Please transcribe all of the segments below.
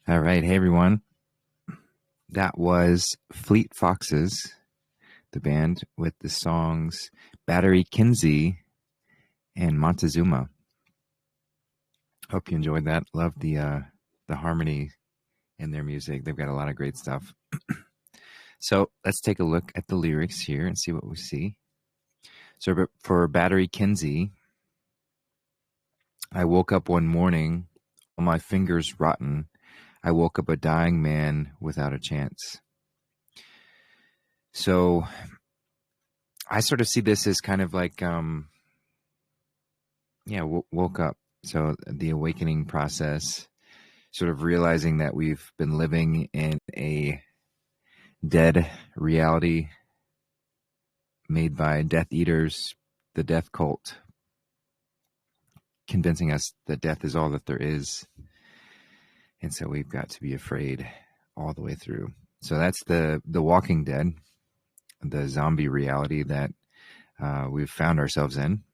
All right. Hey, everyone. That was Fleet Foxes, the band with the songs Battery Kinsey and Montezuma. Hope you enjoyed that. Love the harmony in their music. They've got a lot of great stuff. So let's take a look at the lyrics here and see what we see. So for Battery Kinsey, I woke up one morning, all my fingers rotten. I woke up a dying man without a chance. So I sort of see this as kind of like, woke up. So the awakening process, sort of realizing that we've been living in a dead reality made by Death Eaters, the death cult, convincing us that death is all that there is. And so we've got to be afraid all the way through. So that's the Walking Dead, the zombie reality that we've found ourselves in.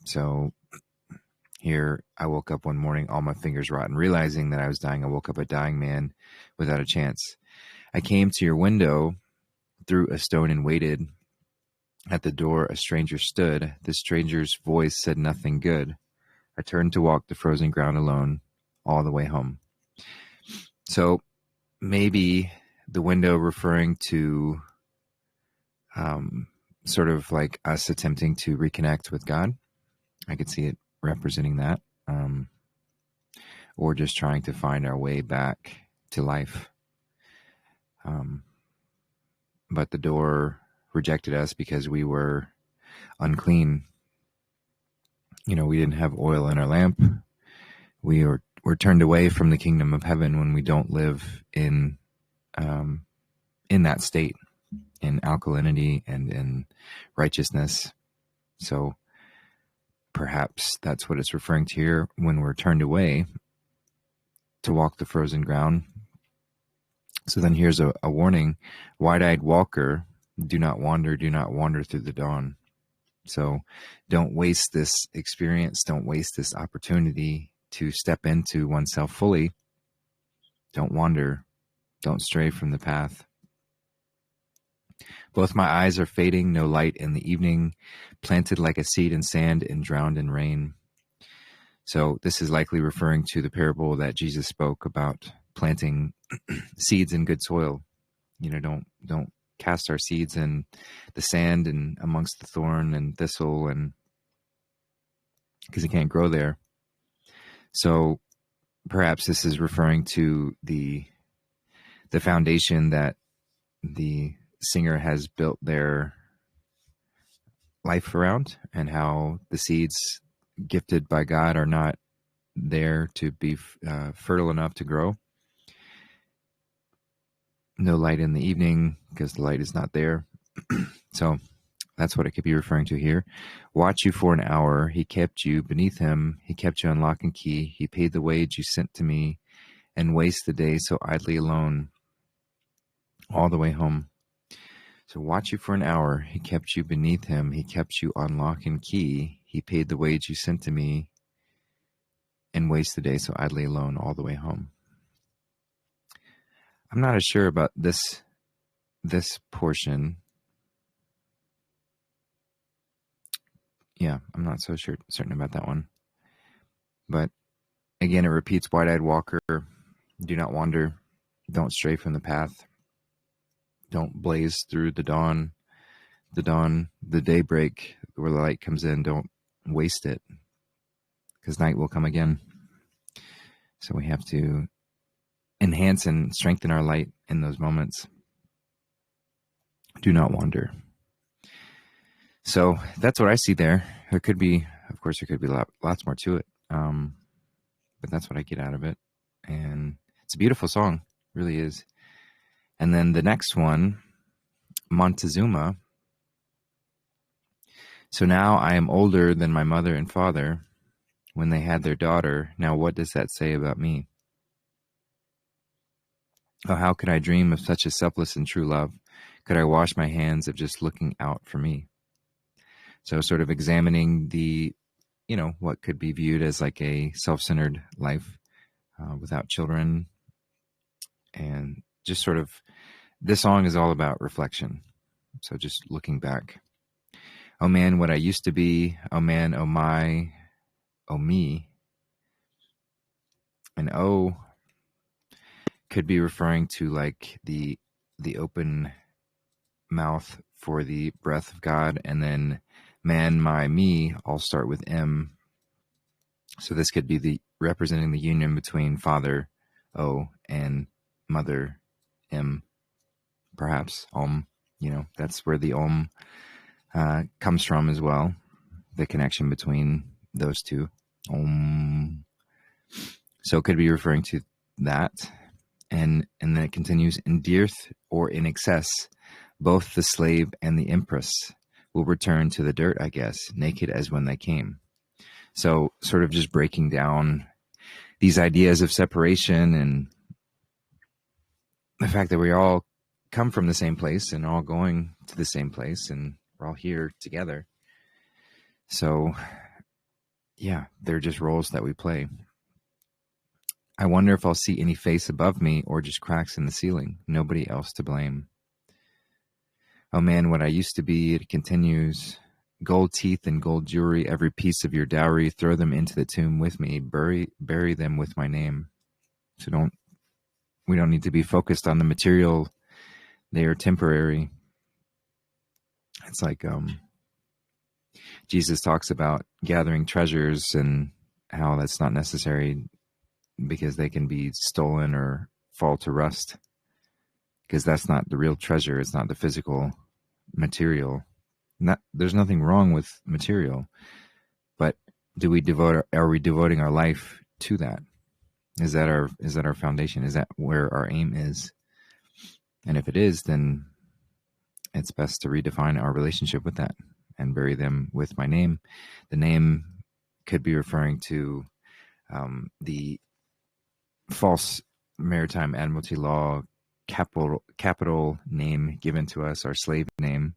So here, I woke up one morning, all my fingers rotten, realizing that I was dying. I woke up a dying man without a chance. I came to your window, threw a stone and waited. At the door, a stranger stood. The stranger's voice said nothing good. I turned to walk the frozen ground alone all the way home. So maybe the window referring to sort of like us attempting to reconnect with God. I could see it representing that, or just trying to find our way back to life. But the door rejected us because we were unclean. We didn't have oil in our lamp. We were turned away from the kingdom of heaven when we don't live in that state, in alkalinity and in righteousness. So perhaps that's what it's referring to here, when we're turned away to walk the frozen ground. So then here's a warning: wide-eyed walker, do not wander through the dawn. So don't waste this experience. Don't waste this opportunity to step into oneself fully. Don't wander. Don't stray from the path. Both my eyes are fading, no light in the evening, planted like a seed in sand and drowned in rain. So this is likely referring to the parable that Jesus spoke about planting seeds in good soil. Don't cast our seeds in the sand and amongst the thorn and thistle, and because it can't grow there. So perhaps this is referring to the foundation that the singer has built their life around, and how the seeds gifted by God are not there to be fertile enough to grow. No light in the evening because the light is not there. So that's what it could be referring to here. Watch you for an hour. He kept you beneath him. He kept you on lock and key. He paid the wage you sent to me, and waste the day so idly alone all the way home. So watch you for an hour. He kept you beneath him. He kept you on lock and key. He paid the wage you sent to me, and waste the day so idly alone all the way home. I'm not as sure about this portion. Yeah, I'm not so certain about that one. But again, it repeats: wide-eyed walker, do not wander, don't stray from the path, don't blaze through the daybreak where the light comes in. Don't waste it, because night will come again. So we have to enhance and strengthen our light in those moments. Do not wander. So that's what I see there. There could be lots more to it. But that's what I get out of it. And it's a beautiful song, really is. And then the next one, Montezuma. So now I am older than my mother and father when they had their daughter. Now what does that say about me? Oh, how could I dream of such a selfless and true love? Could I wash my hands of just looking out for me? So sort of examining the, what could be viewed as like a self-centered life without children, And just sort of, this song is all about reflection. So just looking back. Oh man, what I used to be. Oh man, oh my, oh me. And oh could be referring to like the open mouth for the breath of God, and then man, my, me all start with M. So this could be the representing the union between Father O and Mother M, perhaps Om. That's where the Om comes from as well. The connection between those two. Om. So it could be referring to that. And then it continues, in dearth or in excess, both the slave and the empress will return to the dirt, I guess, naked as when they came. So sort of just breaking down these ideas of separation and the fact that we all come from the same place and all going to the same place and we're all here together. So yeah, they're just roles that we play. I wonder if I'll see any face above me or just cracks in the ceiling. Nobody else to blame. Oh man, what I used to be, it continues. Gold teeth and gold jewelry, every piece of your dowry, throw them into the tomb with me, bury them with my name. So we don't need to be focused on the material. They are temporary. It's like Jesus talks about gathering treasures and how that's not necessary because they can be stolen or fall to rust. Because that's not the real treasure. It's not the physical material. There's nothing wrong with material, but are we devoting our life to that? Is that our foundation? Is that where our aim is? And if it is, then it's best to redefine our relationship with that and bury them with my name. The name could be referring to the false maritime admiralty law capital name given to us, our slave name.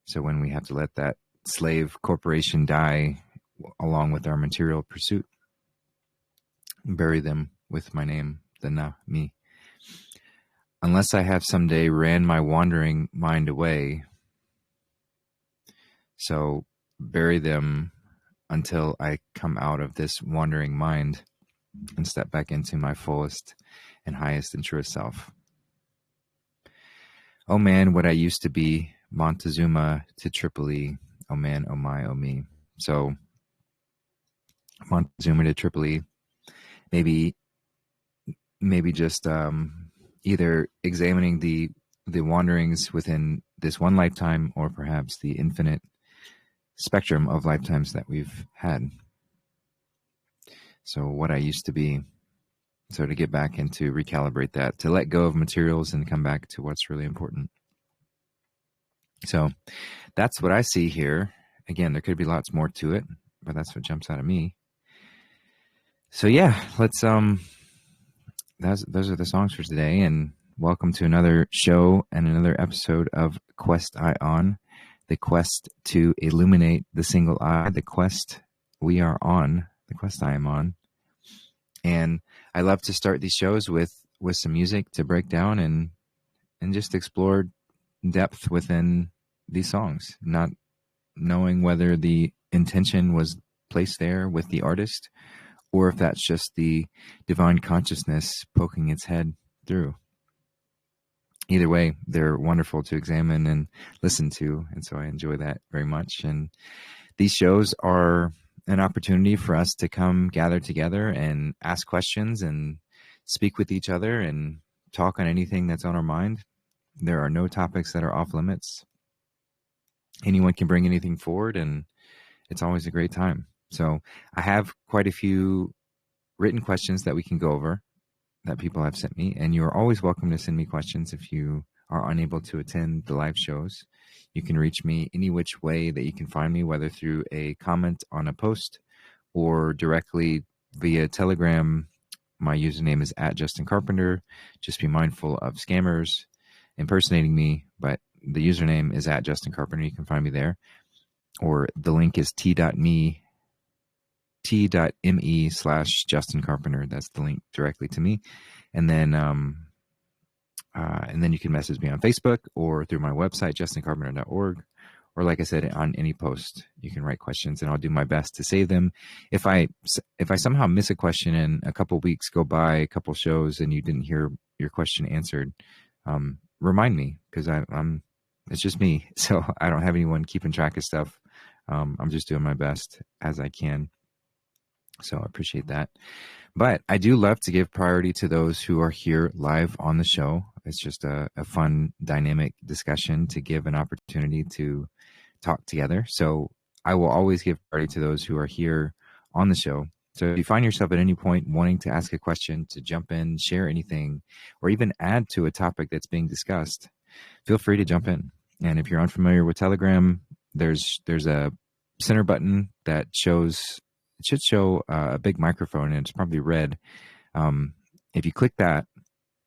So when we have to let that slave corporation die along with our material pursuit, bury them with my name, the na, me. Unless I have someday ran my wandering mind away. So bury them until I come out of this wandering mind and step back into my fullest and highest and truest self. Oh man, what I used to be, Montezuma to Tripoli. Oh man, oh my, oh me. So Montezuma to Tripoli, maybe just either examining the wanderings within this one lifetime, or perhaps the infinite spectrum of lifetimes that we've had. So what I used to be. So to get back and to recalibrate that, to let go of materials and come back to what's really important. So that's what I see here. Again, there could be lots more to it, but that's what jumps out of me. So yeah, let's those are the songs for today, and welcome to another show and another episode of Quest-i-ons, the quest to illuminate the single eye, the quest we are on, the quest I am on. And I love to start these shows with some music to break down and just explore depth within these songs, not knowing whether the intention was placed there with the artist or if that's just the divine consciousness poking its head through. Either way, they're wonderful to examine and listen to, and so I enjoy that very much. And these shows are an opportunity for us to come gather together and ask questions and speak with each other and talk on anything that's on our mind. There are no topics that are off limits. Anyone can bring anything forward, and it's always a great time. So I have quite a few written questions that we can go over that people have sent me, and you're always welcome to send me questions if you are unable to attend the live shows. You can reach me any which way that you can find me, whether through a comment on a post or directly via Telegram. My username is @JustinCarpenter. Just be mindful of scammers impersonating me, but the username is @JustinCarpenter. You can find me there. Or the link is t.me/Justin Carpenter. That's the link directly to me. And then And then you can message me on Facebook or through my website, justincarpenter.org. Or like I said, on any post, you can write questions and I'll do my best to save them. If I somehow miss a question and a couple weeks go by, a couple shows, and you didn't hear your question answered, remind me, because it's just me. So I don't have anyone keeping track of stuff. I'm just doing my best as I can. So I appreciate that. But I do love to give priority to those who are here live on the show. It's just a fun, dynamic discussion to give an opportunity to talk together. So I will always give priority to those who are here on the show. So if you find yourself at any point wanting to ask a question, to jump in, share anything, or even add to a topic that's being discussed, feel free to jump in. And if you're unfamiliar with Telegram, there's a center button that shows, it should show a big microphone, and it's probably red. If you click that,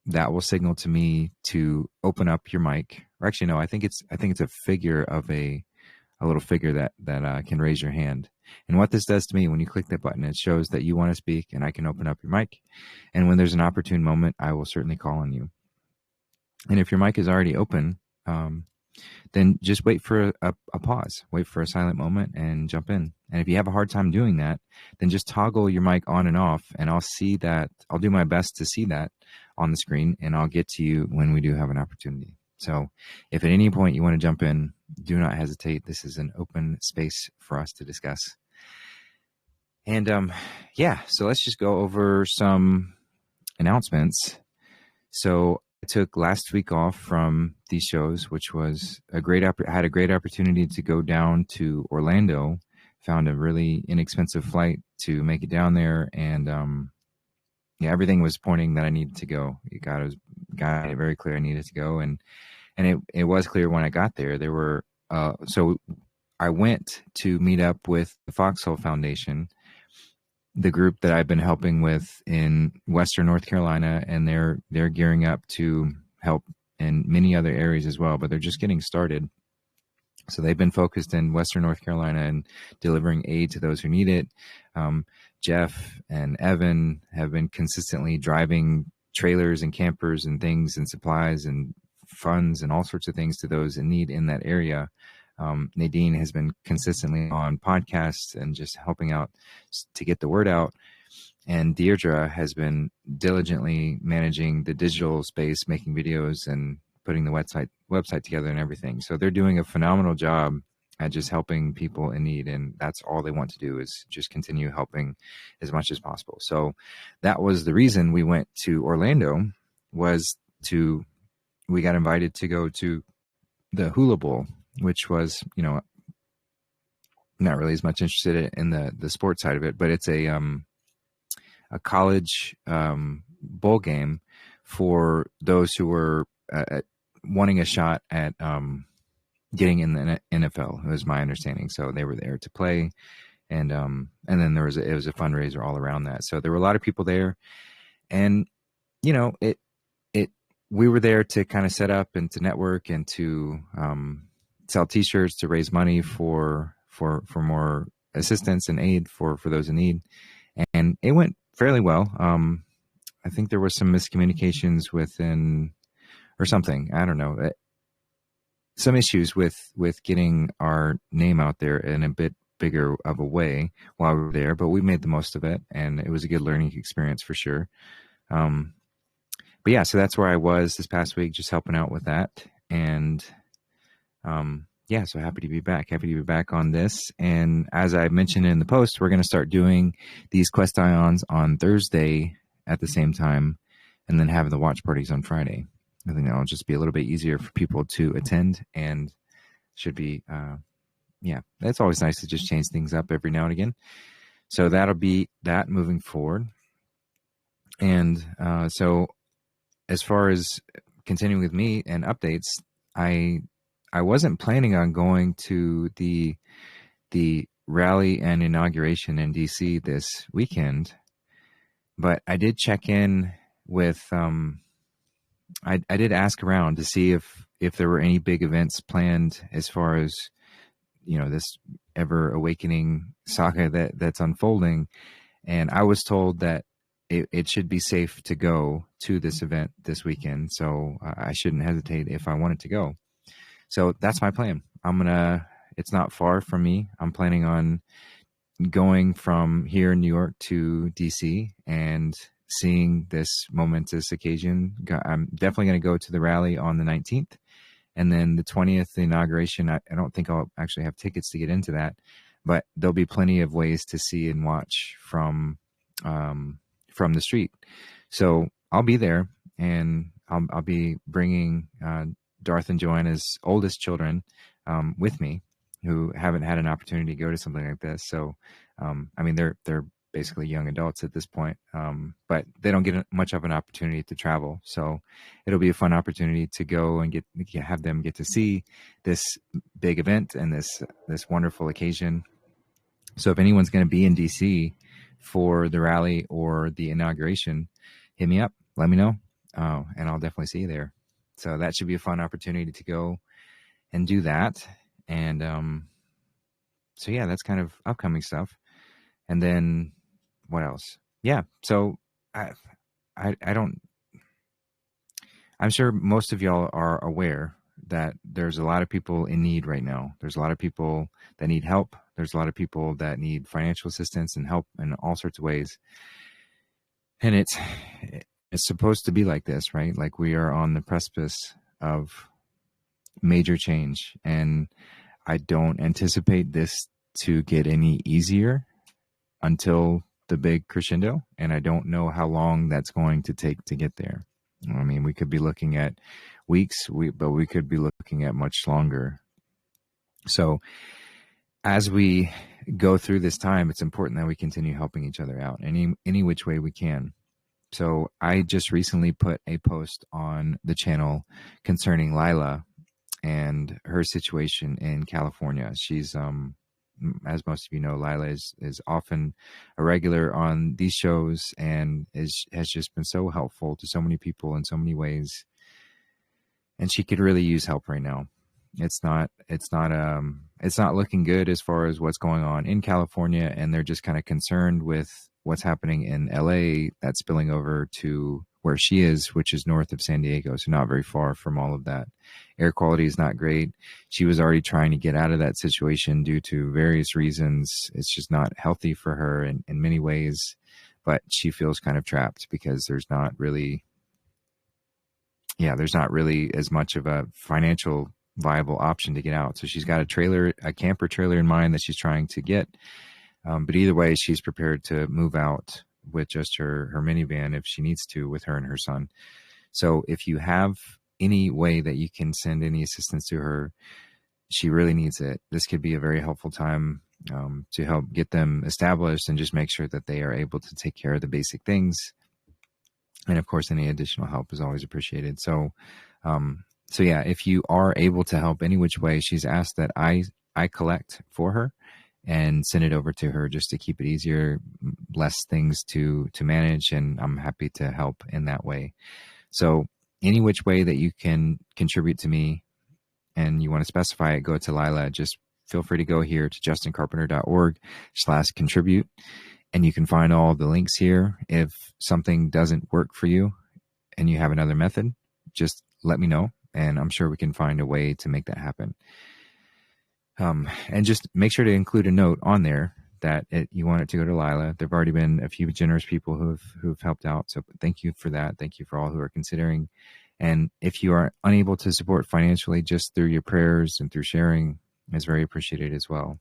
that will signal to me to open up your mic. Or actually, no, I think it's a figure of a little figure that can raise your hand. And what this does to me, when you click that button, it shows that you want to speak, and I can open up your mic. And when there's an opportune moment, I will certainly call on you. And if your mic is already open, then just wait for a pause, wait for a silent moment, and jump in. And if you have a hard time doing that, then just toggle your mic on and off, and I'll see that. I'll do my best to see that on the screen, and I'll get to you when we do have an opportunity. So if at any point you want to jump in, do not hesitate. This is an open space for us to discuss. And so let's just go over some announcements. So I took last week off from these shows, which was I had a great opportunity to go down to Orlando, found a really inexpensive flight to make it down there. And everything was pointing that I needed to go. God made it very clear I needed to go. And it was clear when I got there. There were, so I went to meet up with the Foxhole Foundation, the group that I've been helping with in Western North Carolina, and they're gearing up to help in many other areas as well, but they're just getting started. So they've been focused in Western North Carolina and delivering aid to those who need it. Jeff and Evan have been consistently driving trailers and campers and things and supplies and funds and all sorts of things to those in need in that area. Nadine has been consistently on podcasts and just helping out to get the word out. And Deirdre has been diligently managing the digital space, making videos and putting the website together and everything. So they're doing a phenomenal job at just helping people in need. And that's all they want to do, is just continue helping as much as possible. So that was the reason we went to Orlando, we got invited to go to the Hula Bowl, which was, not really as much interested in the sports side of it, but it's a college bowl game for those who were wanting a shot at getting in the NFL. It was my understanding. So they were there to play, and then it was a fundraiser all around that. So there were a lot of people there, and we were there to kind of set up and to network and to sell T-shirts to raise money for more assistance and aid for those in need. And it went fairly well. I think there was some miscommunications within or something. I don't know. Some issues with getting our name out there in a bit bigger of a way while we were there, but we made the most of it, and it was a good learning experience for sure. But yeah, so that's where I was this past week, just helping out with that. And so happy to be back on this. And as I mentioned in the post, we're going to start doing these Quest-i-ons on Thursday at the same time, and then having the watch parties on Friday. I think that'll just be a little bit easier for people to attend, and should be, it's always nice to just change things up every now and again. So that'll be that moving forward. And so as far as continuing with me and updates, I wasn't planning on going to the rally and inauguration in DC this weekend, but I did check in with I did ask around to see if there were any big events planned as far as this ever awakening saga that's unfolding, and I was told that it should be safe to go to this event this weekend. So I shouldn't hesitate if I wanted to go. So that's my plan. It's not far from me. I'm planning on going from here in New York to DC and seeing this momentous occasion. I'm definitely going to go to the rally on the 19th. And then the 20th, the inauguration, I don't think I'll actually have tickets to get into that, but there'll be plenty of ways to see and watch from the street. So I'll be there, and I'll be bringing Darth and Joanna's oldest children with me, who haven't had an opportunity to go to something like this. So, I mean, they're basically young adults at this point, but they don't get much of an opportunity to travel. So it'll be a fun opportunity to go and have them get to see this big event and this wonderful occasion. So if anyone's going to be in DC for the rally or the inauguration, hit me up, let me know, and I'll definitely see you there. So that should be a fun opportunity to go and do that. And so yeah, that's kind of upcoming stuff. And then what else? Yeah, so I'm sure most of y'all are aware that there's a lot of people in need right now. There's a lot of people that need help. There's a lot of people that need financial assistance and help in all sorts of ways. And it's supposed to be like this, right? Like, we are on the precipice of major change, and I don't anticipate this to get any easier until the big crescendo, and I don't know how long that's going to take to get there. I mean, we could be looking at weeks, but we could be looking at much longer. So as we go through this time, it's important that we continue helping each other out any which way we can. So I just recently put a post on the channel concerning Lila and her situation in California. She's, as most of you know, Lila is often a regular on these shows and has just been so helpful to so many people in so many ways. And she could really use help right now. It's not looking good as far as what's going on in California, and they're just kind of concerned with what's happening in LA that's spilling over to where she is, which is north of San Diego, so not very far from all of that. Air quality is not great. She was already trying to get out of that situation due to various reasons. It's just not healthy for her in many ways, but she feels kind of trapped because there's not really as much of a financial viable option to get out. So she's got a camper trailer in mind that she's trying to get. But either way, she's prepared to move out with just her minivan if she needs to, with her and her son. So if you have any way that you can send any assistance to her, she really needs it. This could be a very helpful time to help get them established and just make sure that they are able to take care of the basic things. And of course, any additional help is always appreciated. So yeah, if you are able to help any which way, she's asked that I collect for her and send it over to her just to keep it easier, less things to manage. And I'm happy to help in that way. So any which way that you can contribute to me and you want to specify it, go to Lila. Just feel free to go here to justincarpenter.org/contribute. And you can find all the links here. If something doesn't work for you and you have another method, just let me know, and I'm sure we can find a way to make that happen. And just make sure to include a note on there that you want it to go to Lila. There've already been a few generous people who've helped out. So thank you for that. Thank you for all who are considering. And if you are unable to support financially, just through your prayers and through sharing is very appreciated as well.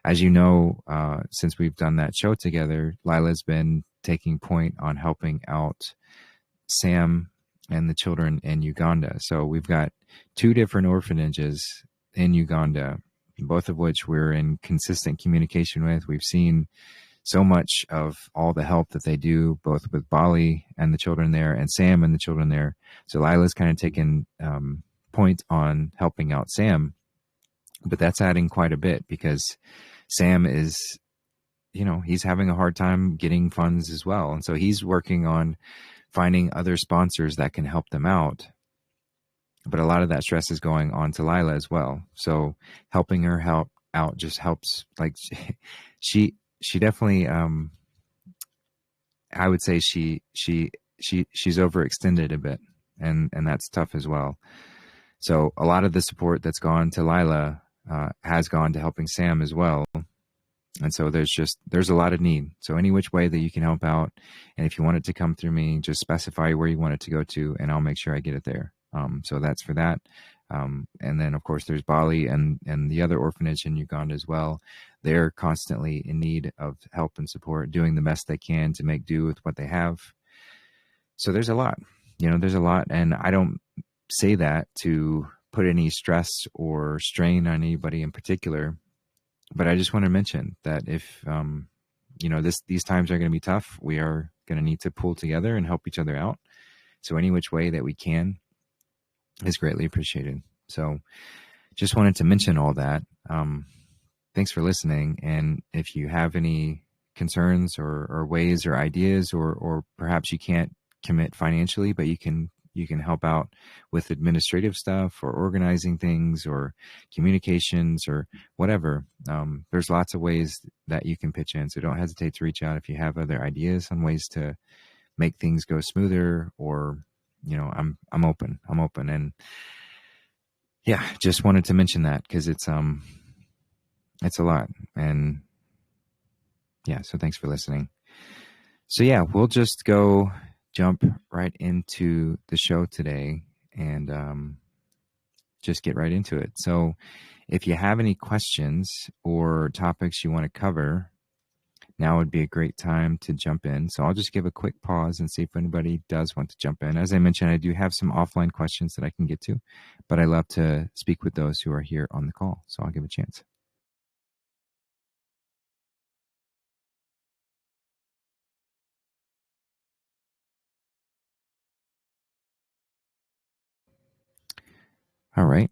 As you know, since we've done that show together, Lila's been taking point on helping out Sam and the children in Uganda. So we've got 2 different orphanages in Uganda, both of which we're in consistent communication with. We've seen so much of all the help that they do, both with Bali and the children there and Sam and the children there. So Lila's kind of taken point on helping out Sam, but that's adding quite a bit because Sam is, he's having a hard time getting funds as well. And so he's working on finding other sponsors that can help them out. But a lot of that stress is going on to Lila as well. So helping her out just helps. Like she definitely I would say she's overextended a bit, and that's tough as well. So a lot of the support that's gone to Lila has gone to helping Sam as well. And so there's a lot of need. So any which way that you can help out, and if you want it to come through me, just specify where you want it to go to, and I'll make sure I get it there. So that's for that. And then of course there's Bali and the other orphanage in Uganda as well. They're constantly in need of help and support, doing the best they can to make do with what they have. So there's a lot, there's a lot. And I don't say that to put any stress or strain on anybody in particular, but I just want to mention that if, these times are going to be tough, we are going to need to pull together and help each other out. So any which way that we can is greatly appreciated. So just wanted to mention all that. Thanks for listening. And if you have any concerns or ways or ideas, or perhaps you can't commit financially, but you can help out with administrative stuff or organizing things or communications or whatever. There's lots of ways that you can pitch in. So don't hesitate to reach out if you have other ideas on ways to make things go smoother, or, I'm open. And yeah, just wanted to mention that because it's a lot. And yeah, so thanks for listening. So yeah, we'll just jump right into the show today and just get right into it. So if you have any questions or topics you want to cover, now would be a great time to jump in. So I'll just give a quick pause and see if anybody does want to jump in. As I mentioned, I do have some offline questions that I can get to, but I love to speak with those who are here on the call. So I'll give a chance. All right.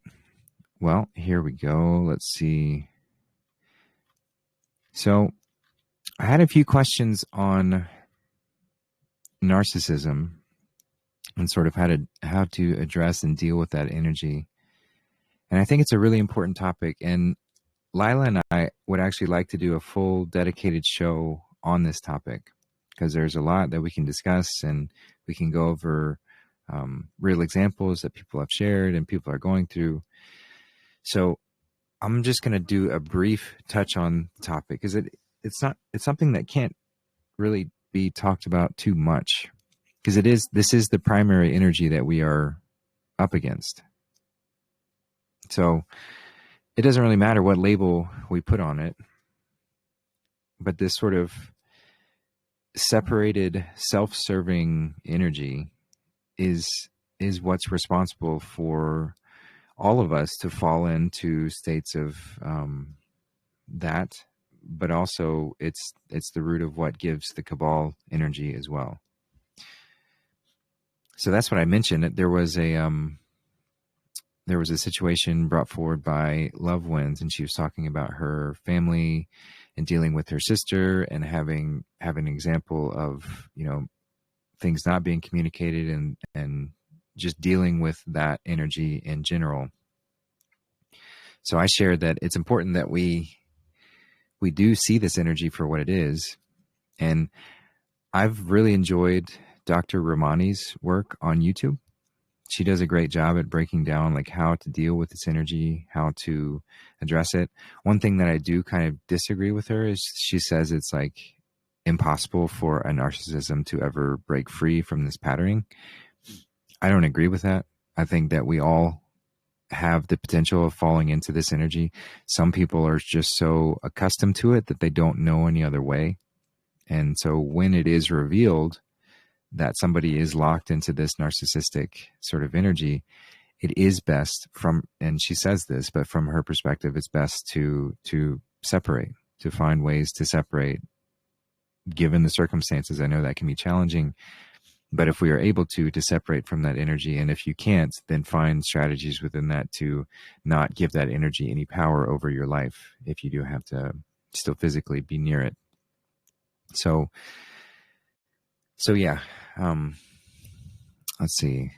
Well, here we go. Let's see. So I had a few questions on narcissism and sort of how to address and deal with that energy. And I think it's a really important topic. And Lila and I would actually like to do a full dedicated show on this topic, because there's a lot that we can discuss, and we can go over real examples that people have shared and people are going through. So I'm just going to do a brief touch on the topic, because it's something that can't really be talked about too much, because this is the primary energy that we are up against. So it doesn't really matter what label we put on it, but this sort of separated, self-serving energy is what's responsible for all of us to fall into states of that, but also it's the root of what gives the cabal energy as well. So that's what I mentioned. There was a situation brought forward by Love Wins, and she was talking about her family and dealing with her sister and having an example of, things not being communicated and just dealing with that energy in general. So I shared that it's important that we do see this energy for what it is. And I've really enjoyed Dr. Ramani's work on YouTube. She does a great job at breaking down like how to deal with this energy, how to address it. One thing that I do kind of disagree with her is she says it's like impossible for a narcissism to ever break free from this patterning. I don't agree with that. I think that we all have the potential of falling into this energy. Some people are just so accustomed to it that they don't know any other way. And so when it is revealed that somebody is locked into this narcissistic sort of energy, it is best and she says this, but from her perspective, it's best to separate, to find ways to separate given the circumstances. I know that can be challenging, but if we are able to separate from that energy, and if you can't, then find strategies within that to not give that energy any power over your life if you do have to still physically be near it. So yeah, let's see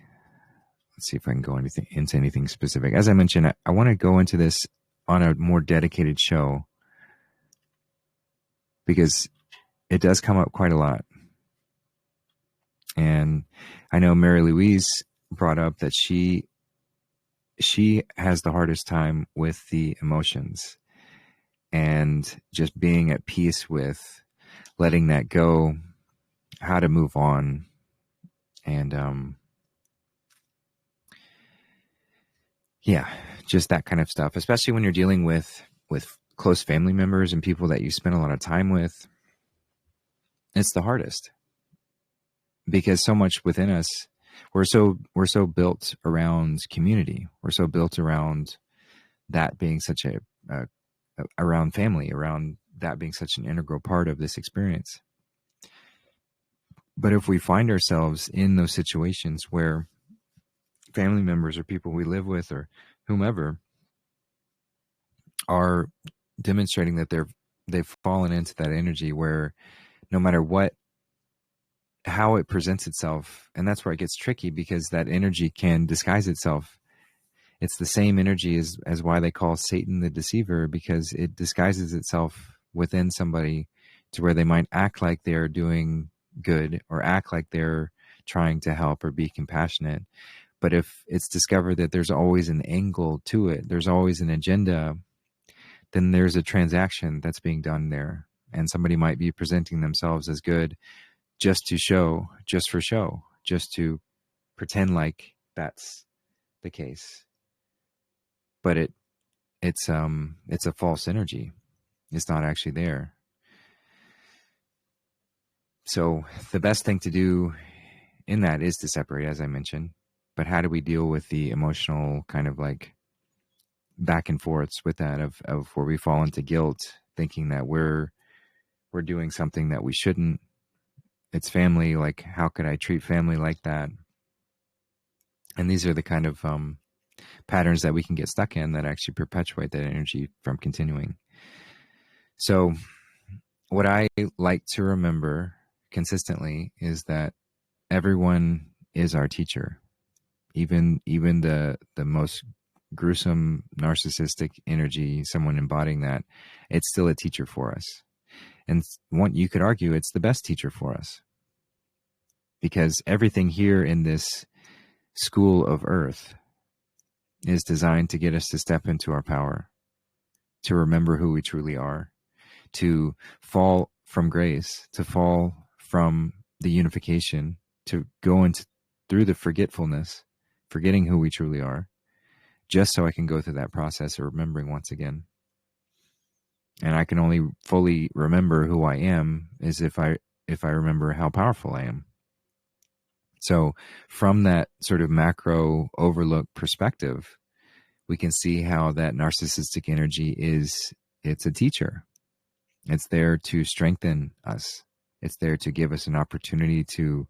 if I can go into anything specific. As I mentioned, I want to go into this on a more dedicated show, because it does come up quite a lot. And I know Mary Louise brought up that she has the hardest time with the emotions and just being at peace with letting that go, how to move on. And yeah, just that kind of stuff, especially when you're dealing with close family members and people that you spend a lot of time with. It's the hardest because so much within us, we're so built around community. We're so built around that being such around family, around that being such an integral part of this experience. But if we find ourselves in those situations where family members or people we live with or whomever are demonstrating that they've fallen into that energy where no matter how it presents itself, and that's where it gets tricky, because that energy can disguise itself. It's the same energy as why they call Satan the deceiver, because it disguises itself within somebody to where they might act like they're doing good or act like they're trying to help or be compassionate. But if it's discovered that there's always an angle to it, there's always an agenda, then there's a transaction that's being done there. And somebody might be presenting themselves as good just to show, just for show, just to pretend like that's the case. But it's a false energy. It's not actually there. So the best thing to do in that is to separate, as I mentioned. But how do we deal with the emotional kind of like back and forths with that of where we fall into guilt, thinking that we're doing something that we shouldn't? It's family. Like, how could I treat family like that? And these are the kind of patterns that we can get stuck in that actually perpetuate that energy from continuing. So what I like to remember consistently is that everyone is our teacher. Even the most gruesome narcissistic energy, someone embodying that, it's still a teacher for us. And you could argue it's the best teacher for us, because everything here in this school of earth is designed to get us to step into our power, to remember who we truly are, to fall from grace, to fall from the unification, to go into through the forgetfulness, forgetting who we truly are, just so I can go through that process of remembering once again. And I can only fully remember who I am is if I remember how powerful I am. So from that sort of macro overlook perspective, we can see how that narcissistic energy it's a teacher. It's there to strengthen us. It's there to give us an opportunity to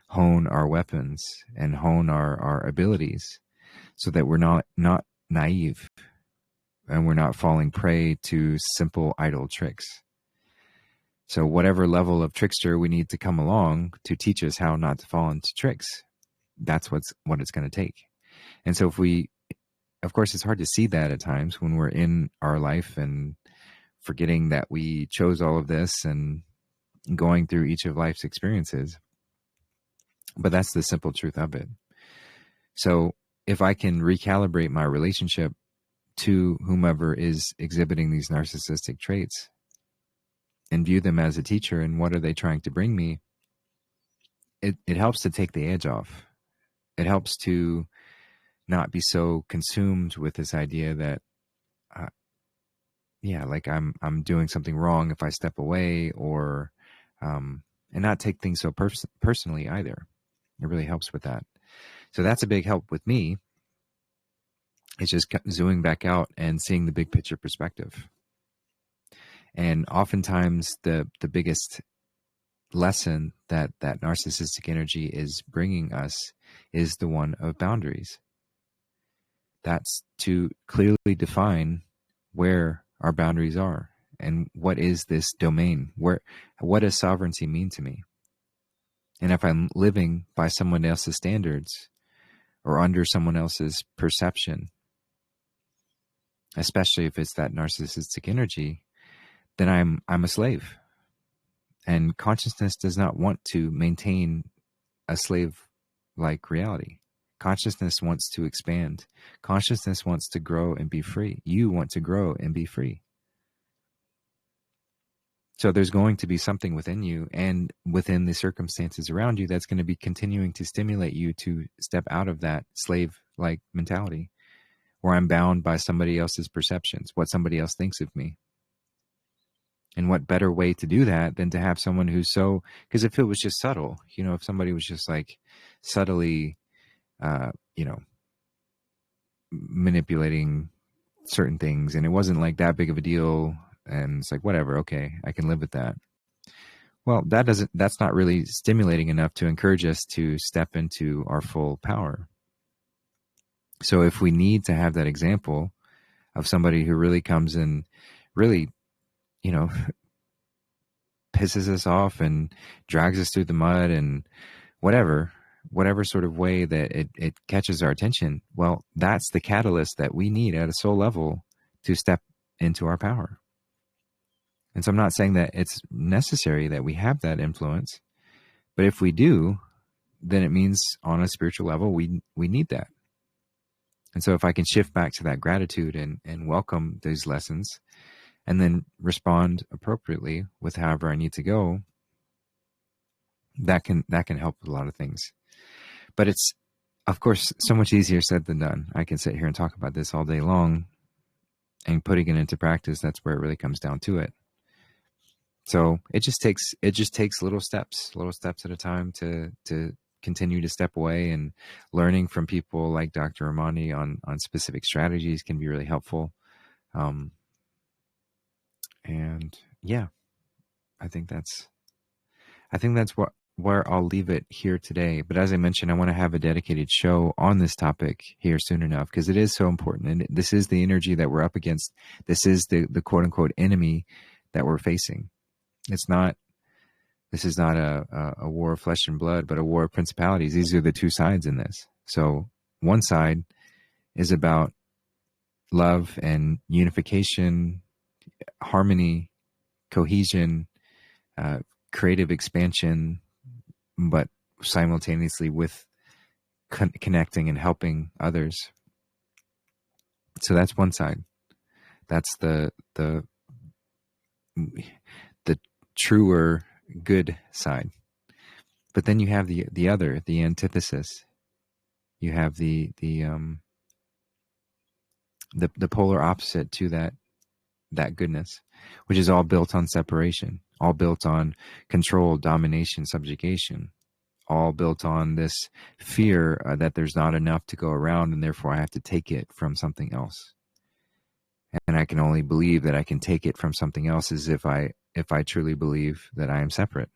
hone our weapons and hone our abilities, so that we're not naive and we're not falling prey to simple idle tricks. So whatever level of trickster we need to come along to teach us how not to fall into tricks, that's what it's going to take. And so of course, it's hard to see that at times when we're in our life and forgetting that we chose all of this and going through each of life's experiences. But that's the simple truth of it. So if I can recalibrate my relationship to whomever is exhibiting these narcissistic traits and view them as a teacher and what are they trying to bring me, it helps to take the edge off. It helps to not be so consumed with this idea that, like I'm doing something wrong if I step away, or and not take things so personally either. It really helps with that. So that's a big help with me. It's just zooming back out and seeing the big picture perspective. And oftentimes the biggest lesson that narcissistic energy is bringing us is the one of boundaries. That's to clearly define where our boundaries are and what is this domain, what does sovereignty mean to me? And if I'm living by someone else's standards or under someone else's perception, especially if it's that narcissistic energy, then I'm a slave. And consciousness does not want to maintain a slave-like reality. Consciousness wants to expand. Consciousness wants to grow and be free. You want to grow and be free. So there's going to be something within you and within the circumstances around you that's going to be continuing to stimulate you to step out of that slave-like mentality where I'm bound by somebody else's perceptions, what somebody else thinks of me. And what better way to do that than to have someone who's so, because if it was just subtle, if somebody was just like subtly, manipulating certain things and it wasn't like that big of a deal and it's like, whatever, okay, I can live with that. Well, that's not really stimulating enough to encourage us to step into our full power. So if we need to have that example of somebody who really comes and really, pisses us off and drags us through the mud and whatever sort of way that it catches our attention, well, that's the catalyst that we need at a soul level to step into our power. And so I'm not saying that it's necessary that we have that influence, but if we do, then it means on a spiritual level, we need that. And so if I can shift back to that gratitude and welcome those lessons and then respond appropriately with however I need to go, that can help with a lot of things. But it's, of course, so much easier said than done. I can sit here and talk about this all day long, and putting it into practice, that's where it really comes down to it. So it just takes little steps at a time to continue to step away, and learning from people like Dr. Ramani on specific strategies can be really helpful. And yeah, I think that's where I'll leave it here today. But as I mentioned, I want to have a dedicated show on this topic here soon enough, because it is so important. And this is the energy that we're up against. This is the quote unquote enemy that we're facing. This is not a war of flesh and blood, but a war of principalities. These are the two sides in this. So one side is about love and unification, harmony, cohesion, creative expansion, but simultaneously with connecting and helping others. So that's one side. That's the truer good side. But then you have the other, the antithesis. You have the polar opposite to that goodness, which is all built on separation, all built on control, domination, subjugation, all built on this fear that there's not enough to go around, and therefore I have to take it from something else. And I can only believe that I can take it from something else as if I truly believe that I am separate.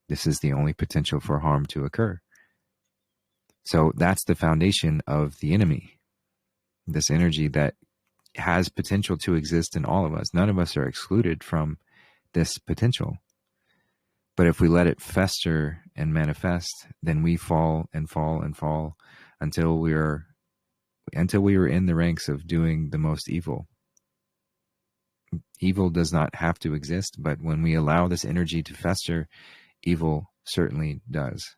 This is the only potential for harm to occur. So that's the foundation of the enemy, this energy that has potential to exist in all of us. None of us are excluded from this potential. But if we let it fester and manifest, then we fall and fall and fall until we are in the ranks of doing the most evil. Evil does not have to exist, but when we allow this energy to fester, evil certainly does.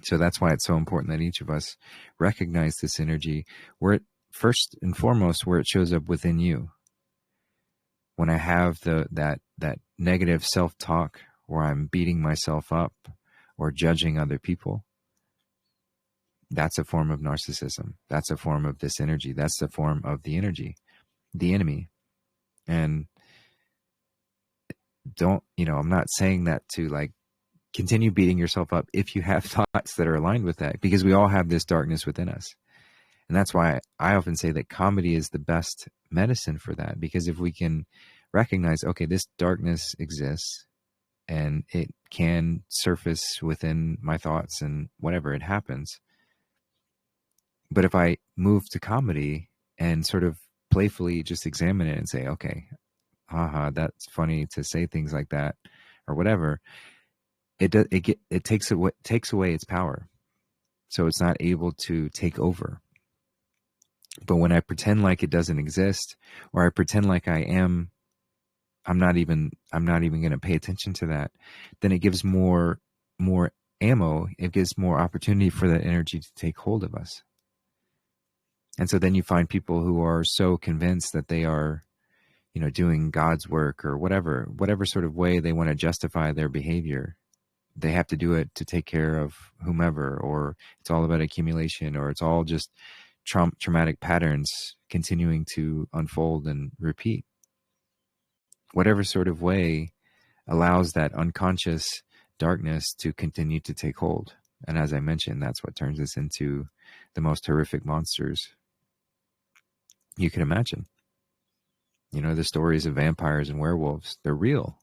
So that's why it's so important that each of us recognize this energy, where it first and foremost, where it shows up within you. When I have that negative self-talk where I'm beating myself up or judging other people, that's a form of narcissism. That's a form of this energy. That's a form of the energy, the enemy. And I'm not saying that to like continue beating yourself up if you have thoughts that are aligned with that, because we all have this darkness within us. And that's why I often say that comedy is the best medicine for that, because if we can recognize, okay, this darkness exists and it can surface within my thoughts and whatever, it happens. But if I move to comedy and sort of playfully just examine it and say, okay, haha, that's funny to say things like that or whatever, it takes away its power. So it's not able to take over. But when I pretend like it doesn't exist, or I pretend like I'm not even going to pay attention to that, then it gives more ammo, it gives more opportunity for that energy to take hold of us. And so then you find people who are so convinced that they are, doing God's work or whatever sort of way they want to justify their behavior. They have to do it to take care of whomever, or it's all about accumulation, or it's all just traumatic patterns continuing to unfold and repeat. Whatever sort of way allows that unconscious darkness to continue to take hold. And as I mentioned, that's what turns us into the most horrific monsters you can imagine. The stories of vampires and werewolves, they're real.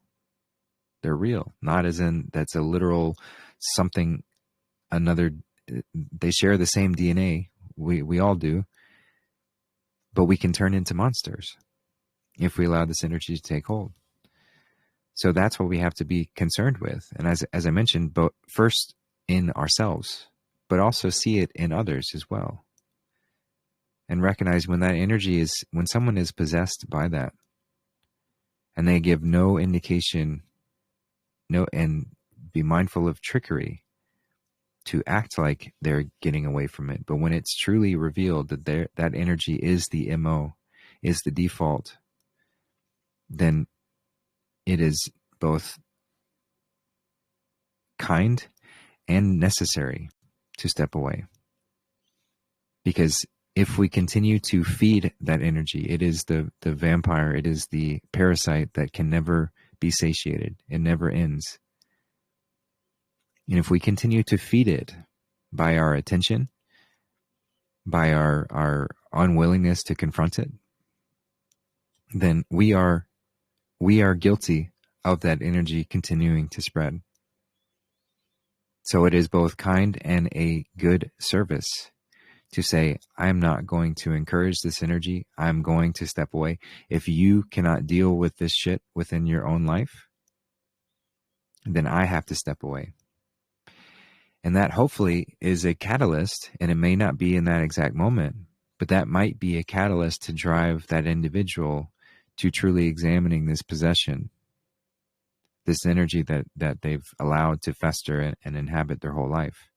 They're real. Not as in that's a literal something, another, they share the same DNA. We all do. But we can turn into monsters if we allow this energy to take hold. So that's what we have to be concerned with. And as I mentioned, but first in ourselves, but also see it in others as well. And recognize when that energy is, when someone is possessed by that, and they give no indication, and be mindful of trickery to act like they're getting away from it. But when it's truly revealed that that energy is the MO, is the default, then it is both kind and necessary to step away. Because if we continue to feed that energy, it is the vampire, it is the parasite that can never be satiated. It never ends. And if we continue to feed it by our attention, by our unwillingness to confront it, then we are guilty of that energy continuing to spread. So it is both kind and a good service to say, I'm not going to encourage this energy. I'm going to step away. If you cannot deal with this shit within your own life, then I have to step away. And that hopefully is a catalyst, and it may not be in that exact moment, but that might be a catalyst to drive that individual to truly examining this possession, this energy that they've allowed to fester and inhabit their whole life.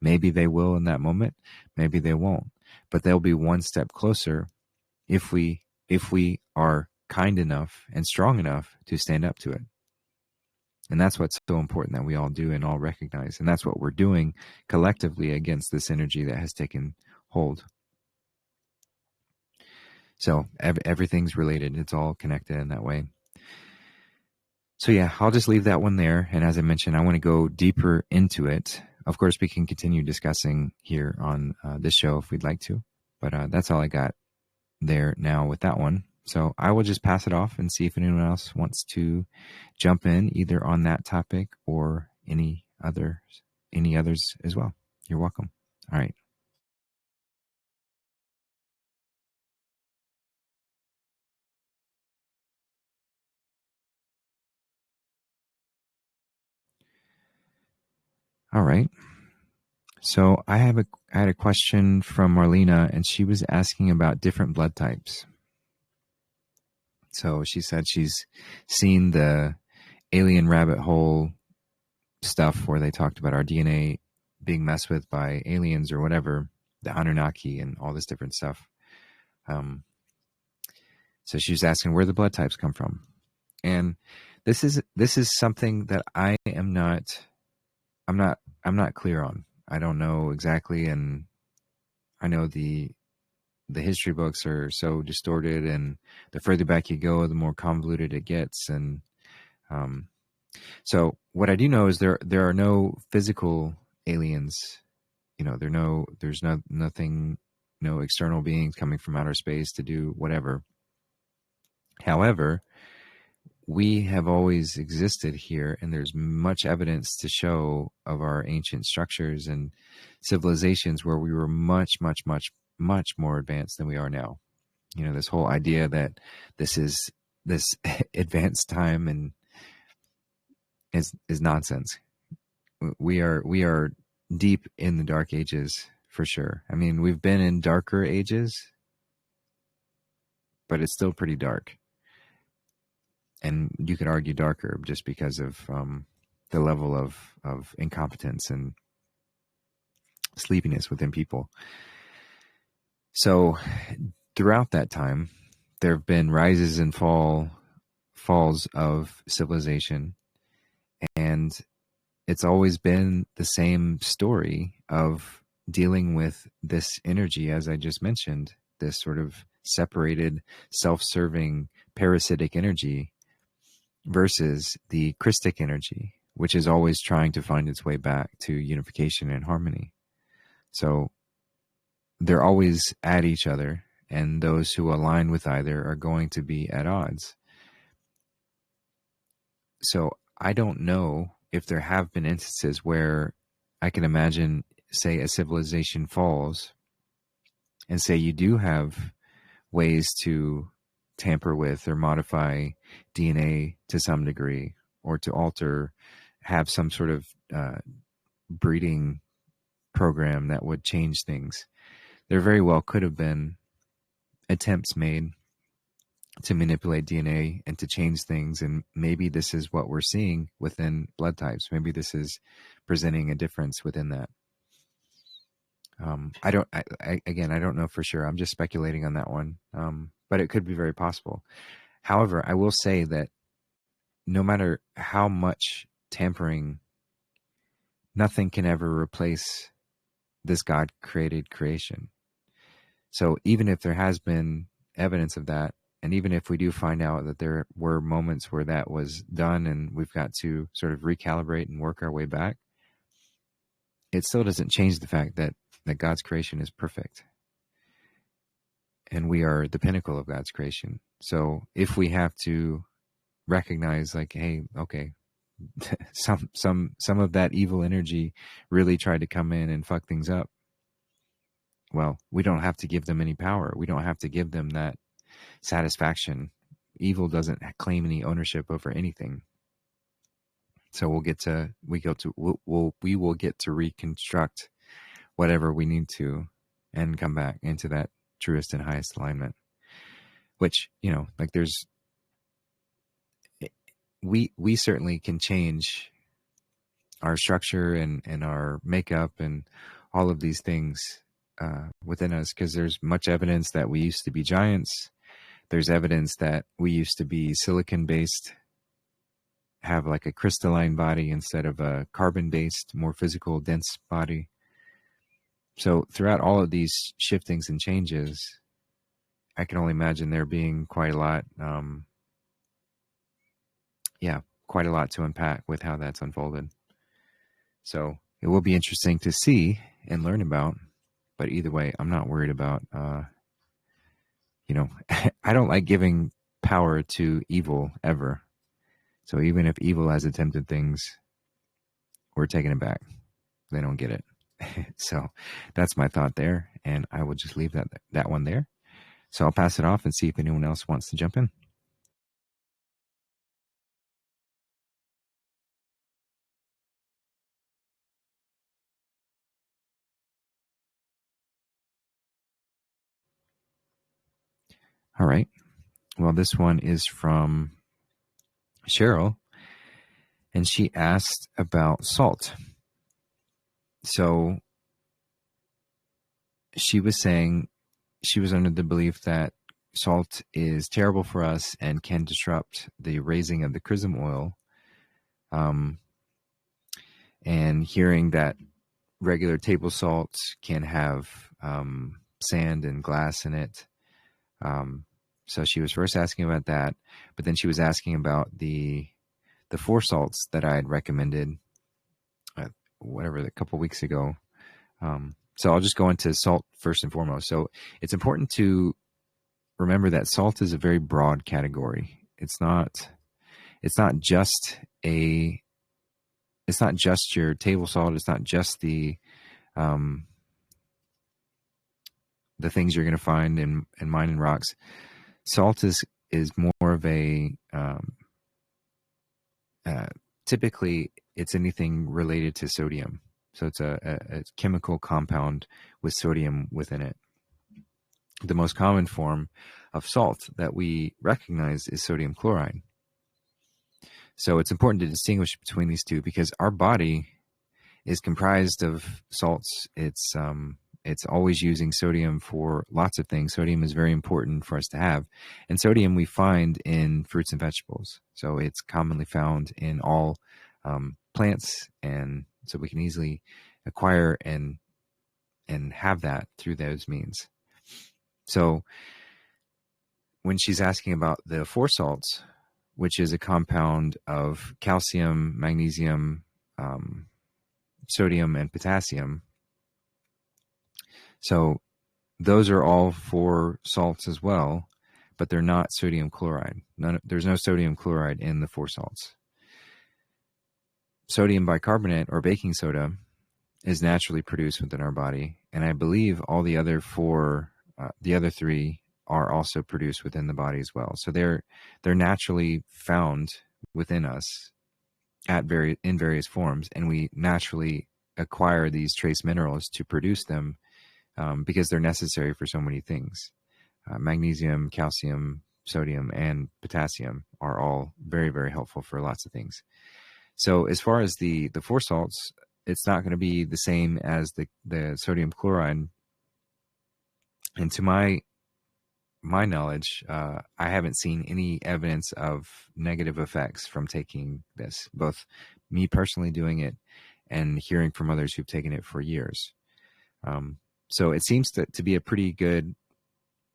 Maybe they will in that moment, maybe they won't, but they'll be one step closer if we are kind enough and strong enough to stand up to it. And that's what's so important that we all do and all recognize. And that's what we're doing collectively against this energy that has taken hold. So everything's related. It's all connected in that way. So yeah, I'll just leave that one there. And as I mentioned, I want to go deeper into it. Of course, we can continue discussing here on this show if we'd like to. But that's all I got there now with that one. So I will just pass it off and see if anyone else wants to jump in either on that topic or any others as well. You're welcome. All right. All right. So I had a question from Marlena, and she was asking about different blood types. So she said she's seen the alien rabbit hole stuff where they talked about our DNA being messed with by aliens or whatever, the Anunnaki and all this different stuff. So she was asking where the blood types come from. And this is something that I'm not clear on. I don't know exactly, and I know the history books are so distorted, and the further back you go, the more convoluted it gets. And so what I do know is there are no physical aliens. There's nothing, no external beings coming from outer space to do whatever. However, we have always existed here, and there's much evidence to show of our ancient structures and civilizations where we were much, much, much, much more advanced than we are now. This whole idea that this advanced time and is nonsense. We are deep in the dark ages for sure. I mean, we've been in darker ages, but it's still pretty dark. And you could argue darker just because of the level of incompetence and sleepiness within people. So throughout that time, there have been rises and falls of civilization, and it's always been the same story of dealing with this energy, as I just mentioned, this sort of separated, self-serving, parasitic energy versus the Christic energy, which is always trying to find its way back to unification and harmony. So they're always at each other, and those who align with either are going to be at odds. So I don't know if there have been instances where I can imagine, say, a civilization falls, and say you do have ways to tamper with or modify DNA to some degree, or to alter, have some sort of breeding program that would change things. There very well could have been attempts made to manipulate DNA and to change things, and maybe this is what we're seeing within blood types. Maybe this is presenting a difference within that. I don't know for sure. I'm just speculating on that one, but it could be very possible. However, I will say that no matter how much tampering, nothing can ever replace this God-created creation. So even if there has been evidence of that, and even if we do find out that there were moments where that was done and we've got to sort of recalibrate and work our way back, it still doesn't change the fact that God's creation is perfect. And we are the pinnacle of God's creation. So if we have to recognize, like, hey, okay, some of that evil energy really tried to come in and fuck things up, well, we don't have to give them any power. We don't have to give them that satisfaction. Evil doesn't claim any ownership over anything. So we will get to reconstruct whatever we need to and come back into that truest and highest alignment. Which, like, we certainly can change our structure and our makeup and all of these things within us, because there's much evidence that we used to be giants. There's evidence that we used to be silicon-based, have like a crystalline body instead of a carbon-based, more physical, dense body. So throughout all of these shiftings and changes, I can only imagine there being quite a lot, quite a lot to unpack with how that's unfolded. So it will be interesting to see and learn about. But either way, I'm not worried about, I don't like giving power to evil ever. So even if evil has attempted things, we're taking it back. They don't get it. So that's my thought there. And I will just leave that one there. So I'll pass it off and see if anyone else wants to jump in. All right. Well, this one is from Cheryl, and she asked about salt. So she was saying she was under the belief that salt is terrible for us and can disrupt the raising of the chrism oil. And hearing that regular table salt can have sand and glass in it. So she was first asking about that, but then she was asking about the 4 salts that I had recommended, a couple weeks ago. So I'll just go into salt first and foremost. So it's important to remember that salt is a very broad category. It's not just your table salt. It's not just the things you're going to find in mine and rocks. Salt is more of a typically it's anything related to sodium. So it's a chemical compound with sodium within it. The most common form of salt that we recognize is sodium chloride. So it's important to distinguish between these two, because our body is comprised of salts. It's always using sodium for lots of things. Sodium is very important for us to have. And sodium we find in fruits and vegetables. So it's commonly found in all plants. And so we can easily acquire and have that through those means. So when she's asking about the four salts, which is a compound of calcium, magnesium, sodium, and potassium. So those are all four salts as well, but they're not sodium chloride. There's no sodium chloride in the four salts. Sodium bicarbonate, or baking soda, is naturally produced within our body, and I believe all the other the other three are also produced within the body as well. So they're naturally found within us in various forms, and we naturally acquire these trace minerals to produce them because they're necessary for so many things. Magnesium, calcium, sodium, and potassium are all very, very helpful for lots of things. So as far as the four salts, it's not going to be the same as the sodium chloride. And to my knowledge, I haven't seen any evidence of negative effects from taking this, both me personally doing it and hearing from others who've taken it for years. So it seems to be a pretty good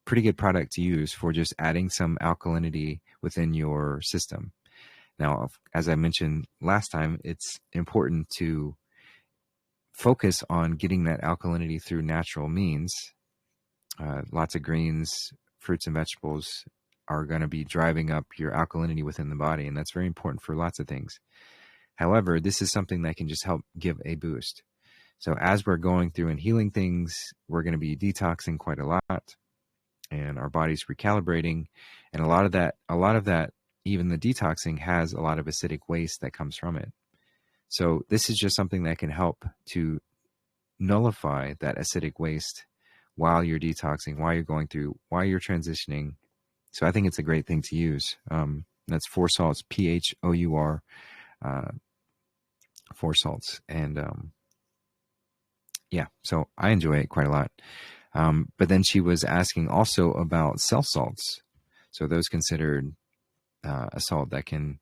product to use for just adding some alkalinity within your system. Now, as I mentioned last time, it's important to focus on getting that alkalinity through natural means. Lots of greens, fruits, and vegetables are going to be driving up your alkalinity within the body, and that's very important for lots of things. However, this is something that can just help give a boost. So as we're going through and healing things, we're going to be detoxing quite a lot, and our body's recalibrating, and a lot of that, even the detoxing, has a lot of acidic waste that comes from it. So this is just something that can help to nullify that acidic waste while you're detoxing, while you're going through, while you're transitioning. So I think it's a great thing to use. That's four salts, PHOUR, four salts. And yeah, so I enjoy it quite a lot. But then she was asking also about cell salts. So those considered a salt that can,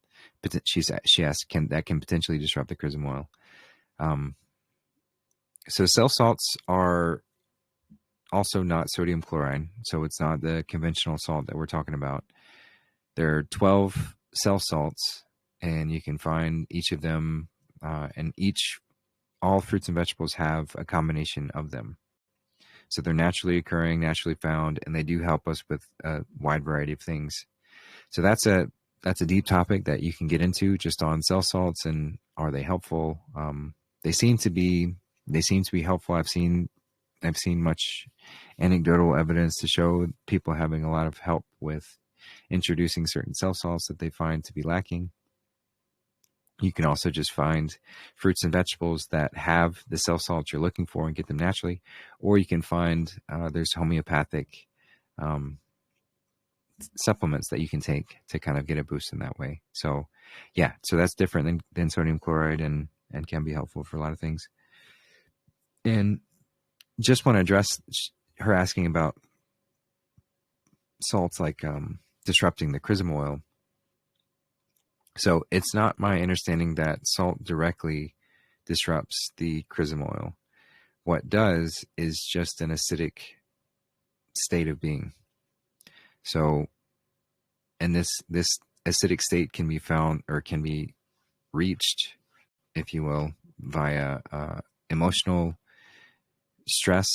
she asked, that can potentially disrupt the chrism oil. So cell salts are also not sodium chloride, so it's not the conventional salt that we're talking about. There are 12 cell salts, and you can find each of them, and all fruits and vegetables have a combination of them. So they're naturally occurring, naturally found, and they do help us with a wide variety of things. So that's a deep topic that you can get into just on cell salts, and are they helpful? They seem to be helpful. I've seen much anecdotal evidence to show people having a lot of help with introducing certain cell salts that they find to be lacking. You can also just find fruits and vegetables that have the cell salts you're looking for and get them naturally, or you can find there's homeopathic supplements that you can take to kind of get a boost in that way. So yeah, so that's different than sodium chloride, and can be helpful for a lot of things. And just want to address her asking about salts like disrupting the chrism oil. So it's not my understanding that salt directly disrupts the chrism oil. What does is just an acidic state of being. So, and this acidic state can be found, or can be reached, if you will, via emotional stress,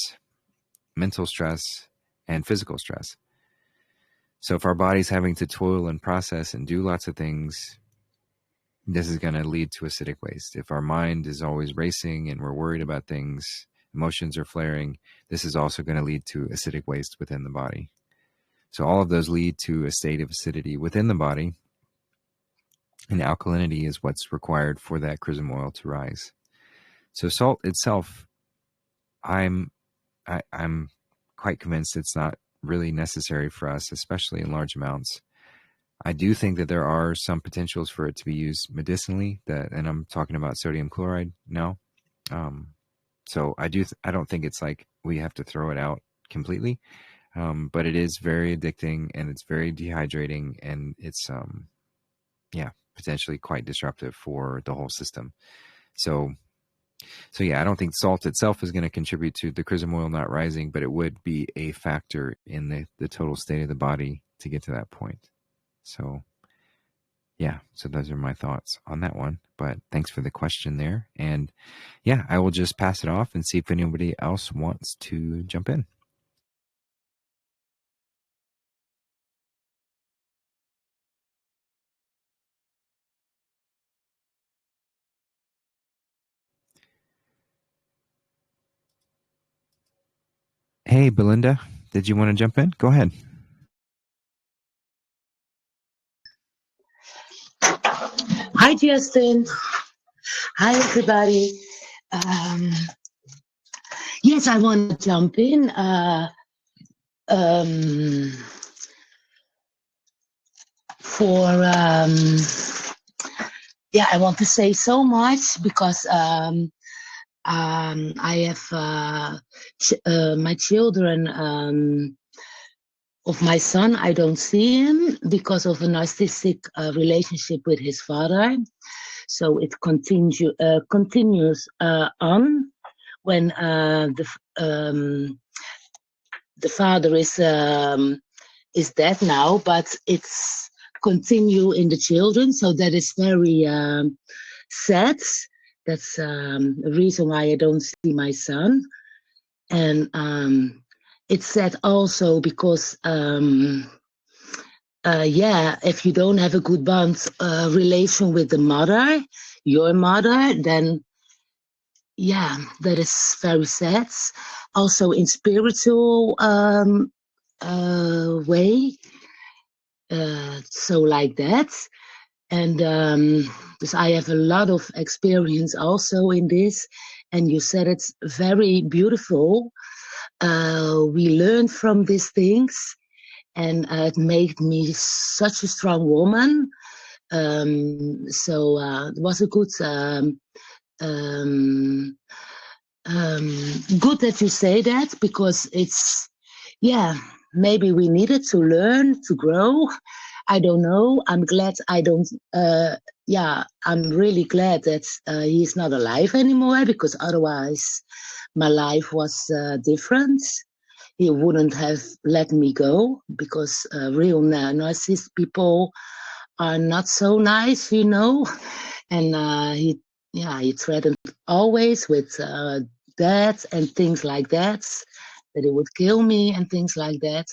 mental stress, and physical stress. So if our body's having to toil and process and do lots of things, this is going to lead to acidic waste. If our mind is always racing and we're worried about things, emotions are flaring, this is also going to lead to acidic waste within the body. So all of those lead to a state of acidity within the body, and alkalinity is what's required for that chrism oil to rise. So salt itself, I'm quite convinced it's not really necessary for us, especially in large amounts. I do think that there are some potentials for it to be used medicinally, and I'm talking about sodium chloride now. So I don't think it's like we have to throw it out completely. But it is very addicting, and it's very dehydrating, and it's, potentially quite disruptive for the whole system. So yeah, I don't think salt itself is going to contribute to the chrism oil not rising, but it would be a factor in the total state of the body to get to that point. So yeah, so those are my thoughts on that one. But thanks for the question there. And yeah, I will just pass it off and see if anybody else wants to jump in. Hey, Belinda, did you want to jump in? Go ahead. Hi, Justin. Hi, everybody. Um, yes, I want to jump in. I want to say so much because I have my children. Of my son, I don't see him because of a narcissistic relationship with his father. So it continues on when the father is dead now, but it's continue in the children. So that is very sad. That's the reason why I don't see my son. And it's sad also because if you don't have a good bond relation with the mother, your mother, then that is very sad. Also in spiritual way, so like that. And because I have a lot of experience also in this, and you said it's very beautiful. We learn from these things, and it made me such a strong woman. So it was a good good that you say that, because it's, maybe we needed to learn to grow. I don't know. I'm glad I don't, I'm really glad that he's not alive anymore, because otherwise my life was different. He wouldn't have let me go, because real narcissist people are not so nice, And he threatened always with death and things like that he would kill me and things like that.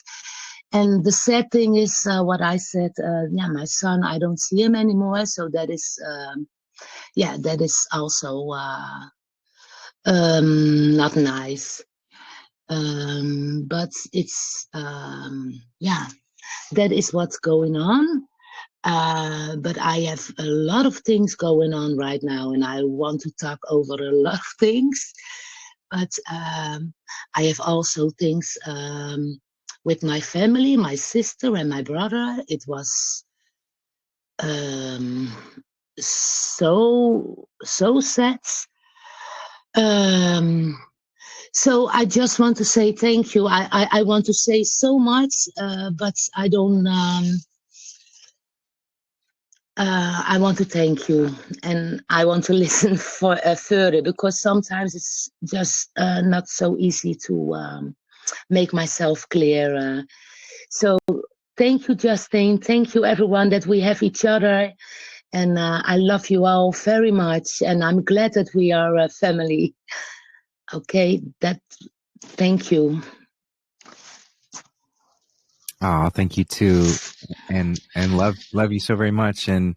And the sad thing is what I said, my son, I don't see him anymore. So that is, that is also not nice. But it's, that is what's going on. But I have a lot of things going on right now, and I want to talk over a lot of things. But I have also things with my family, my sister and my brother. It was so sad. So I just want to say thank you. I want to say so much, but I don't. I want to thank you, and I want to listen for further, because sometimes it's just not so easy to make myself clear. So thank you, Justine. Thank you, everyone, that we have each other. And I love you all very much. And I'm glad that we are a family. Okay, thank you. Oh, thank you too. And love you so very much. And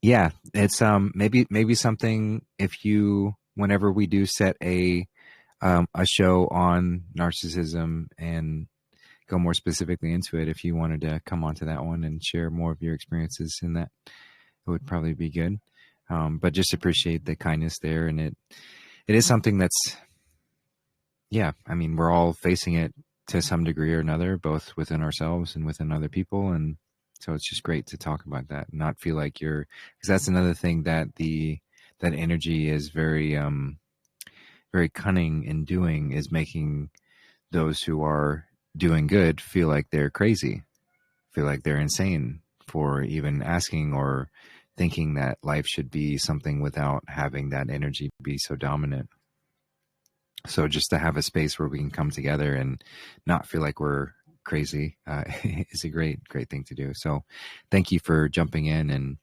yeah, it's maybe something, if you, whenever we do set a show on narcissism and go more specifically into it, if you wanted to come onto that one and share more of your experiences in that, it would probably be good. But just appreciate the kindness there. And it is something that's, I mean, we're all facing it to some degree or another, both within ourselves and within other people. And So it's just great to talk about that, not feel like you're, because that's another thing that that energy is very, very cunning in doing, is making those who are doing good feel like they're crazy, feel like they're insane for even asking or thinking that life should be something without having that energy be so dominant. So just to have a space where we can come together and not feel like we're crazy is a great thing to do. So thank you for jumping in, and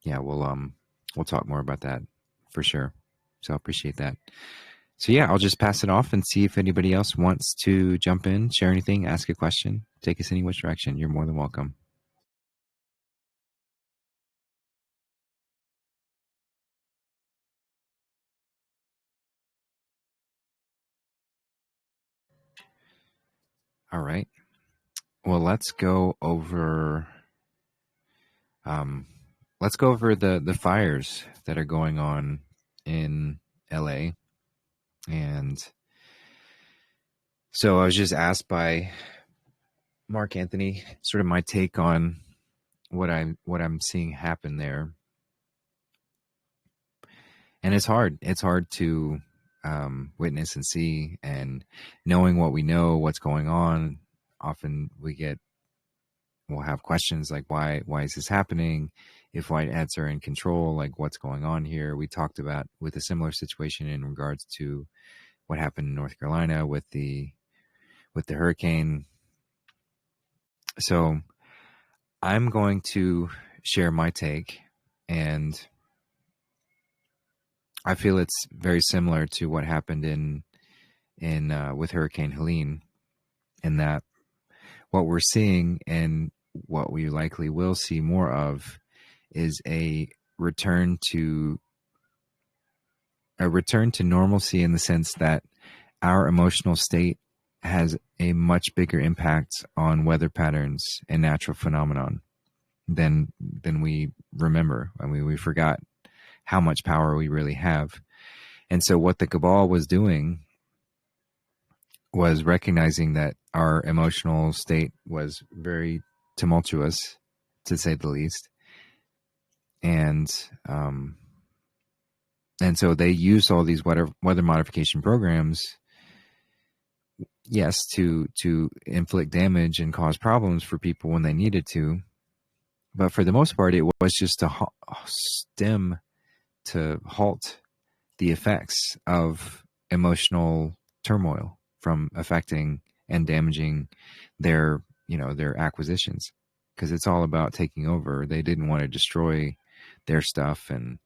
yeah, we'll talk more about that for sure. So I appreciate that. So yeah, I'll just pass it off and see if anybody else wants to jump in, share anything, ask a question, take us any which direction. You're more than welcome. All right. Well, let's go over the fires that are going on in LA. And so I was just asked by Mark Anthony sort of my take on what I'm seeing happen there. And it's hard. It's hard to witness and see, and knowing what we know, what's going on. Often we'll have questions like, why is this happening? If whiteheads are in control, like what's going on here? We talked about with a similar situation in regards to what happened in North Carolina with the hurricane. So I'm going to share my take, and I feel it's very similar to what happened in with Hurricane Helene, in that what we're seeing and what we likely will see more of is a return to normalcy, in the sense that our emotional state has a much bigger impact on weather patterns and natural phenomenon than we remember. I mean, we forgot how much power we really have. And so what the cabal was doing was recognizing that our emotional state was very tumultuous, to say the least. And so they used all these weather modification programs, yes, to inflict damage and cause problems for people when they needed to. But for the most part, it was just to halt the effects of emotional turmoil from affecting and damaging their acquisitions, because it's all about taking over. They didn't want to destroy their stuff, and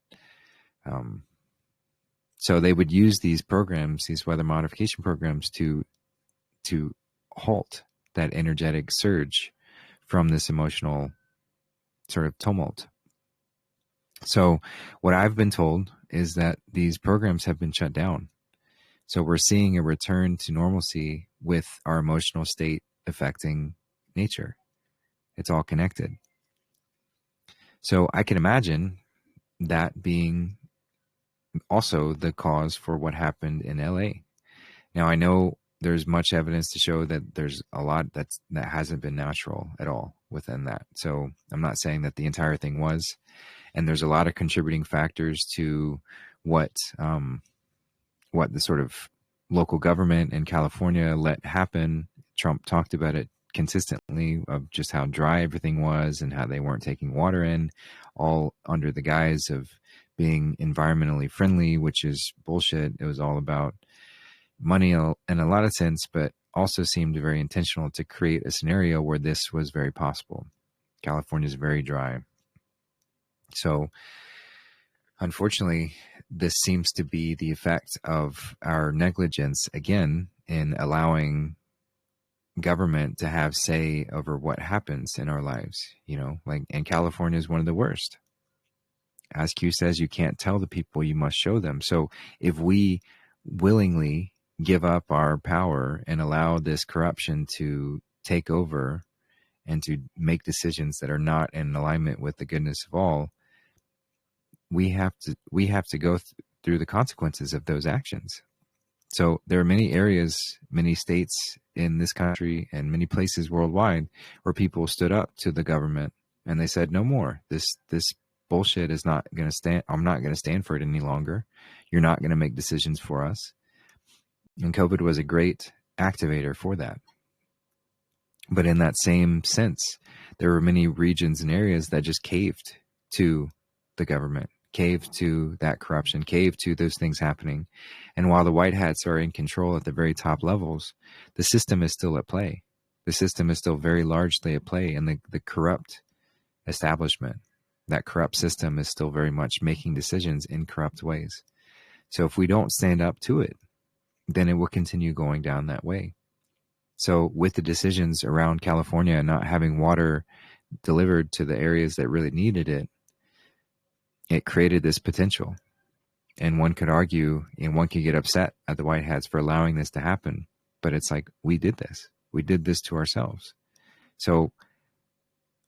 so they would use these programs, these weather modification programs, to halt that energetic surge from this emotional sort of tumult. So what I've been told is that these programs have been shut down. So we're seeing a return to normalcy with our emotional state affecting nature. It's all connected. So I can imagine that being also the cause for what happened in LA. Now, I know there's much evidence to show that there's a lot that hasn't been natural at all within that. So I'm not saying that the entire thing was, and there's a lot of contributing factors to what the sort of local government in California let happen. Trump talked about it consistently, of just how dry everything was and how they weren't taking water in, all under the guise of being environmentally friendly, which is bullshit. It was all about money in a lot of sense, but also seemed very intentional to create a scenario where this was very possible. California is very dry. So unfortunately, this seems to be the effect of our negligence, again, in allowing government to have say over what happens in our lives. And California is one of the worst. As Q says, you can't tell the people, you must show them. So if we willingly give up our power and allow this corruption to take over and to make decisions that are not in alignment with the goodness of all, we have to go through the consequences of those actions. So there are many areas, many states in this country and many places worldwide where people stood up to the government and they said, no more. This bullshit is not going to stand. I'm not going to stand for it any longer. You're not going to make decisions for us. And COVID was a great activator for that. But in that same sense, there were many regions and areas that just caved to the government, caved to that corruption, caved to those things happening. And while the white hats are in control at the very top levels, the system is still at play. The system is still very largely at play, and the corrupt establishment, that corrupt system is still very much making decisions in corrupt ways. So if we don't stand up to it, then it will continue going down that way. So with the decisions around California not having water delivered to the areas that really needed it, it created this potential. And one could argue, and one could get upset at the white hats for allowing this to happen. But it's like, we did this. We did this to ourselves. So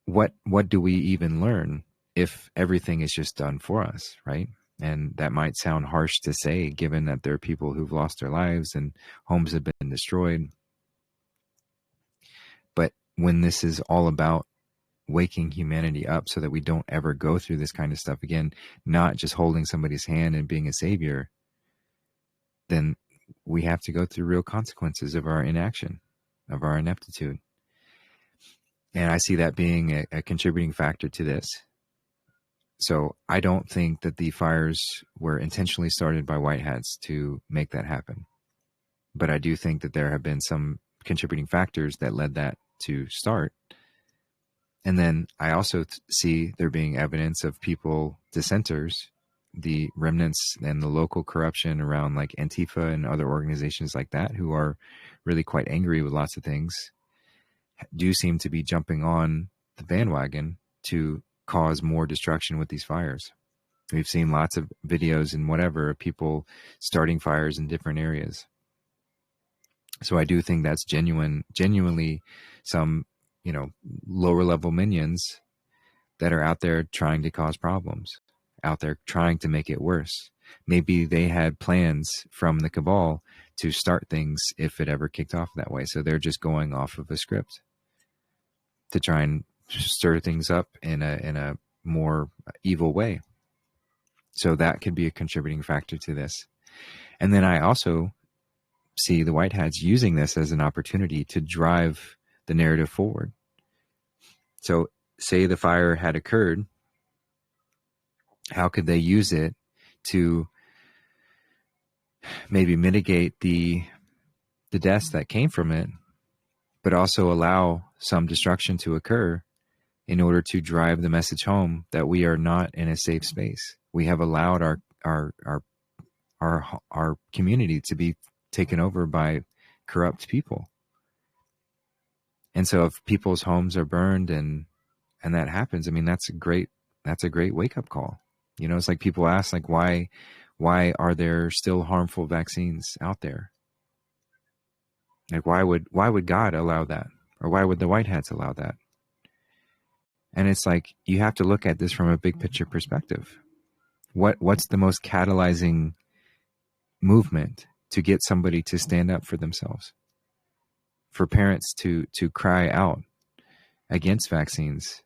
what do we even learn if everything is just done for us, right? And that might sound harsh to say, given that there are people who've lost their lives and homes have been destroyed. But when this is all about waking humanity up so that we don't ever go through this kind of stuff again, not just holding somebody's hand and being a savior, then we have to go through real consequences of our inaction, of our ineptitude. And I see that being a contributing factor to this. So I don't think that the fires were intentionally started by white hats to make that happen. But I do think that there have been some contributing factors that led that to start. And then I also see there being evidence of people, dissenters, the remnants and the local corruption around like Antifa and other organizations like that, who are really quite angry with lots of things, do seem to be jumping on the bandwagon to cause more destruction with these fires. We've seen lots of videos and whatever of people starting fires in different areas. So I do think that's genuinely some, lower level minions that are out there trying to cause problems, out there trying to make it worse. Maybe they had plans from the cabal to start things if it ever kicked off that way. So they're just going off of a script to try and stir things up in a more evil way. So that could be a contributing factor to this. And then I also see the white hats using this as an opportunity to drive the narrative forward. So say the fire had occurred, how could they use it to maybe mitigate the deaths that came from it, but also allow some destruction to occur in order to drive the message home that we are not in a safe space. We have allowed our community to be taken over by corrupt people. And so if people's homes are burned and that happens, I mean, that's a great wake-up call. It's like people ask, like, why are there still harmful vaccines out there? Like, why would God allow that? Or why would the white hats allow that? And it's like, you have to look at this from a big picture perspective. What's the most catalyzing movement to get somebody to stand up for themselves? For parents to cry out against vaccines.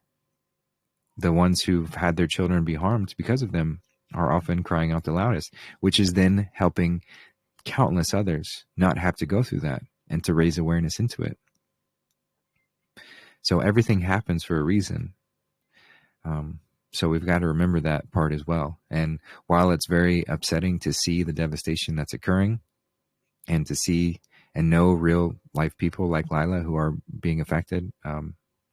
The ones who've had their children be harmed because of them are often crying out the loudest, which is then helping countless others not have to go through that and to raise awareness into it. So everything happens for a reason. So we've got to remember that part as well. And while it's very upsetting to see the devastation that's occurring and to see and know real life people like Lila who are being affected,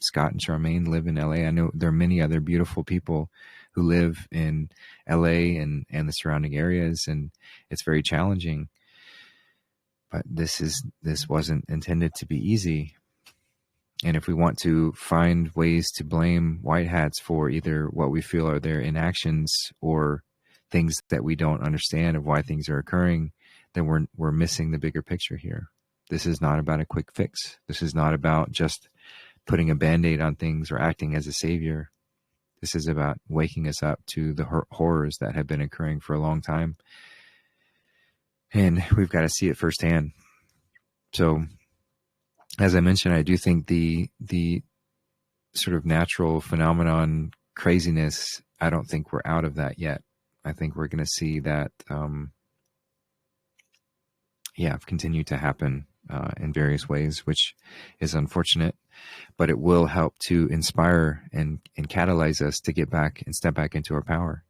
Scott and Charmaine live in LA. I know there are many other beautiful people who live in LA and the surrounding areas, and it's very challenging. But this wasn't intended to be easy. And if we want to find ways to blame white hats for either what we feel are their inactions or things that we don't understand of why things are occurring, then we're missing the bigger picture here. This is not about a quick fix. This is not about just putting a Band-Aid on things or acting as a savior. This is about waking us up to the horrors that have been occurring for a long time. And we've got to see it firsthand. So, as I mentioned, I do think the sort of natural phenomenon craziness, I don't think we're out of that yet. I think we're going to see that, continue to happen in various ways, which is unfortunate, but it will help to inspire and catalyze us to get back and step back into our power.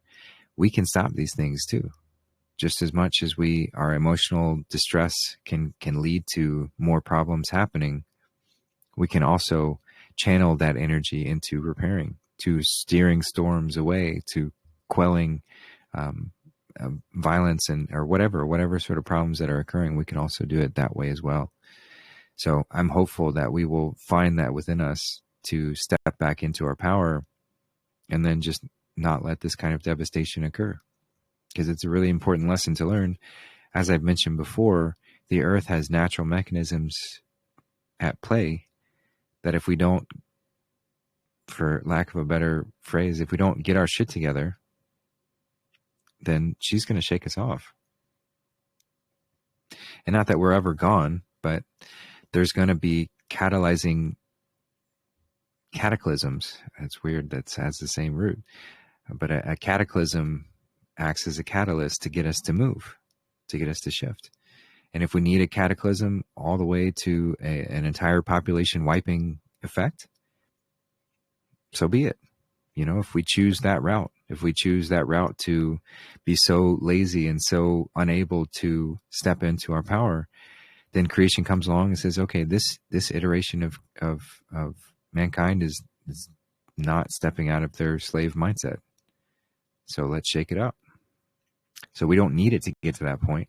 We can stop these things too. Just as much as our emotional distress can lead to more problems happening, we can also channel that energy into repairing, to steering storms away, to quelling violence or whatever sort of problems that are occurring. We can also do it that way as well. So I'm hopeful that we will find that within us to step back into our power and then just not let this kind of devastation occur. Because it's a really important lesson to learn. As I've mentioned before, the earth has natural mechanisms at play that if we don't, for lack of a better phrase, if we don't get our shit together, then she's going to shake us off. And not that we're ever gone, but there's going to be catalyzing cataclysms. It's weird that has the same root. But a cataclysm acts as a catalyst to get us to move, to get us to shift. And if we need a cataclysm all the way to an entire population wiping effect, so be it. You know, if we choose that route, to be so lazy and so unable to step into our power, then creation comes along and says, okay, this iteration of mankind is not stepping out of their slave mindset. So let's shake it up. So we don't need it to get to that point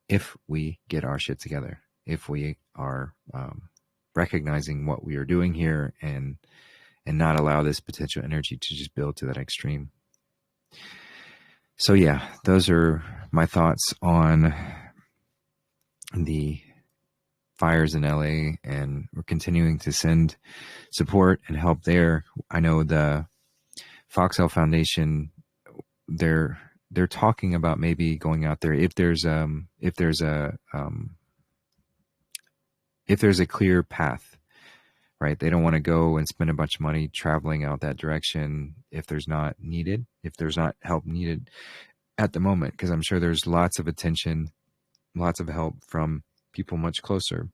if we get our shit together, if we are recognizing what we are doing here and not allow this potential energy to just build to that extreme. So yeah, those are my thoughts on the fires in LA, and we're continuing to send support and help there. I know the Foxhole Foundation, they're talking about maybe going out there if there's a clear path, right? They don't want to go and spend a bunch of money traveling out that direction if there's not help needed at the moment, because I'm sure there's lots of attention, lots of help from people much closer.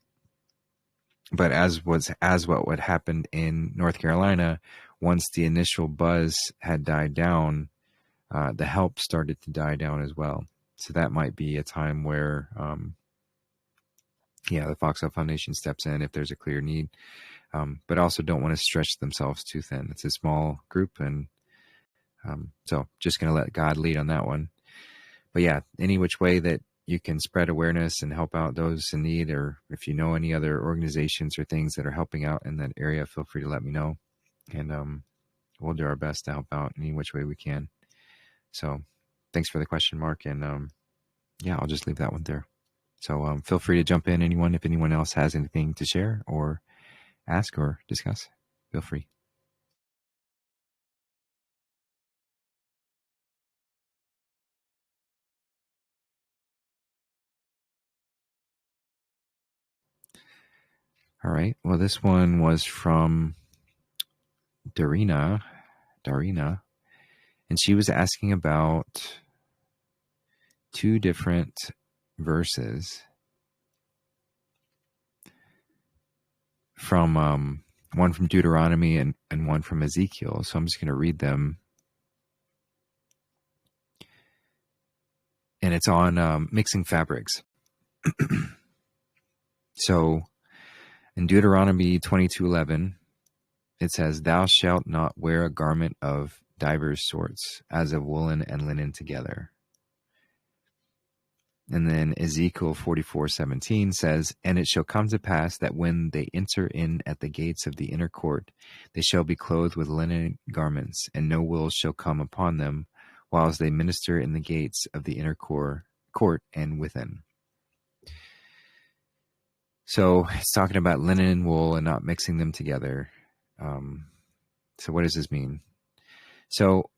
But as what happened in North Carolina, once the initial buzz had died down, the help started to die down as well. So that might be a time where, the Foxhole Foundation steps in if there's a clear need, but also don't want to stretch themselves too thin. It's a small group, and so just going to let God lead on that one. But yeah, any which way that you can spread awareness and help out those in need, or if you know any other organizations or things that are helping out in that area, feel free to let me know, and we'll do our best to help out any which way we can. So thanks for the question, Mark. And I'll just leave that one there. So feel free to jump in, if anyone else has anything to share or ask or discuss, feel free. All right. Well, this one was from Darina, and she was asking about two different verses from one from Deuteronomy and one from Ezekiel. So I'm just going to read them. And it's on mixing fabrics. So in Deuteronomy 22:11, it says, "Thou shalt not wear a garment of divers sorts, as of woolen and linen together." And then Ezekiel 44:17 says, "And it shall come to pass that when they enter in at the gates of the inner court, they shall be clothed with linen garments, and no wool shall come upon them, whilst they minister in the gates of the inner court and within." So it's talking about linen and wool and not mixing them together. So what does this mean? So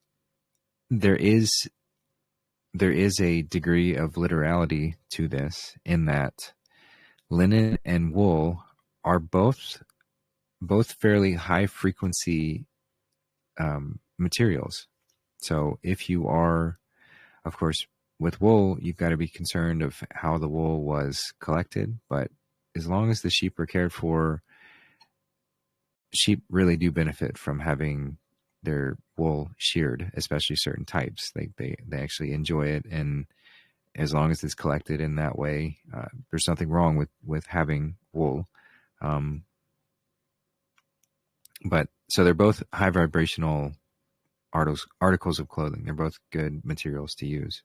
there is there is a degree of literality to this, in that linen and wool are both fairly high frequency materials. So if you are, of course, with wool, you've got to be concerned of how the wool was collected. But as long as the sheep are cared for, sheep really do benefit from having their wool sheared, especially certain types. They actually enjoy it, and as long as it's collected in that way, there's nothing wrong with having wool. But so they're both high vibrational articles of clothing. They're both good materials to use.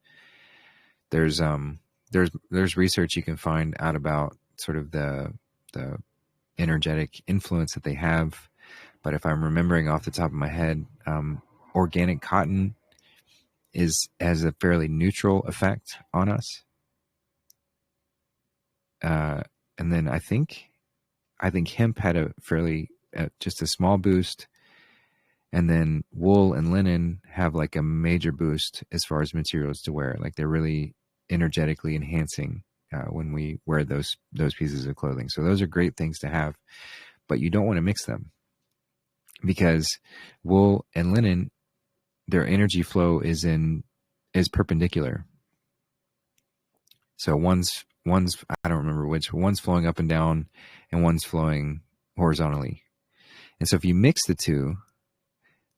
There's research you can find out about sort of the energetic influence that they have. But if I'm remembering off the top of my head, organic cotton has a fairly neutral effect on us. And then I think hemp had a fairly just a small boost, and then wool and linen have like a major boost as far as materials to wear. Like they're really energetically enhancing when we wear those pieces of clothing. So those are great things to have, but you don't want to mix them, because wool and linen, their energy flow is perpendicular. So one's I don't remember which, one's flowing up and down and one's flowing horizontally. And so if you mix the two,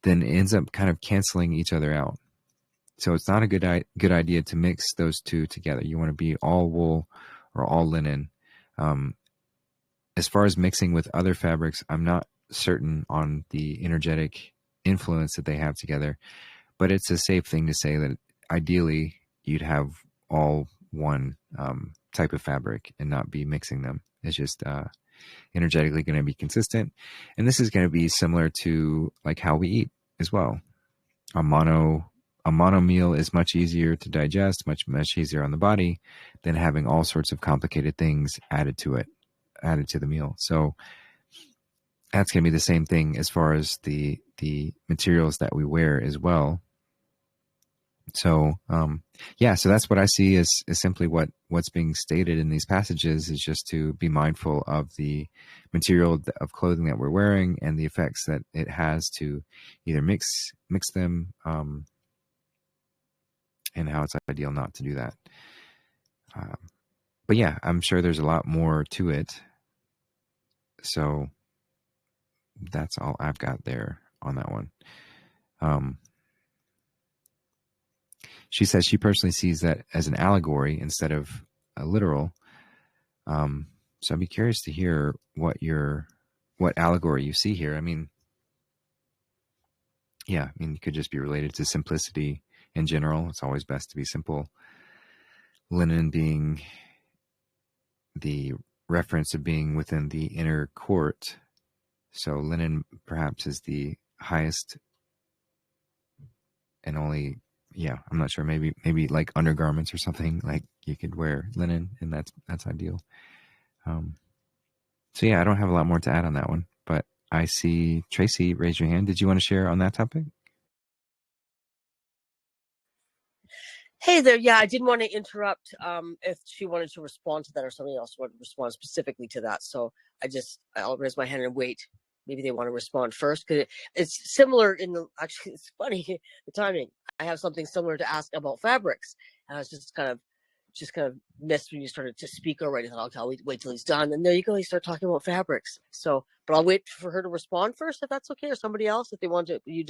then it ends up kind of canceling each other out. So it's not a good idea to mix those two together. You want to be all wool or all linen. As far as mixing with other fabrics, I'm not certain on the energetic influence that they have together, but it's a safe thing to say that ideally you'd have all one type of fabric and not be mixing them. It's just energetically going to be consistent. And this is going to be similar to like how we eat as well. A mono meal is much easier to digest, much easier on the body than having all sorts of complicated things added to the meal. So that's going to be the same thing as far as the materials that we wear as well. So, so that's what I see is simply what's being stated in these passages, is just to be mindful of the material of clothing that we're wearing and the effects that it has to either mix them, and how it's ideal not to do that. But yeah, I'm sure there's a lot more to it. So that's all I've got there on that one. She says she personally sees that as an allegory instead of a literal. So I'd be curious to hear what allegory you see here. I mean, it could just be related to simplicity in general. It's always best to be simple. Linen being the reference of being within the inner court. So linen perhaps is the highest and only, I'm not sure, maybe like undergarments or something, like you could wear linen, and that's ideal. So I don't have a lot more to add on that one, but I see Tracy raise your hand. Did you want to share on that topic? Hey there. Yeah, I didn't want to interrupt if she wanted to respond to that or somebody else wanted to respond specifically to that. So I'll raise my hand and wait. Maybe they want to respond first, because it's similar actually, it's funny, the timing. I have something similar to ask about fabrics. And I was just kind of missed when you started to speak already. I thought, I'll wait till he's done. And there you go. You start talking about fabrics. So, but I'll wait for her to respond first, if that's okay, or somebody else, if they want to, who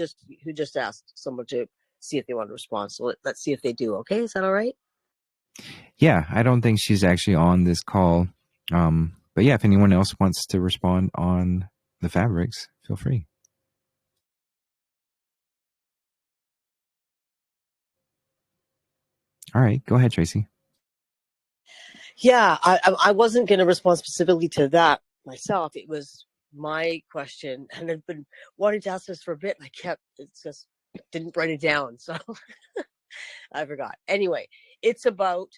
just asked someone to see if they want to respond. So let's see if they do. Okay. Is that all right? Yeah. I don't think she's actually on this call. But if anyone else wants to respond on the fabrics, feel free. All right, go ahead, Tracy. Yeah, I wasn't going to respond specifically to that myself. It was my question, and I've been wanting to ask this for a bit, and didn't write it down, so I forgot. Anyway, it's about,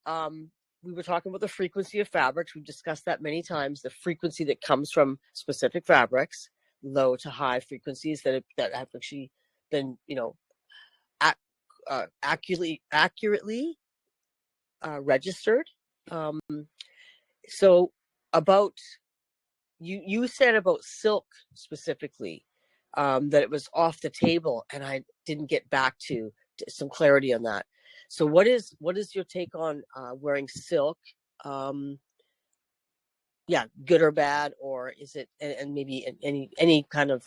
we were talking about the frequency of fabrics. We've discussed that many times, the frequency that comes from specific fabrics, low to high frequencies that have actually been, accurately registered. So about you said about silk specifically, that it was off the table, and I didn't get back to some clarity on that. So what is your take on wearing silk? Yeah, good or bad, or is it, and maybe any kind of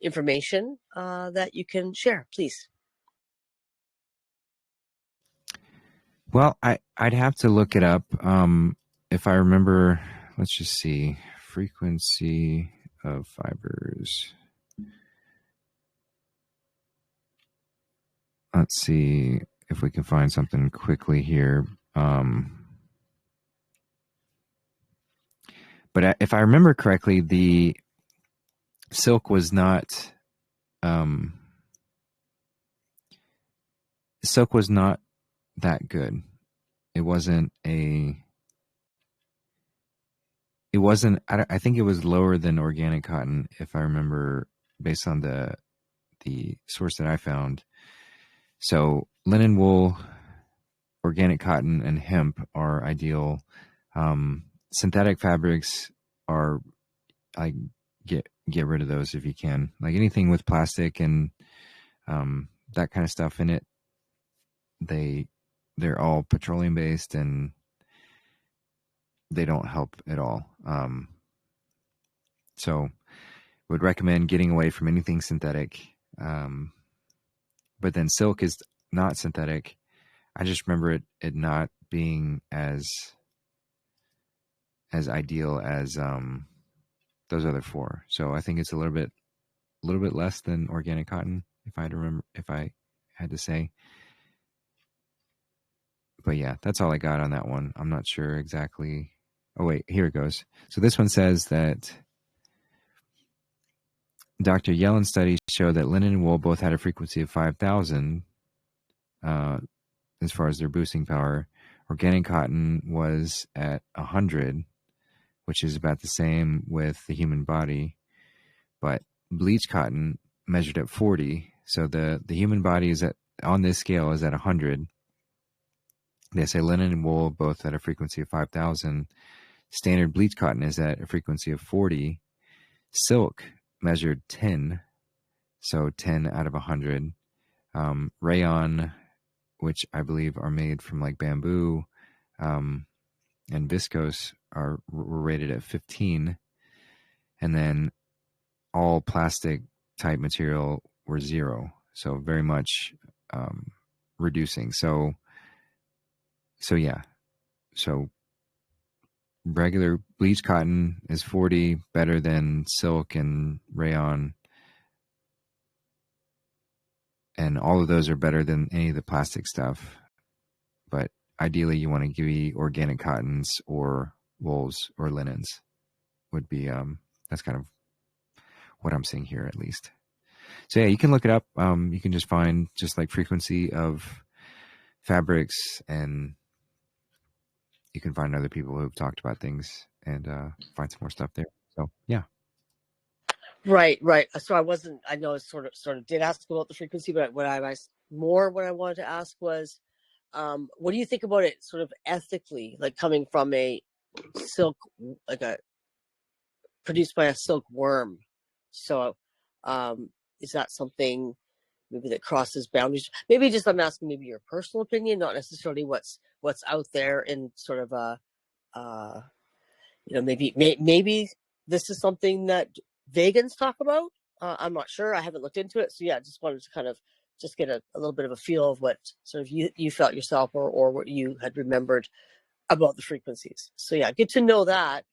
information that you can share, please? Well, I'd have to look it up. If I remember, let's just see, frequency of fibers. Let's see if we can find something quickly here. But if I remember correctly, the silk was not that good. It wasn't. I think it was lower than organic cotton, if I remember, based on the source that I found. So linen, wool, organic cotton, and hemp are ideal. Synthetic fabrics are, like, get rid of those if you can. Like anything with plastic and that kind of stuff in it, they're all petroleum based and they don't help at all. So would recommend getting away from anything synthetic. But then silk is not synthetic. I just remember it not being as ideal as those other four. So I think it's a little bit less than organic cotton, if I had to say. But yeah, that's all I got on that one. I'm not sure exactly. Oh wait, here it goes. So this one says that Dr. Yellen's studies show that linen and wool both had a frequency of 5,000 as far as their boosting power. Organic cotton was at 100, which is about the same with the human body. But bleach cotton measured at 40. So the human body is on this scale is at 100. They say linen and wool both at a frequency of 5,000. Standard bleach cotton is at a frequency of 40. Silk measured 10, so 10 out of 100. Rayon, which I believe are made from like bamboo, and viscose were rated at 15. And then all plastic type material were 0. So very much reducing. So yeah. So regular bleach cotton is 40, better than silk and rayon. And all of those are better than any of the plastic stuff. But ideally you want to give organic cottons or wools or linens would be, that's kind of what I'm seeing here, at least. So yeah, you can look it up. You can just find just like frequency of fabrics, and you can find other people who've talked about things and find some more stuff there. So yeah. Right. So I know I sort of did ask about the frequency, but what I wanted to ask was, what do you think about it sort of ethically, like coming from a silk, like produced by a silkworm? So, is that something maybe that crosses boundaries? Maybe just, I'm asking maybe your personal opinion, not necessarily what's out there in sort of maybe this is something that vegans talk about. I'm not sure. I haven't looked into it. So yeah, just wanted to kind of just get a little bit of a feel of what sort of you felt yourself, or what you had remembered about the frequencies. So yeah, good to know that.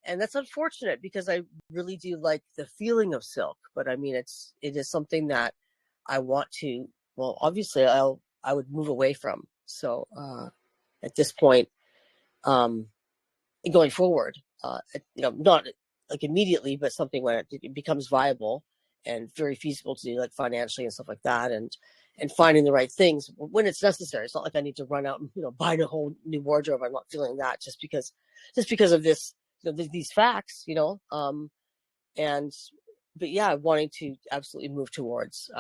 And that's unfortunate because I really do like the feeling of silk, but I mean, it is something that I want to, well, obviously I would move away from. So at this point, going forward, not like immediately, but something when it becomes viable and very feasible to do, like financially and stuff like that, and finding the right things when it's necessary. It's not like I need to run out and buy a whole new wardrobe. I'm not feeling that just because of this, these facts, but yeah, wanting to absolutely move towards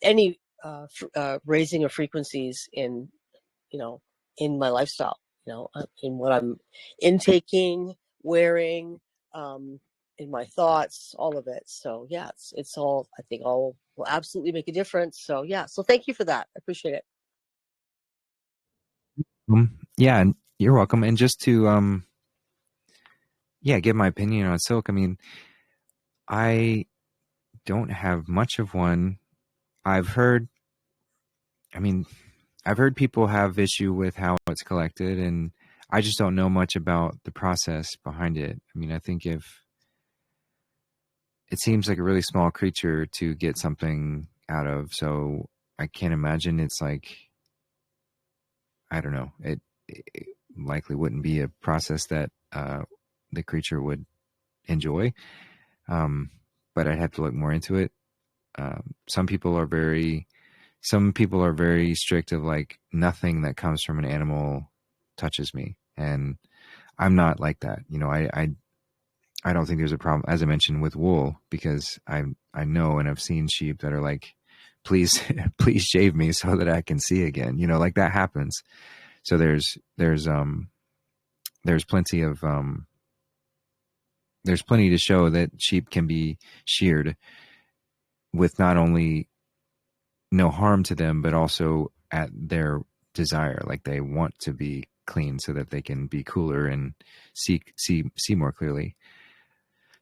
any raising of frequencies in, in my lifestyle, in what I'm intaking, wearing, in my thoughts, all of it. So yeah, it's all, I think all will absolutely make a difference. So yeah, so thank you for that. I appreciate it. Yeah, and you're welcome. And just to give my opinion on silk. I mean, I don't have much of one. I've heard people have issue with how it's collected, and I just don't know much about the process behind it. I mean, I think if it seems like a really small creature to get something out of, so I can't imagine it's like, I don't know. It likely wouldn't be a process that the creature would enjoy. But I'd have to look more into it. Some people are very strict of like, nothing that comes from an animal touches me, and I'm not like that. I don't think there's a problem, as I mentioned, with wool, because I know and I've seen sheep that are like, please please shave me so that I can see again. Like that happens. So there's plenty of there's plenty to show that sheep can be sheared with not only no harm to them, but also at their desire. Like they want to be clean so that they can be cooler and see more clearly.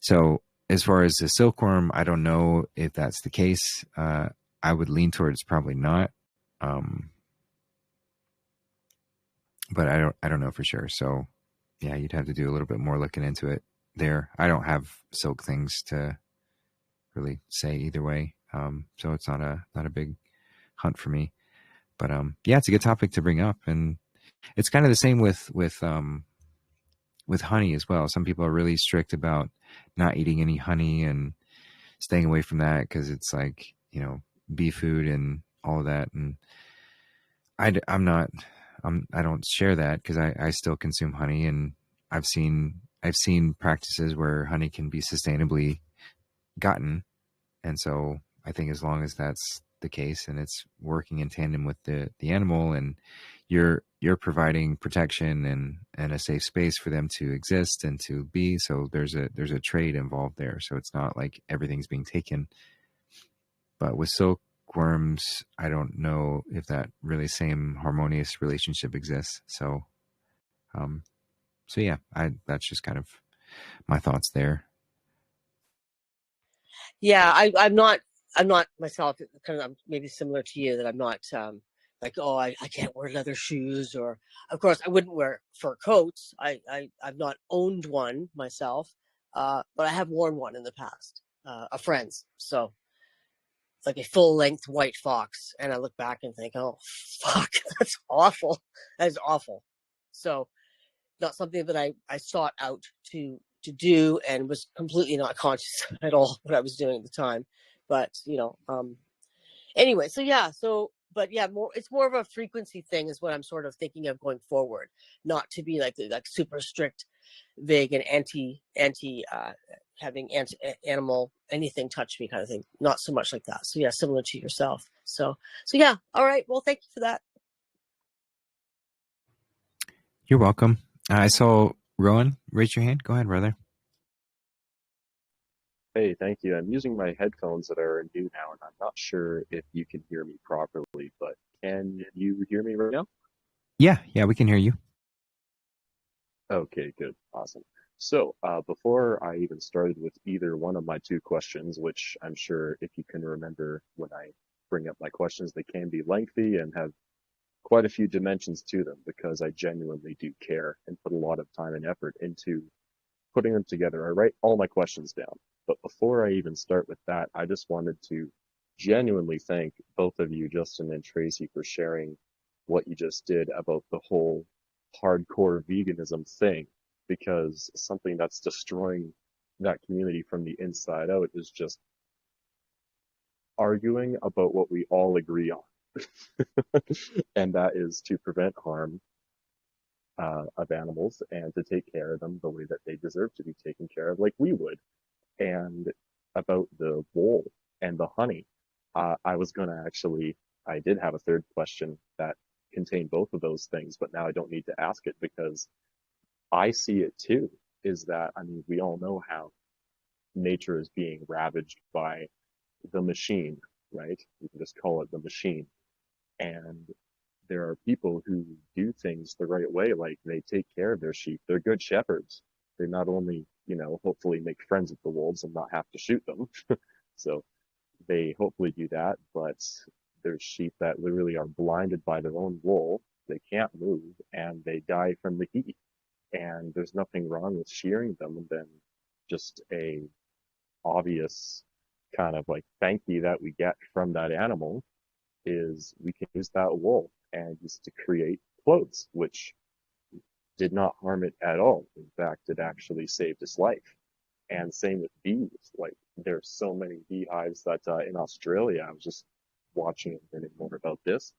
So as far as the silkworm, I don't know if that's the case. I would lean towards probably not. But I don't know for sure. So yeah, you'd have to do a little bit more looking into it there. I don't have silk things to really say either way. So it's not a big hunt for me. But yeah, it's a good topic to bring up, and it's kind of the same with honey as well. Some people are really strict about not eating any honey and staying away from that because it's like, bee food and all of that. And I don't share that because I still consume honey, and I've seen practices where honey can be sustainably gotten. And so I think as long as that's the case and it's working in tandem with the animal, and you're providing protection and a safe space for them to exist and to be, so there's a trade involved there. So it's not like everything's being taken. But with silkworms, I don't know if that really same harmonious relationship exists. So yeah, that's just kind of my thoughts there. Yeah, I'm not myself, kind of, I'm maybe similar to you, that I'm not like, oh, I can't wear leather shoes, or of course I wouldn't wear fur coats. I've not owned one myself, but I have worn one in the past, a friend's. So it's like a full length white fox, and I look back and think, oh fuck, that's awful. That is awful. So not something that I sought out to do, and was completely not conscious at all what I was doing at the time. But anyway, so yeah, but yeah, it's more of a frequency thing is what I'm sort of thinking of going forward. Not to be like super strict, vague, and anti having animal anything touch me kind of thing. Not so much like that. So yeah, similar to yourself. So yeah, all right. Well, thank you for that. You're welcome. I saw Rowan raise your hand. Go ahead, brother. Hey, thank you. I'm using my headphones that are new now, and I'm not sure if you can hear me properly, but can you hear me right now? Yeah, we can hear you. Okay, good. Awesome. So, before I even started with either one of my two questions, which I'm sure if you can remember when I bring up my questions, they can be lengthy and have quite a few dimensions to them because I genuinely do care and put a lot of time and effort into putting them together. I write all my questions down. But before I even start with that, I just wanted to genuinely thank both of you, Justin and Tracy, for sharing what you just did about the whole hardcore veganism thing, because something that's destroying that community from the inside out is just arguing about what we all agree on. And that is to prevent harm of animals and to take care of them the way that they deserve to be taken care of, like we would. And about the wool and the honey, I was going to actually I did have a third question that contained both of those things, but now I don't need to ask it because I see it too. Is that, I mean, we all know how nature is being ravaged by the machine, right? You can just call it the machine. And there are people who do things the right way, like they take care of their sheep. They're good shepherds. They not only, hopefully make friends with the wolves and not have to shoot them. So they hopefully do that, but there's sheep that literally are blinded by their own wool. They can't move and they die from the heat. And there's nothing wrong with shearing them, and then just a obvious kind of like thank you that we get from that animal is we can use that wool and use to create clothes, which did not harm it at all. In fact, it actually saved its life. And same with bees. Like there's so many beehives that in Australia, I was just watching and learning more about this,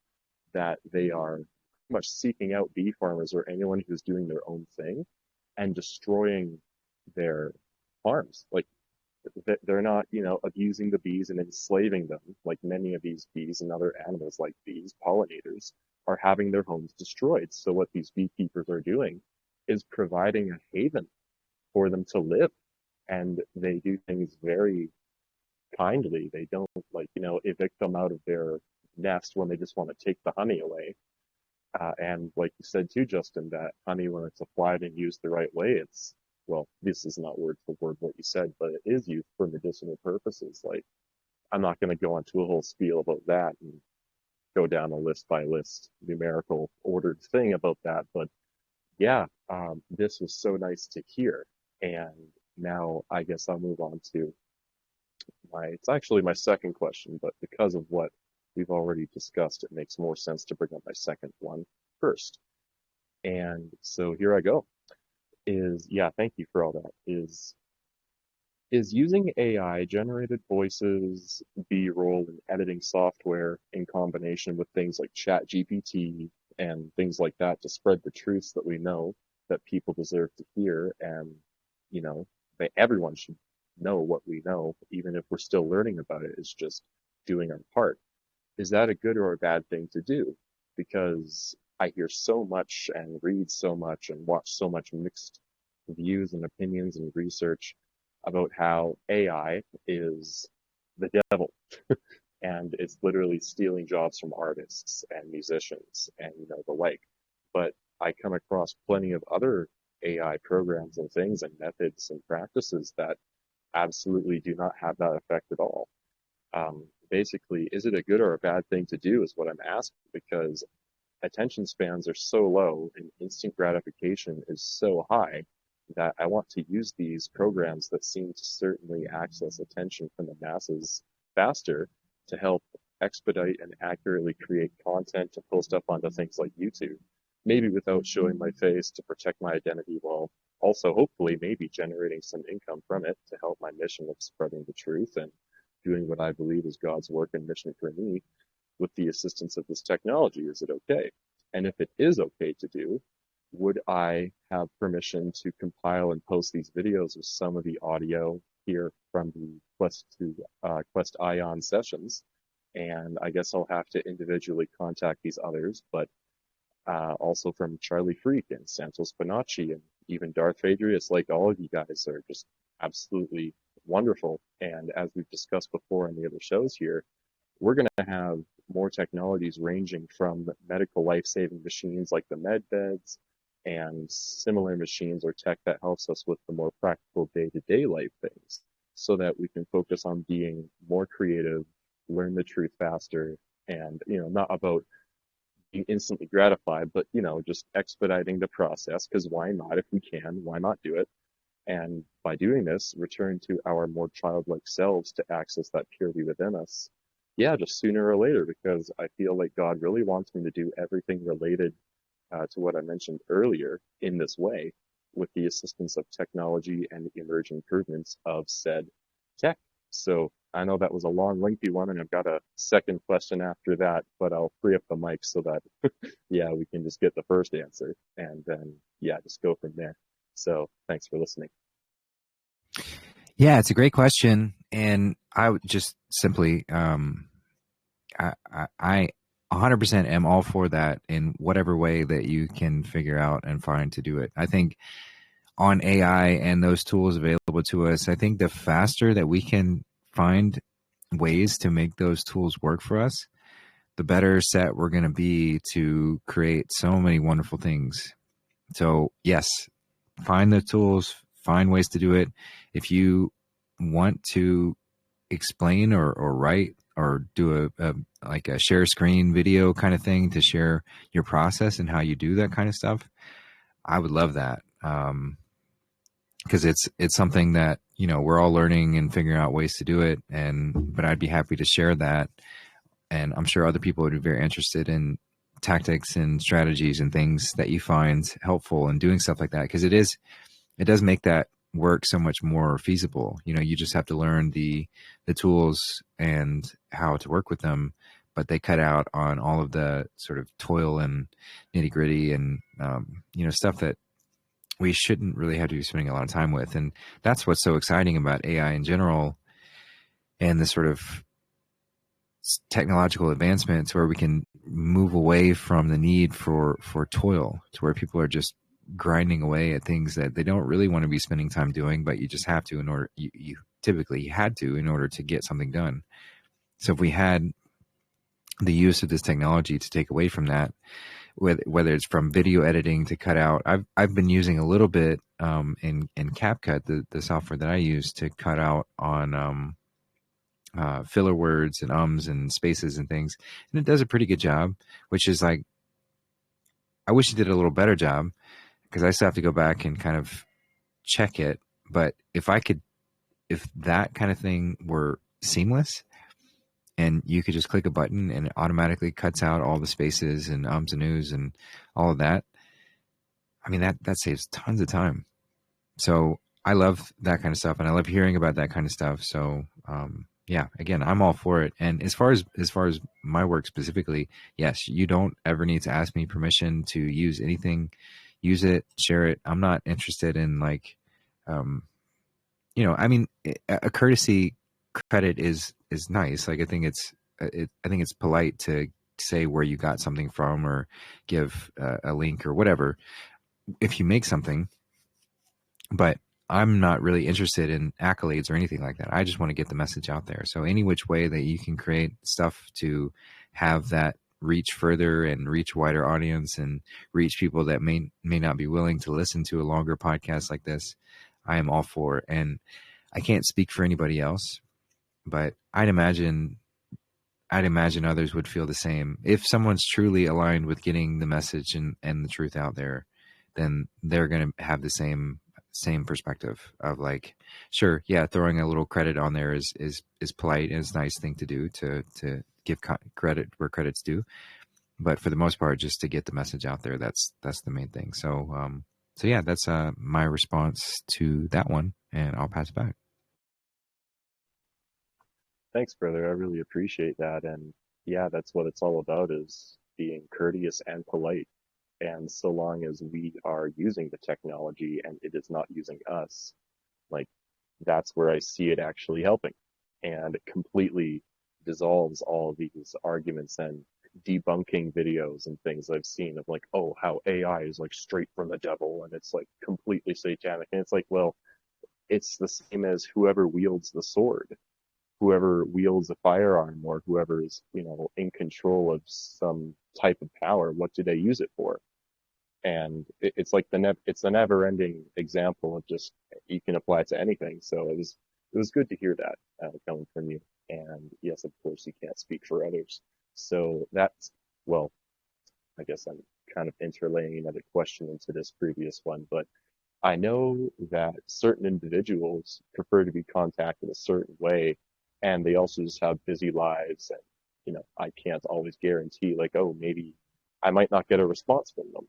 that they are pretty much seeking out bee farmers or anyone who's doing their own thing and destroying their farms. Like they're not, abusing the bees and enslaving them like many of these bees and other animals like bees, pollinators, are having their homes destroyed. So what these beekeepers are doing is providing a haven for them to live. And they do things very kindly. They don't evict them out of their nest when they just want to take the honey away. And like you said too, Justin, that honey, when it's applied and used the right way, well, this is not word for word what you said, but it is used for medicinal purposes. Like, I'm not going to go into a whole spiel about that and go down a list by list numerical ordered thing about that. But yeah, this was so nice to hear. And now I guess I'll move on to it's actually my second question, but because of what we've already discussed, it makes more sense to bring up my second one first. And so here I go. Thank you for all that. Is using AI generated voices, B-roll, and editing software in combination with things like ChatGPT and things like that to spread the truths that we know that people deserve to hear, and everyone should know what we know, even if we're still learning about it. It's just doing our part. Is that a good or a bad thing to do? Because I hear so much and read so much and watch so much mixed views and opinions and research about how AI is the devil and it's literally stealing jobs from artists and musicians and the like. But I come across plenty of other AI programs and things and methods and practices that absolutely do not have that effect at all. Basically, is it a good or a bad thing to do is what I'm asking, because attention spans are so low and instant gratification is so high that I want to use these programs that seem to certainly access attention from the masses faster to help expedite and accurately create content to post up onto things like YouTube, maybe without showing my face to protect my identity, while also hopefully maybe generating some income from it to help my mission of spreading the truth and doing what I believe is God's work and mission for me with the assistance of this technology. Is it okay? And if it is okay to do, would I have permission to compile and post these videos with some of the audio here from the Quest-i-ons sessions? And I guess I'll have to individually contact these others, but also from Charlie Freak and Santos Bonacci and even Darth Vadrius. Like, all of you guys are just absolutely wonderful. And as we've discussed before in the other shows here, we're going to have more technologies ranging from medical life-saving machines like the med beds and similar machines or tech that helps us with the more practical day-to-day life things, so that we can focus on being more creative, learn the truth faster, and not about being instantly gratified, but just expediting the process, because why not? If we can, why not do it? And by doing this, return to our more childlike selves to access that purity within us. Yeah, just sooner or later, because I feel like God really wants me to do everything related to what I mentioned earlier in this way, with the assistance of technology and the emerging improvements of said tech. So I know that was a long, lengthy one, and I've got a second question after that, but I'll free up the mic so that, we can just get the first answer and then, just go from there. So thanks for listening. Yeah, it's a great question. And I would just simply, I 100% am all for that in whatever way that you can figure out and find to do it. I think on AI and those tools available to us, I think the faster that we can find ways to make those tools work for us, the better set we're going to be to create so many wonderful things. So yes, find the tools, find ways to do it. If you want to explain or write or do a like a share screen video kind of thing to share your process and how you do that kind of stuff, I would love that. Because it's something that, you know, we're all learning and figuring out ways to do it. But I'd be happy to share that. And I'm sure other people would be very interested in tactics and strategies and things that you find helpful in doing stuff like that. Because it does make that work so much more feasible. You know, you just have to learn the tools and how to work with them, but they cut out on all of the sort of toil and nitty gritty and, you know, stuff that we shouldn't really have to be spending a lot of time with. And that's what's so exciting about AI in general and the sort of technological advancements where we can move away from the need for toil to where people are just grinding away at things that they don't really want to be spending time doing, but you just have to in order, you typically had to in order to get something done. So if we had the use of this technology to take away from that, whether it's from video editing to cut out, I've been using a little bit in CapCut, the software that I use to cut out on filler words and ums and spaces and things, and it does a pretty good job, which is like, I wish it did a little better job because I still have to go back and kind of check it. But if that kind of thing were seamless and you could just click a button and it automatically cuts out all the spaces and ums and oohs and all of that, I mean, that saves tons of time. So I love that kind of stuff and I love hearing about that kind of stuff. So, yeah, again, I'm all for it. And as far as my work specifically, yes, you don't ever need to ask me permission to use anything. Use it, share it. I'm not interested in like, you know, I mean, a courtesy credit is nice. Like I think it's polite to say where you got something from or give a link or whatever if you make something. But I'm not really interested in accolades or anything like that. I just want to get the message out there. So any which way that you can create stuff to have that reach further and reach a wider audience and reach people that may not be willing to listen to a longer podcast like this, I am all for. And I can't speak for anybody else, but I'd imagine others would feel the same. If someone's truly aligned with getting the message and the truth out there, then they're going to have the same perspective of like, sure, yeah, throwing a little credit on there is polite and it's a nice thing to do to give credit where credit's due. But for the most part, just to get the message out there, that's the main thing. So, so yeah, that's my response to that one, and I'll pass it back. Thanks, brother. I really appreciate that. And yeah, that's what it's all about, is being courteous and polite. And so long as we are using the technology and it is not using us, like that's where I see it actually helping. And it completely dissolves all of these arguments and debunking videos and things I've seen of like, oh, how AI is like straight from the devil and it's like completely satanic. And it's like, well, it's the same as whoever wields the sword, whoever wields a firearm, or whoever is, you know, in control of some type of power. What do they use it for? And it's like it's a never-ending example of just, you can apply it to anything. So it was good to hear that coming from you. And yes, of course, you can't speak for others. So that's, well, I guess I'm kind of interlaying another question into this previous one, but I know that certain individuals prefer to be contacted a certain way, and they also just have busy lives, and you know, I can't always guarantee like, oh, maybe I might not get a response from them,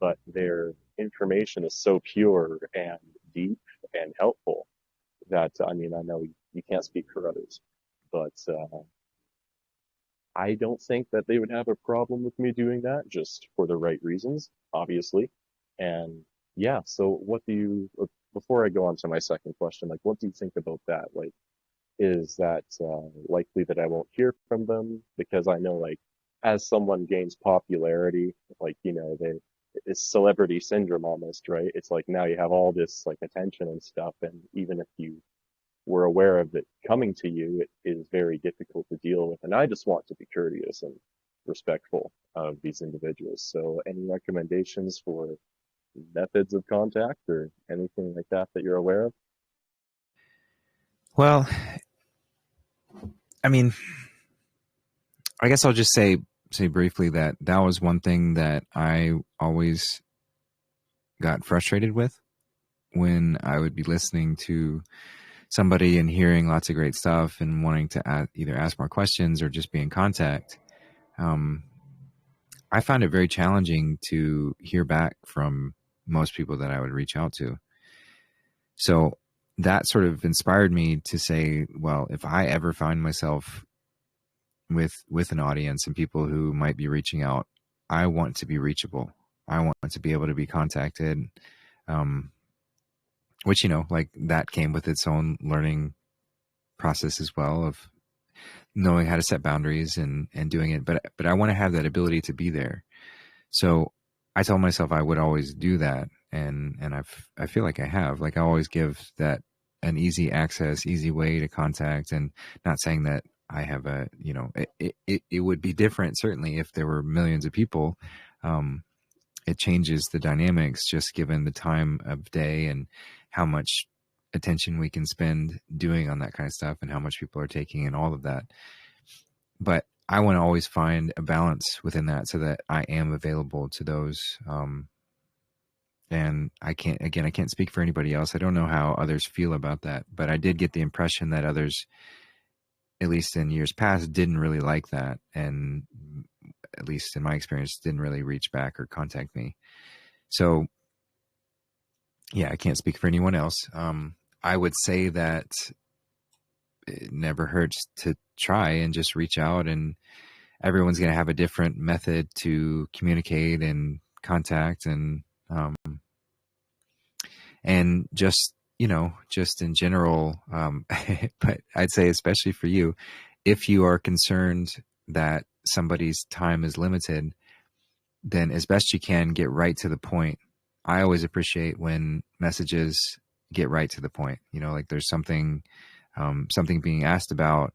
but their information is so pure and deep and helpful that, I mean, I know you can't speak for others, but I don't think that they would have a problem with me doing that, just for the right reasons, obviously. And yeah, so before I go on to my second question, like, what do you think about that? Like, is that likely that I won't hear from them? Because I know, like, as someone gains popularity, like, it's celebrity syndrome almost, right? It's like now you have all this like attention and stuff, and even if you were aware of it coming to you, it is very difficult to deal with. And I just want to be courteous and respectful of these individuals. So any recommendations for methods of contact or anything like that that you're aware of? Well, I mean, I guess I'll just say briefly that was one thing that I always got frustrated with when I would be listening to somebody and hearing lots of great stuff and wanting to either ask more questions or just be in contact. I found it very challenging to hear back from most people that I would reach out to. So that sort of inspired me to say, well, if I ever find myself with an audience and people who might be reaching out, I want to be reachable. I want to be able to be contacted, which, like that came with its own learning process as well of knowing how to set boundaries and doing it. But I want to have that ability to be there. So I told myself I would always do that. And I feel like I have, like I always give that an easy access, easy way to contact, and not saying that I have it would be different certainly if there were millions of people. It changes the dynamics just given the time of day and how much attention we can spend doing on that kind of stuff and how much people are taking in all of that. But I want to always find a balance within that so that I am available to those. And I can't speak for anybody else. I don't know how others feel about that, but I did get the impression that others, at least in years past, didn't really like that. And at least in my experience, didn't really reach back or contact me. So yeah, I can't speak for anyone else. I would say that it never hurts to try and just reach out, and everyone's going to have a different method to communicate and contact and just in general, but I'd say especially for you, if you are concerned that somebody's time is limited, then as best you can, get right to the point. I always appreciate when messages get right to the point, like there's something being asked about,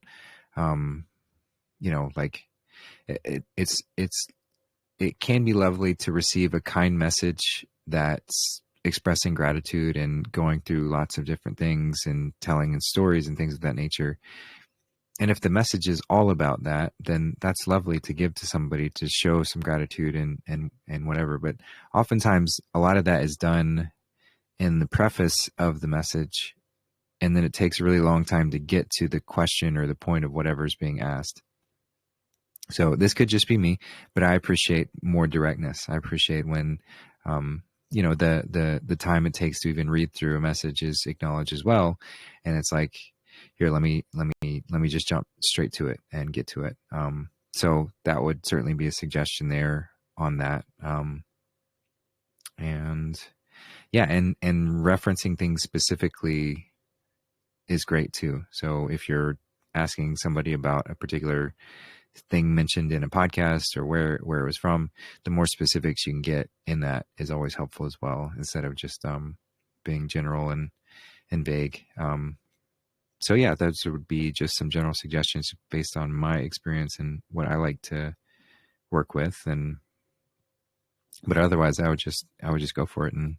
like it can be lovely to receive a kind message that's expressing gratitude and going through lots of different things and telling stories and things of that nature. And if the message is all about that, then that's lovely to give to somebody to show some gratitude and whatever. But oftentimes a lot of that is done in the preface of the message, and then it takes a really long time to get to the question or the point of whatever is being asked. So this could just be me, but I appreciate more directness. I appreciate when, the time it takes to even read through a message is acknowledged as well. And it's like, here, let me just jump straight to it and get to it. So that would certainly be a suggestion there on that. And yeah, and referencing things specifically is great too. So if you're asking somebody about a particular thing mentioned in a podcast or where it was from, the more specifics you can get in that is always helpful as well, instead of just being general and vague. So yeah, those would be just some general suggestions based on my experience and what I like to work with. But otherwise I would just go for it and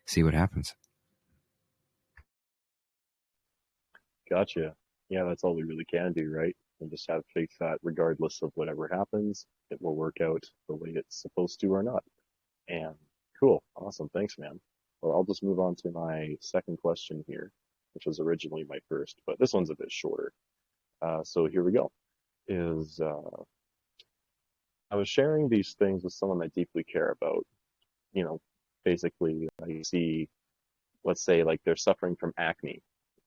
see what happens. Gotcha. Yeah, that's all we really can do, right? And just have faith that regardless of whatever happens, it will work out the way it's supposed to or not. And cool. Awesome. Thanks, man. Well, I'll just move on to my second question here, which was originally my first, but this one's a bit shorter. So here we go. I was sharing these things with someone I deeply care about. You know, basically, I see, let's say, like they're suffering from acne,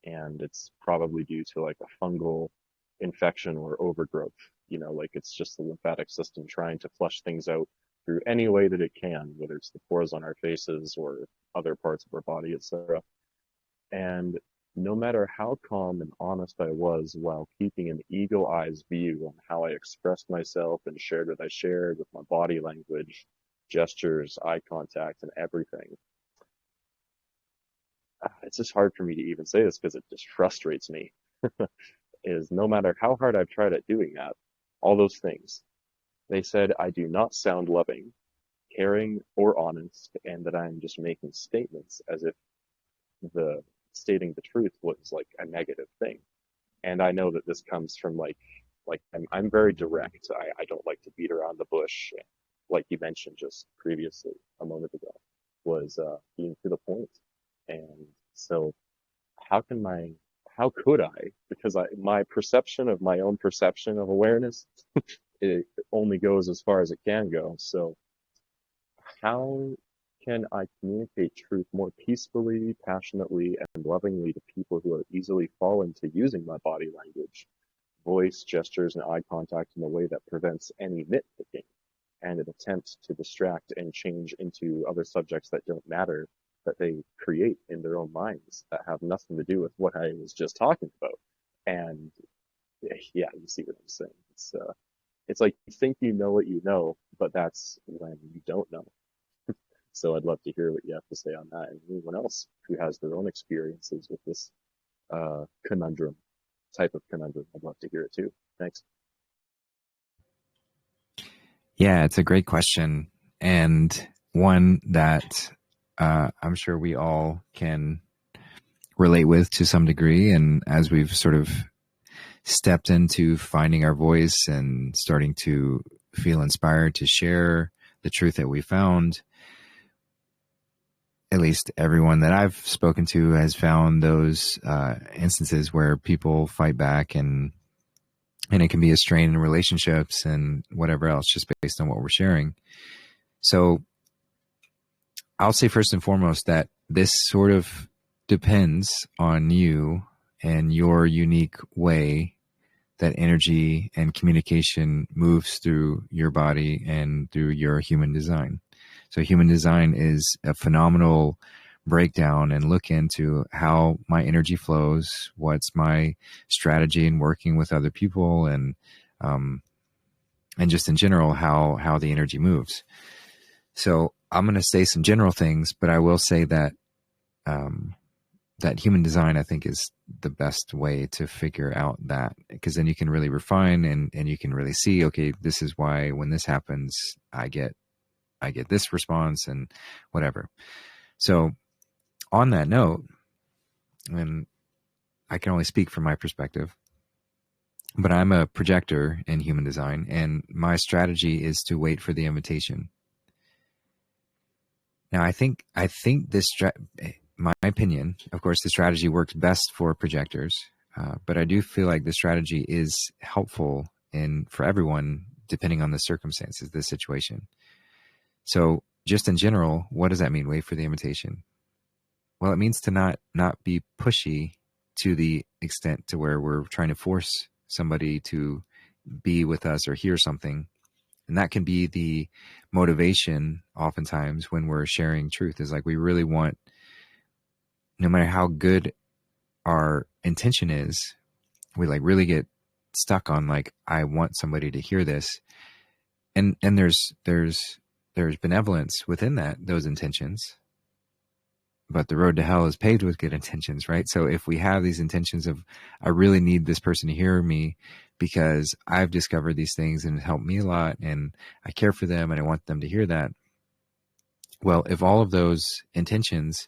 and it's probably due to like a fungal infection or overgrowth. Like it's just the lymphatic system trying to flush things out through any way that it can, whether it's the pores on our faces or other parts of our body, etc. And no matter how calm and honest I was while keeping an eagle-eyes view on how I expressed myself and shared what I shared with my body language, gestures, eye contact, and everything, it's just hard for me to even say this because it just frustrates me, is no matter how hard I've tried at doing that, all those things, they said I do not sound loving, caring, or honest, and that I'm just making statements as if the stating the truth was like a negative thing. And I know that this comes from like I'm very direct. I don't like to beat around the bush. Like you mentioned just previously a moment ago, was being to the point. And so how could I? Because my perception of my own perception of awareness, it only goes as far as it can go. So how can I communicate truth more peacefully, passionately, and lovingly to people who are easily fall into using my body language, voice, gestures, and eye contact in a way that prevents any nitpicking and an attempt to distract and change into other subjects that don't matter, that they create in their own minds that have nothing to do with what I was just talking about? And yeah, you see what I'm saying. It's like you think you know what you know, but that's when you don't know. So I'd love to hear what you have to say on that, and anyone else who has their own experiences with this type of conundrum. I'd love to hear it too. Thanks. Yeah, it's a great question, and one that I'm sure we all can relate with to some degree. And as we've sort of stepped into finding our voice and starting to feel inspired to share the truth that we found, at least everyone that I've spoken to has found those instances where people fight back, and it can be a strain in relationships and whatever else, just based on what we're sharing. So I'll say first and foremost that this sort of depends on you and your unique way that energy and communication moves through your body and through your human design. So human design is a phenomenal breakdown and look into how my energy flows, what's my strategy in working with other people, and just in general, how the energy moves. So I'm going to say some general things, but I will say that that human design, I think, is the best way to figure out that, because then you can really refine and you can really see, okay, this is why when this happens, I get this response and whatever. So on that note, and I can only speak from my perspective, but I'm a projector in human design, and my strategy is to wait for the invitation. Now, I think this, my opinion, of course, the strategy works best for projectors, but I do feel like the strategy is helpful for everyone, depending on the circumstances, the situation. So just in general, what does that mean? Wait for the invitation. Well, it means to not be pushy to the extent to where we're trying to force somebody to be with us or hear something. And that can be the motivation oftentimes when we're sharing truth, is like we really want, no matter how good our intention is, we like really get stuck on like, I want somebody to hear this. And there's benevolence within those intentions, but the road to hell is paved with good intentions, right? So if we have these intentions of, I really need this person to hear me because I've discovered these things and it helped me a lot and I care for them and I want them to hear that. Well, if all of those intentions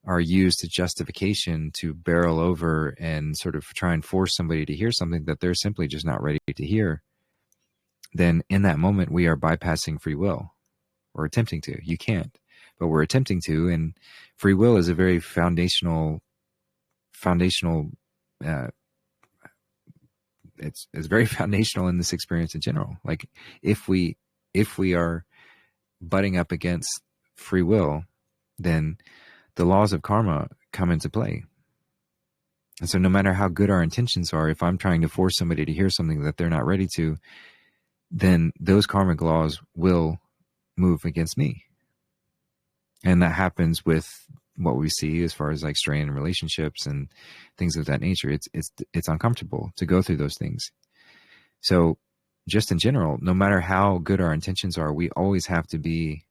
are used as justification to barrel over and sort of try and force somebody to hear something that they're simply just not ready to hear, then in that moment we are bypassing free will, or attempting to. You can't, but we're attempting to, and free will is a very foundational it's very foundational in this experience in general. Like if we are butting up against free will, then the laws of karma come into play. And so no matter how good our intentions are, if I'm trying to force somebody to hear something that they're not ready to, then those karmic laws will move against me. And that happens with what we see as far as like strain in relationships and things of that nature. It's uncomfortable to go through those things. So just in general, no matter how good our intentions are, we always have to be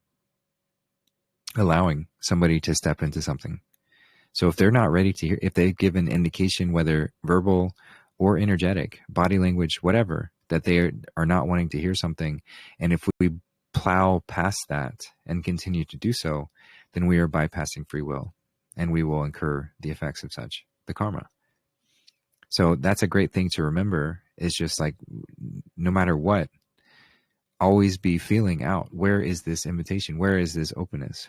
allowing somebody to step into something. So if they're not ready to hear, if they've given indication, whether verbal or energetic, body language, whatever, that they are not wanting to hear something, and if we plow past that and continue to do so, then we are bypassing free will, and we will incur the effects of such, the karma. So that's a great thing to remember, is just like, no matter what, always be feeling out, where is this invitation? Where is this openness?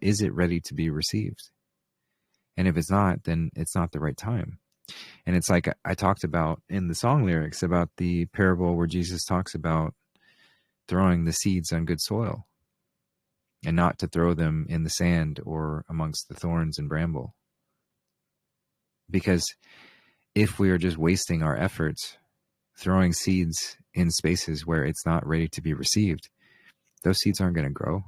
Is it ready to be received? And if it's not, then it's not the right time. And it's like I talked about in the song lyrics about the parable where Jesus talks about throwing the seeds on good soil and not to throw them in the sand or amongst the thorns and bramble. Because if we are just wasting our efforts throwing seeds in spaces where it's not ready to be received, those seeds aren't going to grow.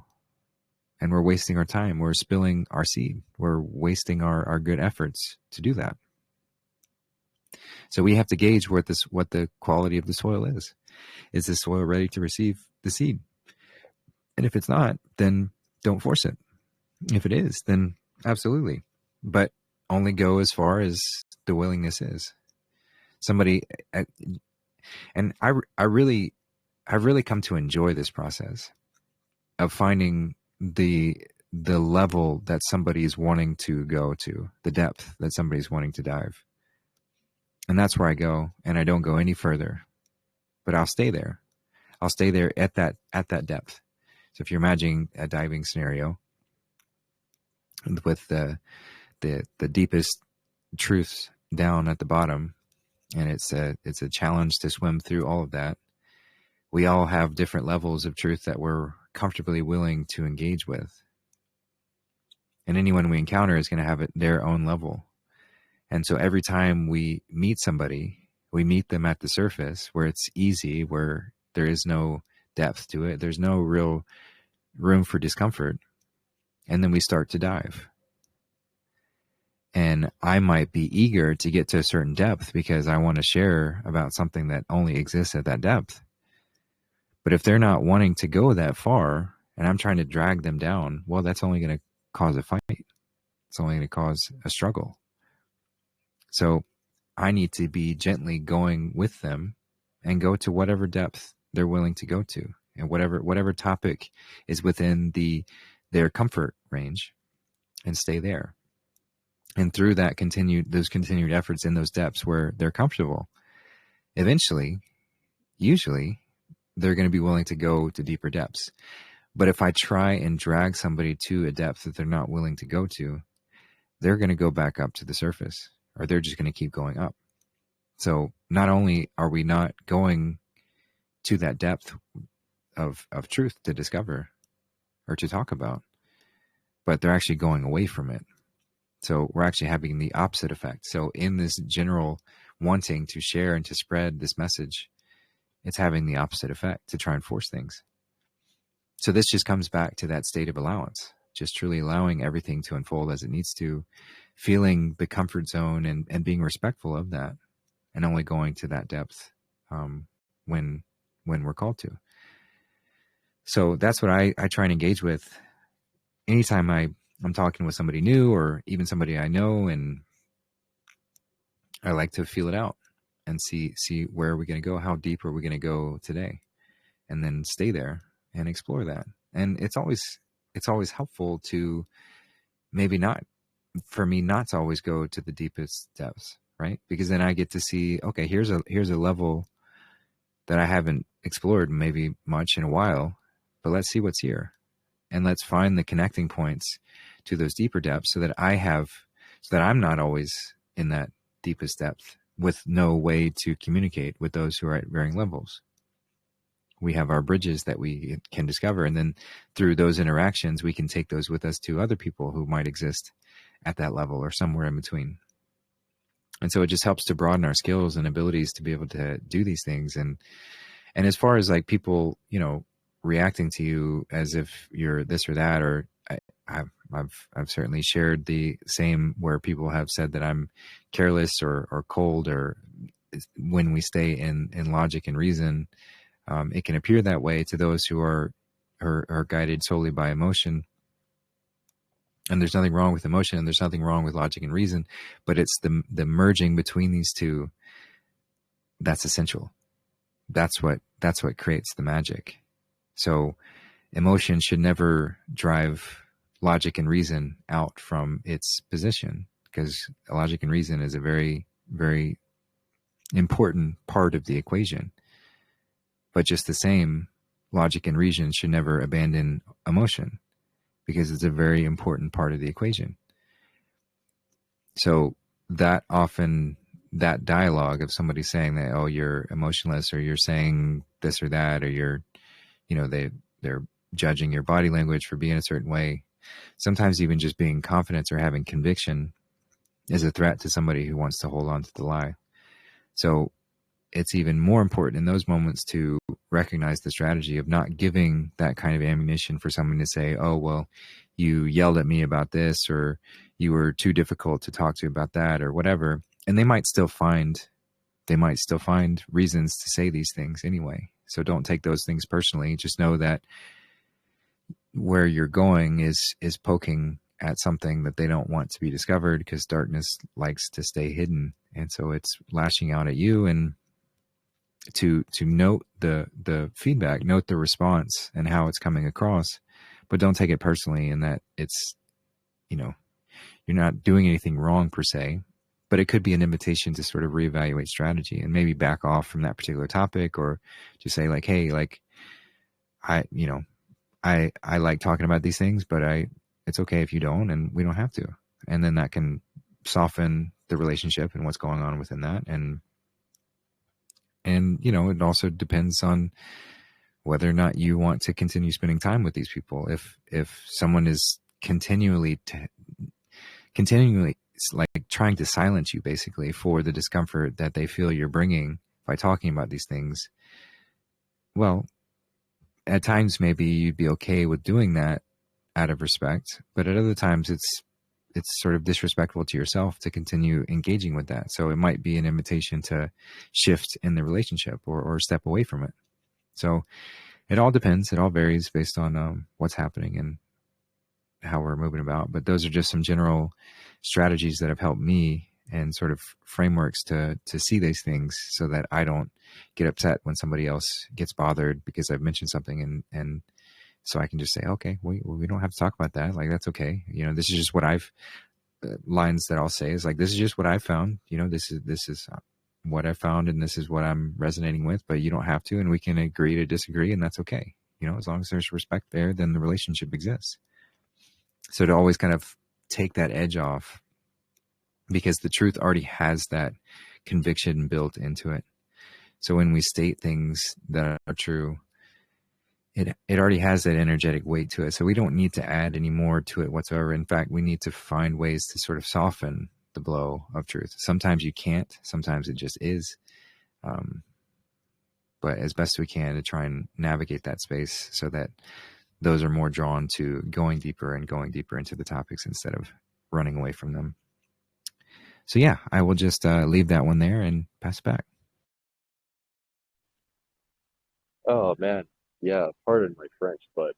And we're wasting our time. We're spilling our seed. We're wasting our good efforts to do that. So we have to gauge what the quality of the soil is. Is the soil ready to receive the seed? And if it's not, then don't force it. If it is, then absolutely. But only go as far as the willingness is. Somebody, and I've really come to enjoy this process of finding the level that somebody's wanting to go to, the depth that somebody's wanting to dive. And that's where I go, and I don't go any further, but I'll stay there. I'll stay there at that depth. So if you're imagining a diving scenario with the deepest truths down at the bottom, and it's a challenge to swim through all of that, we all have different levels of truth that we're comfortably willing to engage with. And anyone we encounter is going to have their own level. And so every time we meet somebody, we meet them at the surface where it's easy, where there is no depth to it. There's no real room for discomfort. And then we start to dive. And I might be eager to get to a certain depth because I want to share about something that only exists at that depth. But if they're not wanting to go that far and I'm trying to drag them down, well, that's only going to cause a fight. It's only going to cause a struggle. So I need to be gently going with them and go to whatever depth they're willing to go to, and whatever topic is within their comfort range, and stay there. And through those continued efforts in those depths where they're comfortable, eventually, usually, they're going to be willing to go to deeper depths. But if I try and drag somebody to a depth that they're not willing to go to, they're going to go back up to the surface, or they're just going to keep going up. So not only are we not going to that depth of truth to discover or to talk about, but they're actually going away from it. So we're actually having the opposite effect. So in this general wanting to share and to spread this message, it's having the opposite effect, to try and force things. So this just comes back to that state of allowance, just truly allowing everything to unfold as it needs to, feeling the comfort zone and being respectful of that, and only going to that depth when we're called to. So that's what I try and engage with anytime I'm talking with somebody new, or even somebody I know, and I like to feel it out and see where are we going to go, how deep are we going to go today, and then stay there and explore that. And it's always helpful to maybe not to always go to the deepest depths, right? Because then I get to see, okay, here's a level that I haven't explored maybe much in a while, but let's see what's here. And let's find the connecting points to those deeper depths so that I'm not always in that deepest depth with no way to communicate with those who are at varying levels. We have our bridges that we can discover, and then through those interactions, we can take those with us to other people who might exist at that level or somewhere in between. And so it just helps to broaden our skills and abilities to be able to do these things. And as far as like people, reacting to you as if you're this or that, or I've certainly shared the same, where people have said that I'm careless or cold, or when we stay in logic and reason, it can appear that way to those who are guided solely by emotion. And there's nothing wrong with emotion, and there's nothing wrong with logic and reason, but it's the merging between these two that's essential. That's what creates the magic. So emotion should never drive logic and reason out from its position, because logic and reason is a very, very important part of the equation. But just the same, logic and reason should never abandon emotion, because it's a very important part of the equation. So that dialogue of somebody saying that, oh, you're emotionless, or you're saying this or that, or you're, they're judging your body language for being a certain way. Sometimes even just being confident or having conviction is a threat to somebody who wants to hold on to the lie. So it's even more important in those moments to recognize the strategy of not giving that kind of ammunition for someone to say, oh, well, you yelled at me about this, or you were too difficult to talk to about that, or whatever. And they might still find reasons to say these things anyway. So don't take those things personally. Just know that where you're going is poking at something that they don't want to be discovered, because darkness likes to stay hidden. And so it's lashing out at you, and to note the feedback, note the response and how it's coming across, but don't take it personally, in that it's, you're not doing anything wrong per se, but it could be an invitation to sort of reevaluate strategy and maybe back off from that particular topic, or just say like, hey, like, I like talking about these things, but it's okay if you don't, and we don't have to. And then that can soften the relationship and what's going on within that. And it also depends on whether or not you want to continue spending time with these people. If someone is continually like trying to silence you, basically, for the discomfort that they feel you're bringing by talking about these things, well, at times maybe you'd be okay with doing that out of respect, but at other times it's sort of disrespectful to yourself to continue engaging with that. So it might be an invitation to shift in the relationship, or step away from it. So it all depends. It all varies based on what's happening and how we're moving about. But those are just some general strategies that have helped me, and sort of frameworks to see these things, so that I don't get upset when somebody else gets bothered because I've mentioned something, and so I can just say, okay, we don't have to talk about that. Like, that's okay. This is just what lines that I'll say is like, this is just what I found. This is what I found, and this is what I'm resonating with, but you don't have to, and we can agree to disagree, and that's okay. As long as there's respect there, then the relationship exists. So to always kind of take that edge off, because the truth already has that conviction built into it. So when we state things that are true, it already has that energetic weight to it. So we don't need to add any more to it whatsoever. In fact, we need to find ways to sort of soften the blow of truth. Sometimes you can't, sometimes it just is. But as best we can, to try and navigate that space, so that those are more drawn to going deeper into the topics instead of running away from them. So yeah, I will just leave that one there and pass it back. Oh man, yeah, pardon my French, but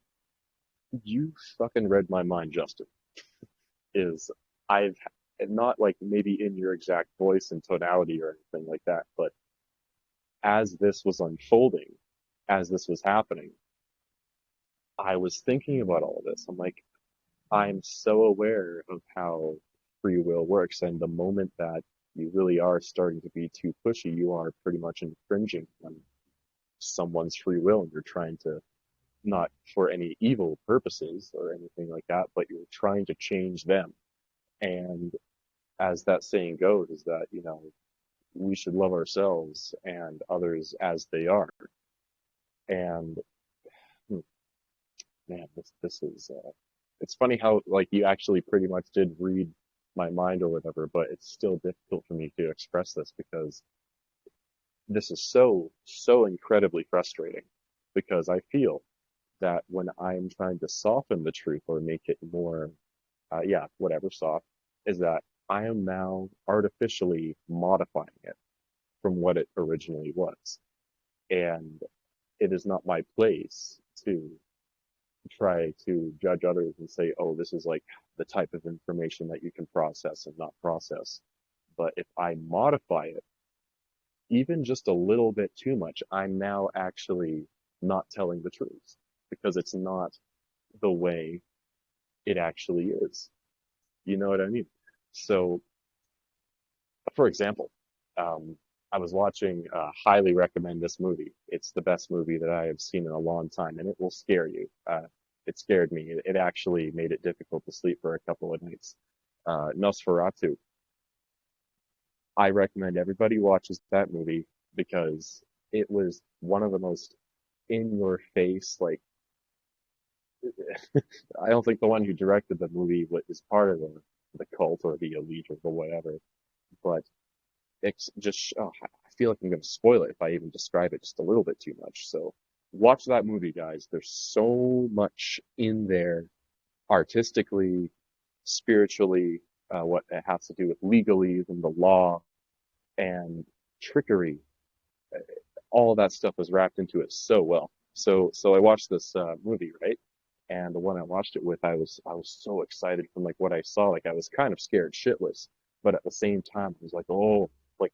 you fucking read my mind, Justin. I've not like maybe in your exact voice and tonality or anything like that, but as this was unfolding, as this was happening, I was thinking about all this. I'm like, I'm so aware of how free will works, and the moment that you really are starting to be too pushy, you are pretty much infringing on someone's free will, and you're trying to, not for any evil purposes or anything like that, but you're trying to change them. And as that saying goes, is that, we should love ourselves and others as they are. And man, this is, it's funny how like you actually pretty much did read my mind or whatever, but it's still difficult for me to express this, because this is so incredibly frustrating, because I feel that when I'm trying to soften the truth or make it more yeah, whatever, soft, is that I am now artificially modifying it from what it originally was. And it is not my place to try to judge others and say, oh, this is like the type of information that you can process and not process. But if I modify it, even just a little bit too much, I'm now actually not telling the truth because it's not the way it actually is. You know what I mean? So, for example, I was watching, highly recommend this movie. It's the best movie that I have seen in a long time, and it will scare you. It scared me. It actually made it difficult to sleep for a couple of nights. Nosferatu. I recommend everybody watches that movie because it was one of the most in your face, like, I don't think the one who directed the movie is part of the cult or the elite or the whatever, but it's just, oh, I feel like I'm going to spoil it if I even describe it just a little bit too much. So watch that movie, guys. There's so much in there artistically, spiritually, what it has to do with legalese and the law and trickery. All of that stuff was wrapped into it so well. So I watched this movie, right? And the one I watched it with, I was so excited from like what I saw. Like I was kind of scared shitless, but at the same time, I was like, oh, like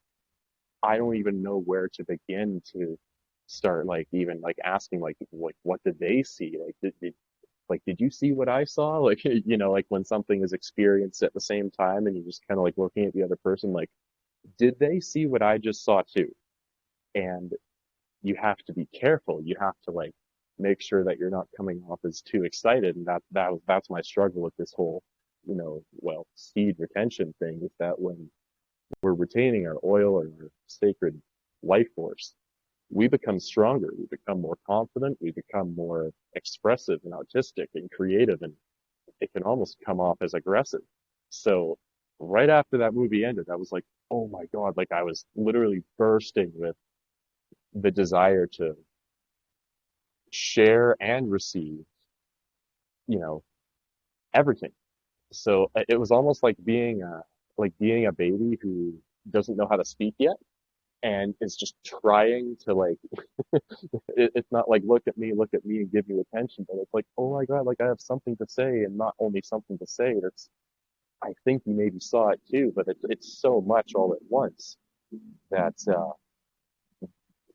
I don't even know where to begin to start like even like asking like what did they see? Like did you see what I saw? Like you know, like when something is experienced at the same time and you're just kind of like looking at the other person like, did they see what I just saw too? And you have to be careful. You have to like make sure that you're not coming off as too excited. And that's my struggle with this whole, you know, well, seed retention thing is that when we're retaining our oil or our sacred life force, we become stronger. We become more confident. We become more expressive and artistic and creative. And it can almost come off as aggressive. So right after that movie ended, I was like, oh my God, like I was literally bursting with the desire to share and receive, you know, everything. So it was almost like being a baby who doesn't know how to speak yet and is just trying to like, it's not like, look at me and give me attention, but it's like, oh my God, like I have something to say and not only something to say, I think you maybe saw it too, but it's so much all at once that,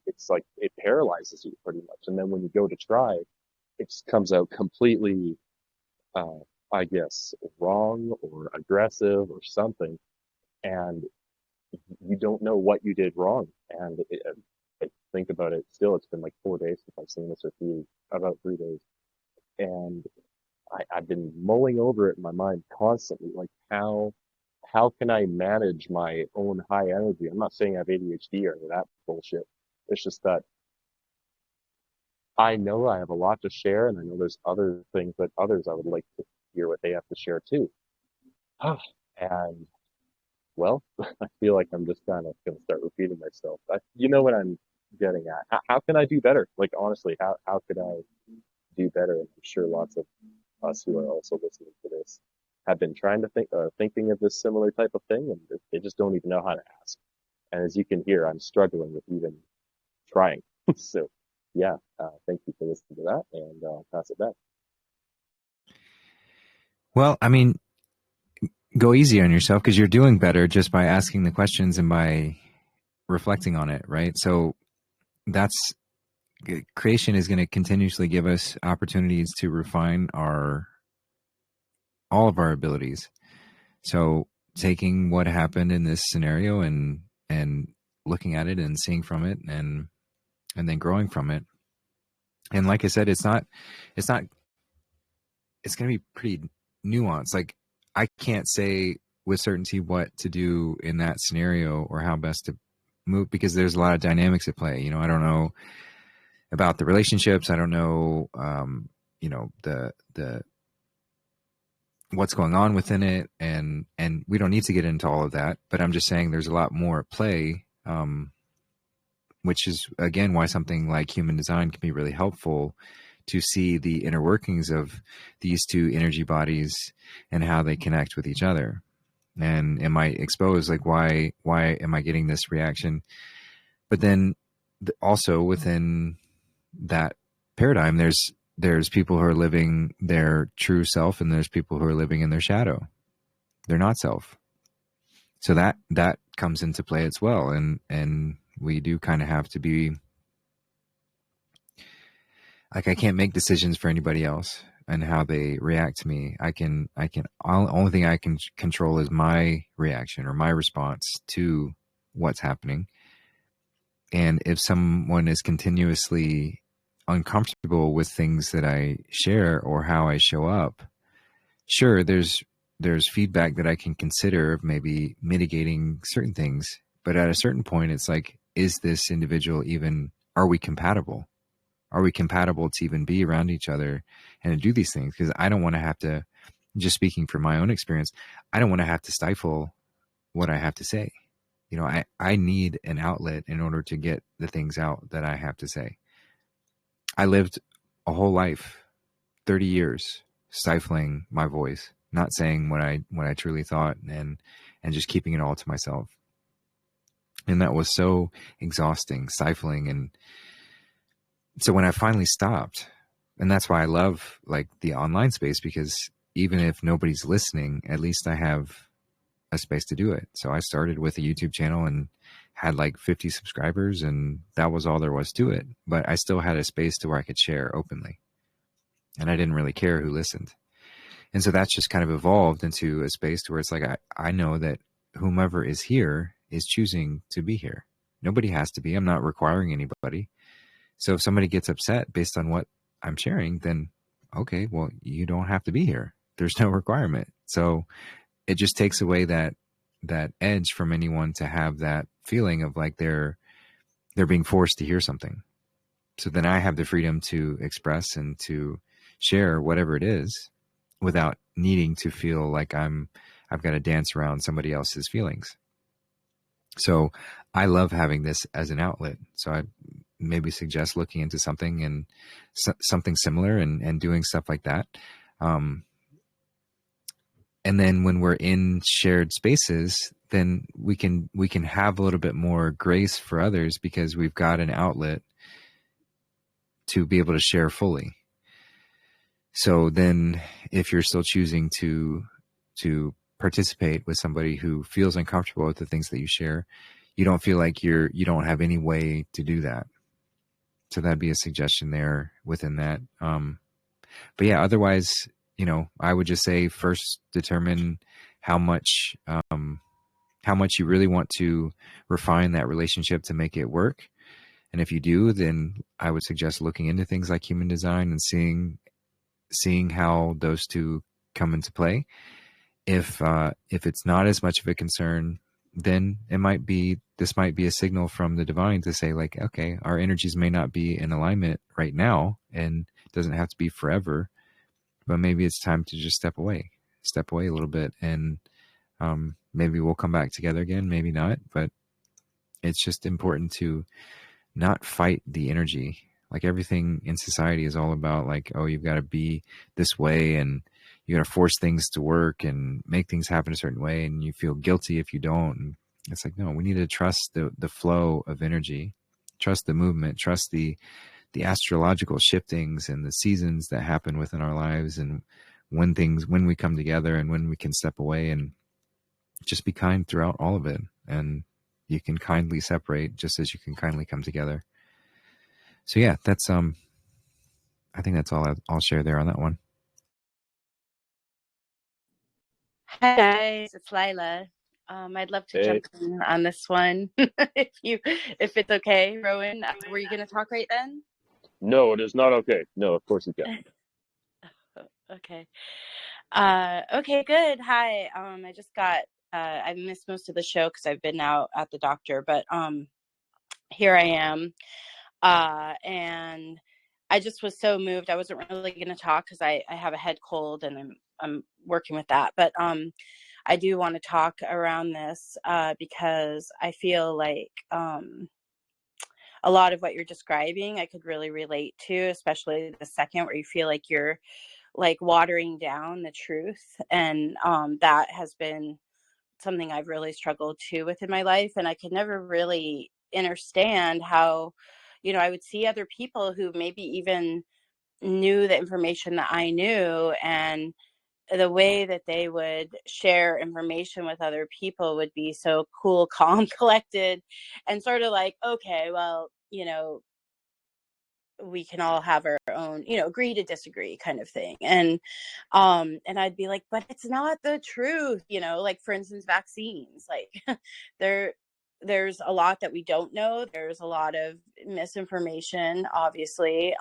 it's like it paralyzes you pretty much. And then when you go to try, it just comes out completely, uh, I guess, wrong or aggressive or something. And you don't know what you did wrong. And I think about it still, it's been like 4 days since I've seen this, or about 3 days. And I've been mulling over it in my mind constantly, like how can I manage my own high energy? I'm not saying I have ADHD or any of that bullshit. It's just that I know I have a lot to share, and I know there's other things that others I would like to hear what they have to share too. And well, I feel like I'm just kind of going to start repeating myself. You know what I'm getting at? How can I do better? Like honestly, how could I do better? And I'm sure lots of us who are also listening to this have been trying to thinking of this similar type of thing, and they just don't even know how to ask. And as you can hear, I'm struggling with even trying. So, yeah, thank you for listening to that, and I'll pass it back. Well, I mean, go easy on yourself because you're doing better just by asking the questions and by reflecting on it, right? So creation is going to continuously give us opportunities to refine all of our abilities. So taking what happened in this scenario and looking at it and seeing from it and then growing from it. And like I said, it's going to be pretty nuanced. Like I can't say with certainty what to do in that scenario or how best to move because there's a lot of dynamics at play. You know, I don't know about the relationships. I don't know, you know, the what's going on within it. And we don't need to get into all of that, but I'm just saying there's a lot more at play, which is again, why something like human design can be really helpful to see the inner workings of these two energy bodies and how they connect with each other. And am I exposed? Like, why am I getting this reaction? But then also within that paradigm, there's people who are living their true self, and there's people who are living in their shadow. They're not self. So that comes into play as well. And we do kind of have to be like, I can't make decisions for anybody else and how they react to me. Only thing I can control is my reaction or my response to what's happening. And if someone is continuously uncomfortable with things that I share or how I show up, sure, there's feedback that I can consider of maybe mitigating certain things. But at a certain point, it's like, is this individual even, are we compatible? Are we compatible to even be around each other and to do these things? Because I don't want to have to, just speaking from my own experience, I don't want to have to stifle what I have to say. You know, I need an outlet in order to get the things out that I have to say. I lived a whole life, 30 years, stifling my voice, not saying what I truly thought, and just keeping it all to myself. And that was so exhausting, stifling. And so when I finally stopped, and that's why I love like the online space, because even if nobody's listening, at least I have a space to do it. So I started with a YouTube channel and had like 50 subscribers, and that was all there was to it. But I still had a space to where I could share openly, and I didn't really care who listened. And so that's just kind of evolved into a space to where it's like, I know that whomever is here is choosing to be here. Nobody has to be. I'm not requiring anybody. So if somebody gets upset based on what I'm sharing, then okay, well, you don't have to be here. There's no requirement. So it just takes away that edge from anyone to have that feeling of like they're being forced to hear something. So then I have the freedom to express and to share whatever it is without needing to feel like I've got to dance around somebody else's feelings. So I love having this as an outlet. So I maybe suggest looking into something and something similar and doing stuff like that. And then when we're in shared spaces, then we can have a little bit more grace for others because we've got an outlet to be able to share fully. So then if you're still choosing to participate with somebody who feels uncomfortable with the things that you share, you don't feel like you don't have any way to do that. So that'd be a suggestion there within that. But yeah, otherwise, you know, I would just say first determine how much you really want to refine that relationship to make it work. And if you do, then I would suggest looking into things like human design and seeing how those two come into play. If it's not as much of a concern, then this might be a signal from the divine to say like, okay, our energies may not be in alignment right now, and it doesn't have to be forever, but maybe it's time to just step away a little bit, and maybe we'll come back together again, maybe not. But it's just important to not fight the energy. Like everything in society is all about like, oh, you've got to be this way, and you got to force things to work and make things happen a certain way, and you feel guilty if you don't. And it's like, no, we need to trust the flow of energy, trust the movement, trust the astrological shiftings and the seasons that happen within our lives, and when we come together and when we can step away, and just be kind throughout all of it. And you can kindly separate just as you can kindly come together. So yeah, that's I think that's all I'll share there on that one. Hi guys, it's Lila. I'd love to jump in on this one if it's okay. Rowan, were you going to talk right then? No, it is not okay. No, of course you can. Okay. Okay, good. Hi. I just I missed most of the show because I've been out at the doctor, but here I am. And I just was so moved. I wasn't really going to talk because I have a head cold and I'm working with that. But I do want to talk around this because I feel like a lot of what you're describing I could really relate to, especially the second where you feel like you're like watering down the truth. And that has been something I've really struggled to with in my life. And I could never really understand how, I would see other people who maybe even knew the information that I knew, and the way that they would share information with other people would be so cool, calm, collected, and sort of like, okay, well, we can all have our own, agree to disagree kind of thing. And I'd be like, but it's not the truth, like for instance, vaccines, like there's a lot that we don't know. There's a lot of misinformation, obviously.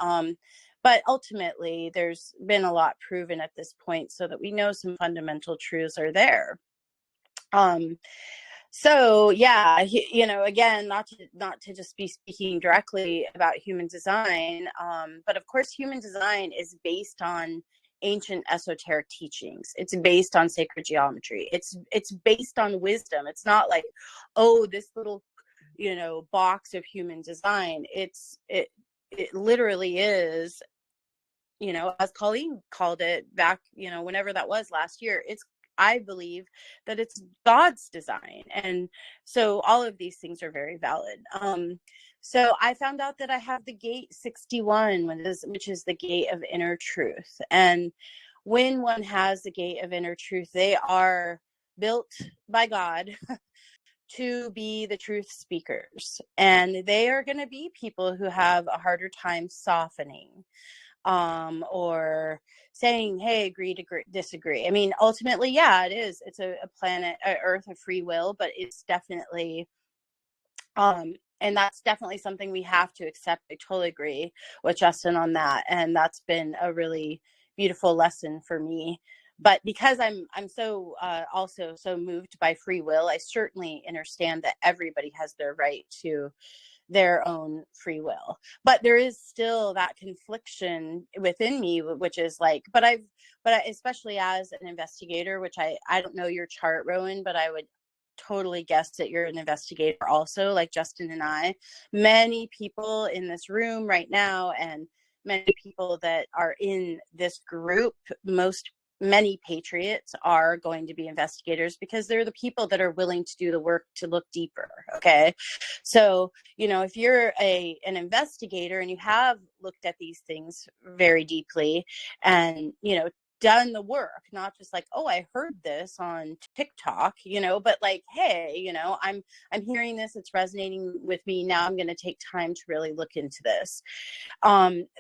But ultimately there's been a lot proven at this point so that we know some fundamental truths are there. So yeah, again, not to just be speaking directly about human design, but of course, human design is based on ancient esoteric teachings. It's based on sacred geometry. It's based on wisdom. It's not like, oh, this little, box of human design. It literally is, as Colleen called it back, whenever that was last year. I believe that it's God's design. And so all of these things are very valid. So I found out that I have the gate 61, which is the gate of inner truth. And when one has the gate of inner truth, they are built by God to be the truth speakers. And they are going to be people who have a harder time softening, or saying, hey, agree to disagree. I mean, ultimately, yeah, it is. It's a planet, Earth of free will, but it's definitely, and that's definitely something we have to accept. I totally agree with Justin on that. And that's been a really beautiful lesson for me. But because I'm so also so moved by free will, I certainly understand that everybody has their right to their own free will. But there is still that confliction within me, which is like, but especially as an investigator, which I don't know your chart, Rowan, but I would totally guess that you're an investigator also, like Justin and I. Many people in this room right now, and many people that are in this group, many patriots are going to be investigators because they're the people that are willing to do the work to look deeper. Okay. So, if you're an investigator and you have looked at these things very deeply and, done the work, not just like, oh, I heard this on TikTok, but like, hey, I'm hearing this, it's resonating with me. Now I'm going to take time to really look into this.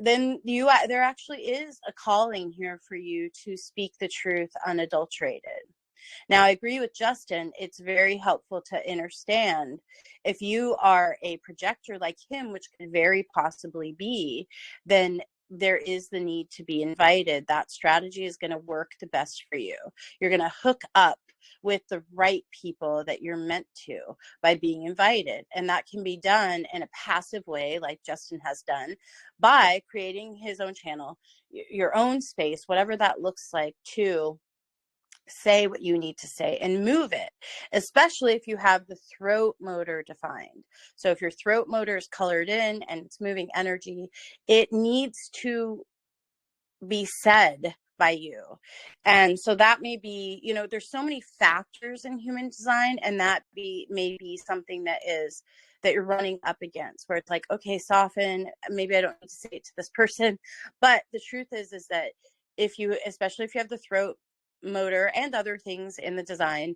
Then there actually is a calling here for you to speak the truth unadulterated. Now, I agree with Justin. It's very helpful to understand if you are a projector like him, which could very possibly be, then there is the need to be invited. That strategy is going to work the best for you. You're going to hook up with the right people that you're meant to by being invited. And that can be done in a passive way, like Justin has done, by creating his own channel, your own space, whatever that looks like, to say what you need to say and move it, especially if you have the throat motor defined. So if your throat motor is colored in and it's moving energy, it needs to be said by you. And so that may be, there's so many factors in human design, and that may be something that you're running up against, where it's like, soften, maybe I don't need to say it to this person. But the truth is that especially if you have the throat motor and other things in the design,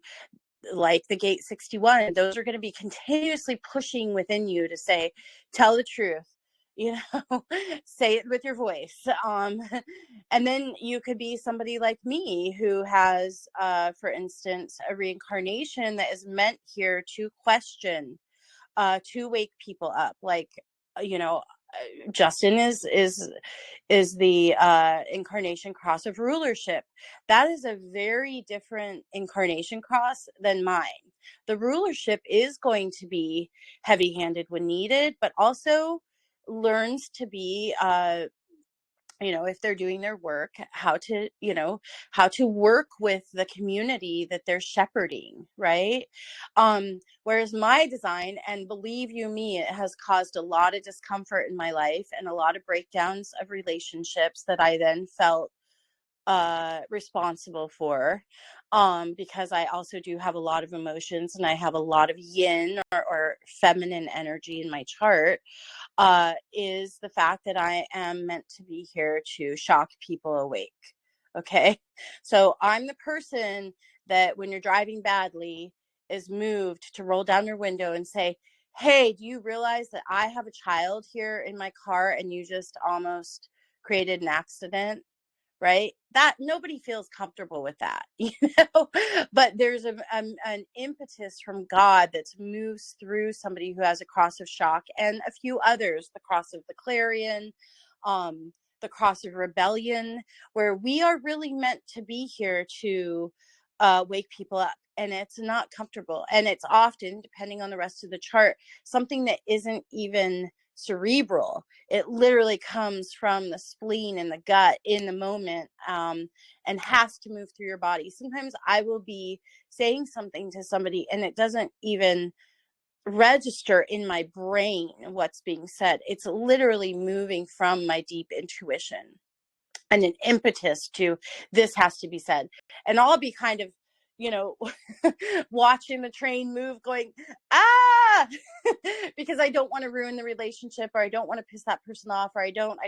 like the gate 61, those are going to be continuously pushing within you to say, tell the truth, say it with your voice. And then you could be somebody like me who has, for instance, a reincarnation that is meant here to question, to wake people up. Like, Justin is the incarnation cross of rulership. That is a very different incarnation cross than mine. The rulership is going to be heavy-handed when needed, but also learns to be if they're doing their work, how to work with the community that they're shepherding, right? Whereas my design, and believe you me, it has caused a lot of discomfort in my life and a lot of breakdowns of relationships that I then felt responsible for, because I also do have a lot of emotions, and I have a lot of yin or feminine energy in my chart, is the fact that I am meant to be here to shock people awake. Okay. So I'm the person that when you're driving badly is moved to roll down your window and say, hey, do you realize that I have a child here in my car and you just almost created an accident? Right? That nobody feels comfortable with that, but there's an impetus from God that moves through somebody who has a cross of shock, and a few others, the cross of the clarion, the cross of rebellion, where we are really meant to be here to wake people up. And it's not comfortable. And it's often, depending on the rest of the chart, something that isn't even cerebral. It literally comes from the spleen and the gut in the moment, and has to move through your body. Sometimes I will be saying something to somebody and it doesn't even register in my brain what's being said. It's literally moving from my deep intuition and an impetus to, this has to be said. And I'll be kind of, watching the train move going, because I don't want to ruin the relationship, or I don't want to piss that person off, or I don't,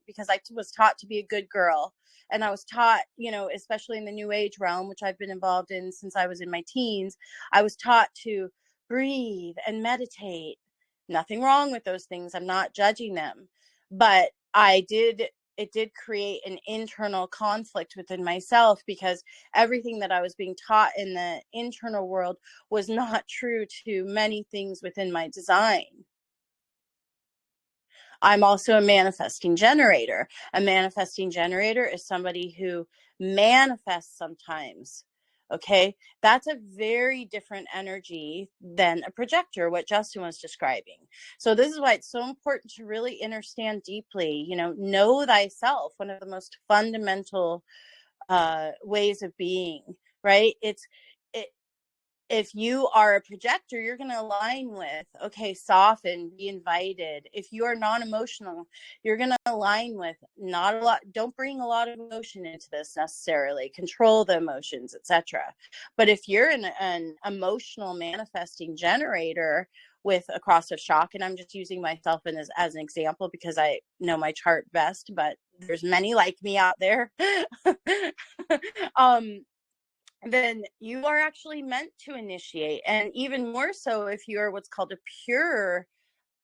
because I was taught to be a good girl. And I was taught, especially in the new age realm, which I've been involved in since I was in my teens, I was taught to breathe and meditate. Nothing wrong with those things. I'm not judging them, but it did create an internal conflict within myself, because everything that I was being taught in the internal world was not true to many things within my design. I'm also a manifesting generator. A manifesting generator is somebody who manifests sometimes. Okay, that's a very different energy than a projector, what Justin was describing. So this is why it's so important to really understand deeply, know thyself, one of the most fundamental ways of being, right? If you are a projector, you're going to align with, okay, soften, be invited. If you are non-emotional, you're going to align with not a lot. Don't bring a lot of emotion into this necessarily. Control the emotions, etc. But if you're an emotional manifesting generator with a cross of shock, and I'm just using myself as an example because I know my chart best, but there's many like me out there. Then you are actually meant to initiate. And even more so if you're what's called a pure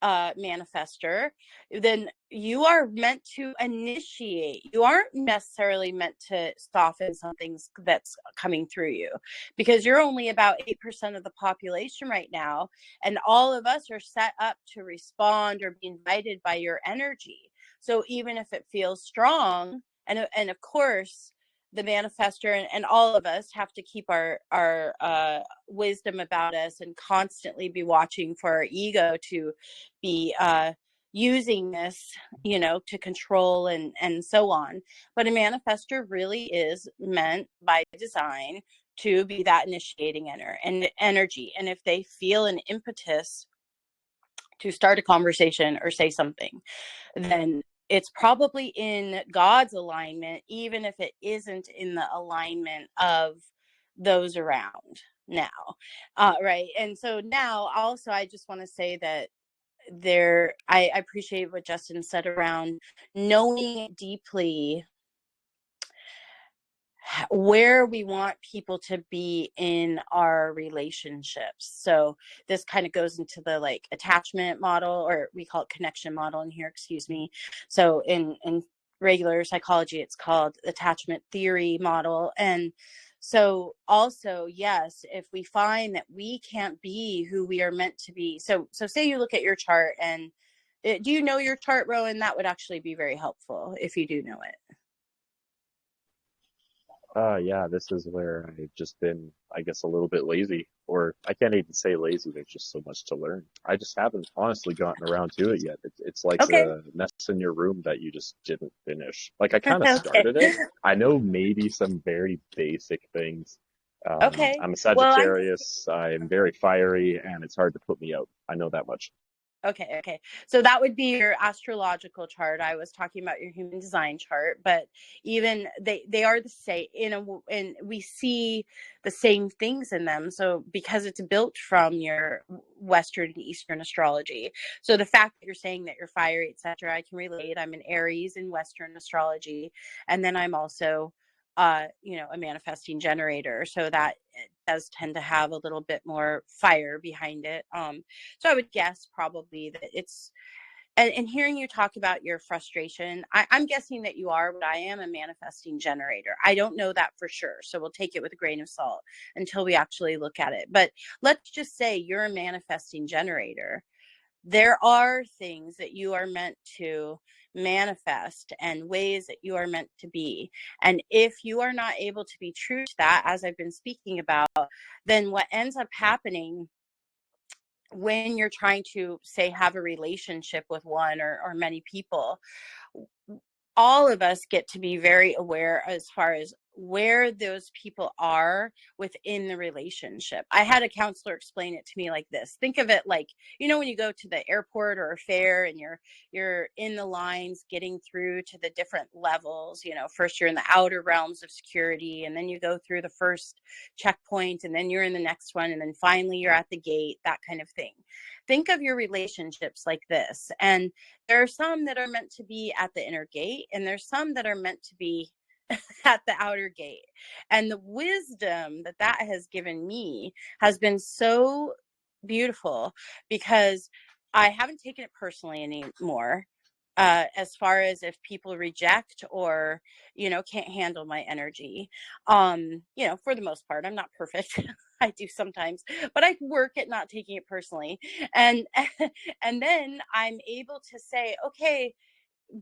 manifester, then you are meant to initiate. You aren't necessarily meant to soften something that's coming through you, because you're only about 8% of the population right now, and all of us are set up to respond or be invited by your energy. So even if it feels strong, and of course the manifester and all of us have to keep our wisdom about us and constantly be watching for our ego to be using this, to control and so on. But a manifester really is meant by design to be that initiating energy. And if they feel an impetus to start a conversation or say something, then it's probably in God's alignment, even if it isn't in the alignment of those around now. Right. And so now also, I just want to say that I appreciate what Justin said around knowing deeply where we want people to be in our relationships. So this kind of goes into the attachment model, or we call it connection model in here, excuse me. So in regular psychology, it's called attachment theory model. And so also, yes, if we find that we can't be who we are meant to be. So say you look at your chart, and do you know your chart, Rowan? That would actually be very helpful if you do know it. Yeah, this is where I've just been, I guess, a little bit lazy, or I can't even say lazy. There's just so much to learn. I just haven't honestly gotten around to it yet. It's like Okay. the mess in your room that you just didn't finish. Like I kind of Okay. started it. I know maybe some very basic things. Okay. I'm a Well, Sagittarius. I'm very fiery, and it's hard to put me out. I know that much. okay. So that would be your astrological chart. I was talking about your human design chart, but even they are the same and we see the same things in them. So because it's built from your Western and Eastern astrology. So the fact that you're saying that you're fiery, etc., I can relate. I'm an Aries in Western astrology, and then I'm also a manifesting generator. So that it does tend to have a little bit more fire behind it. So I would guess probably that it's, and hearing you talk about your frustration, I'm guessing that you are what I am, a manifesting generator. I don't know that for sure. So we'll take it with a grain of salt until we actually look at it. But let's just say you're a manifesting generator. There are things that you are meant to manifest and ways that you are meant to be. And if you are not able to be true to that, as I've been speaking about, then what ends up happening when you're trying to, say, have a relationship with one or many people, all of us get to be very aware as far as where those people are within the relationship. I had a counselor explain it to me like this. Think of it like, when you go to the airport or a fair and you're in the lines getting through to the different levels. First you're in the outer realms of security, and then you go through the first checkpoint, and then you're in the next one, and then finally you're at the gate, that kind of thing. Think of your relationships like this. And there are some that are meant to be at the inner gate, and there's some that are meant to be at the outer gate. And the wisdom that has given me has been so beautiful, because I haven't taken it personally anymore. As far as if people reject or, can't handle my energy. For the most part, I'm not perfect. I do sometimes, but I work at not taking it personally. And, and then I'm able to say, okay,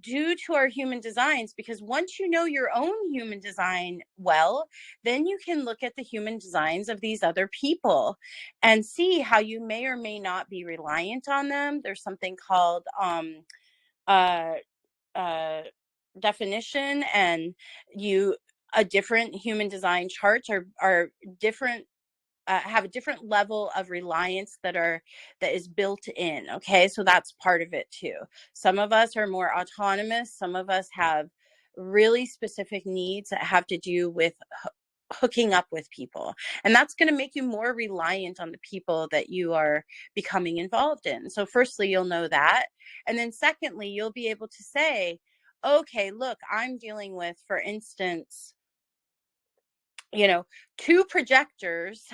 due to our human designs, because once you know your own human design well, then you can look at the human designs of these other people and see how you may or may not be reliant on them. There's something called uh, uh, definition, and a different human design charts are different, have a different level of reliance that is built in. Okay, so that's part of it too. Some of us are more autonomous. Some of us have really specific needs that have to do with hooking up with people, and that's going to make you more reliant on the people that you are becoming involved in. So firstly, you'll know that, and then secondly, you'll be able to say, okay, look, I'm dealing with, for instance, two projectors,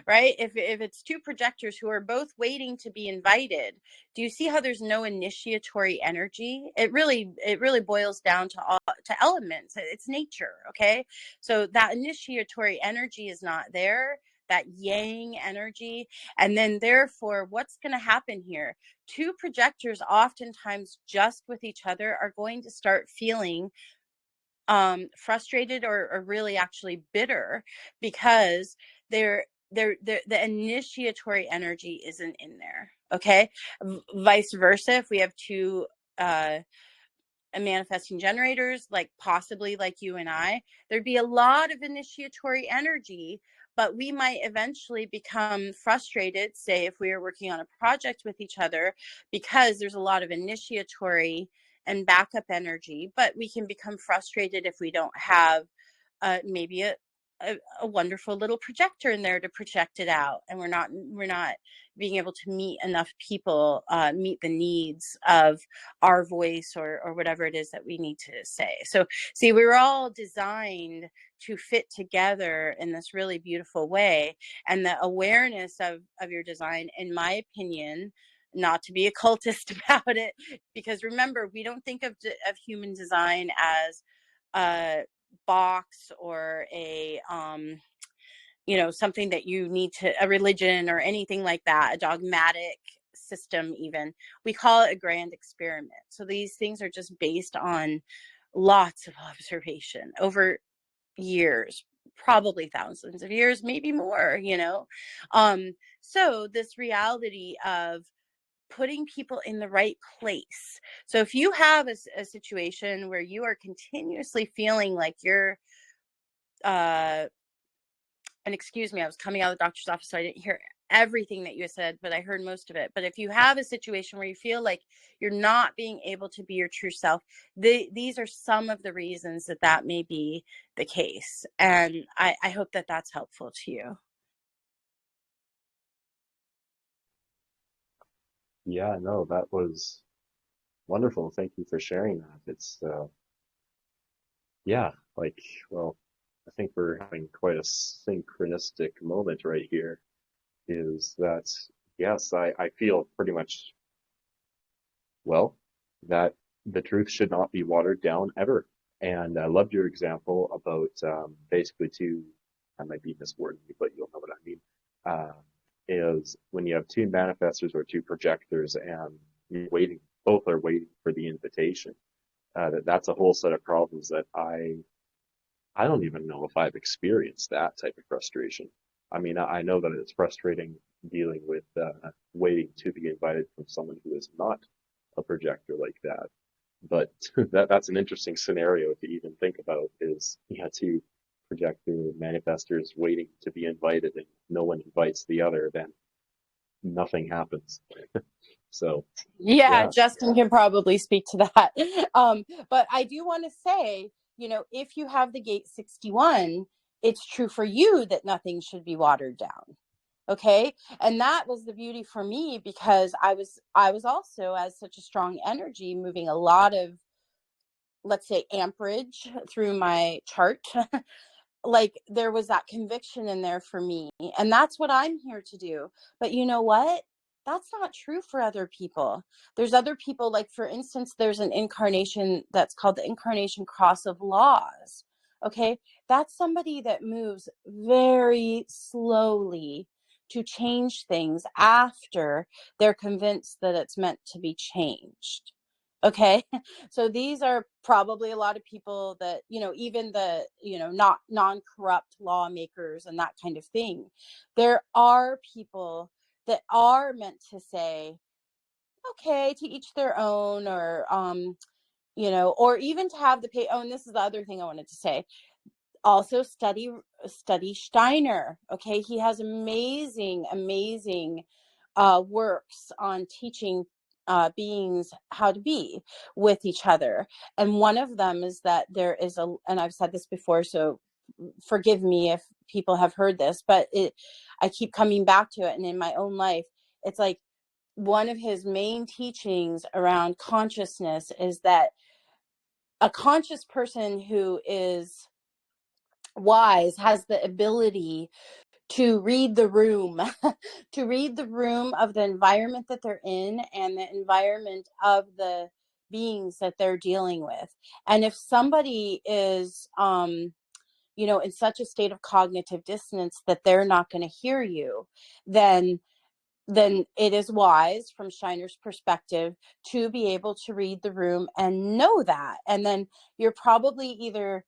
right? If it's two projectors who are both waiting to be invited, do you see how there's no initiatory energy? It really boils down to elements. It's nature. Okay, so that initiatory energy is not there, that yang energy. And then therefore, what's going to happen here? Two projectors oftentimes just with each other are going to start feeling frustrated or really actually bitter, because the initiatory energy isn't in there. Okay, vice versa, if we have two manifesting generators, like possibly like you and I, there'd be a lot of initiatory energy, but we might eventually become frustrated, say if we are working on a project with each other, because there's a lot of initiatory and backup energy. But we can become frustrated if we don't have maybe a wonderful little projector in there to project it out, and we're not being able to meet enough people, meet the needs of our voice or whatever it is that we need to say. So see, we were all designed to fit together in this really beautiful way. And the awareness of your design, in my opinion, not to be a cultist about it, because remember, we don't think of human design as box or a something that you need to, a religion or anything like that, a dogmatic system. Even we call it a grand experiment. So these things are just based on lots of observation over years, probably thousands of years, maybe more, so this reality of putting people in the right place. So if you have a situation where you are continuously feeling like you're and excuse me, I was coming out of the doctor's office, so I didn't hear everything that you said, but I heard most of it. But if you have a situation where you feel like you're not being able to be your true self, these are some of the reasons that may be the case. And I hope that that's helpful to you. Yeah, no, that was wonderful. Thank you for sharing that. It's, yeah, like, well, I think we're having quite a synchronistic moment right here. Is that, yes, I feel pretty much, well, that the truth should not be watered down ever. And I loved your example about basically I might be miswording you, but you'll know what I mean, is when you have two manifestors or two projectors and both are waiting for the invitation. That's a whole set of problems that I don't even know if I've experienced that type of frustration. I mean, I know that it's frustrating dealing with waiting to be invited from someone who is not a projector like that. But that's an interesting scenario to even think about is, two projector manifestors waiting to be invited and no one invites the other, then nothing happens. So, Yeah, yeah. Justin can probably speak to that. But I do want to say, if you have the gate 61, it's true for you that nothing should be watered down. Okay. And that was the beauty for me, because I was also, as such a strong energy, moving a lot of, let's say, amperage through my chart. Like there was that conviction in there for me. And that's what I'm here to do. But you know what? That's not true for other people. There's other people, like, for instance, there's an incarnation that's called the incarnation cross of laws. Okay. That's somebody that moves very slowly to change things after they're convinced that it's meant to be changed. Okay. So these are probably a lot of people that, even the, not non-corrupt lawmakers and that kind of thing. There are people that are meant to say, okay, to each their own, or, or even to have the pay. Oh, and this is the other thing I wanted to say. Also study Steiner. Okay. He has amazing works on teaching beings how to be with each other. And one of them is that there is and I've said this before, so forgive me if people have heard this, but I keep coming back to it. And in my own life, it's like one of his main teachings around consciousness is that a conscious person who is wise has the ability to read the room, to read the room of the environment that they're in and the environment of the beings that they're dealing with. And if somebody is, in such a state of cognitive dissonance that they're not going to hear you, then it is wise from Shiner's perspective to be able to read the room and know that. And then you're probably either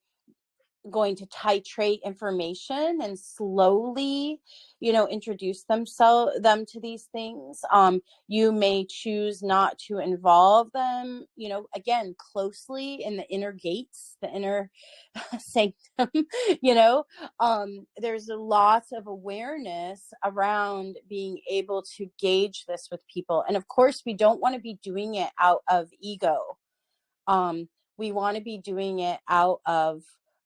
going to titrate information and slowly, introduce them to these things. You may choose not to involve them, again, closely in the inner gates, the inner sanctum. There's a lot of awareness around being able to gauge this with people. And of course, we don't want to be doing it out of ego. We want to be doing it out of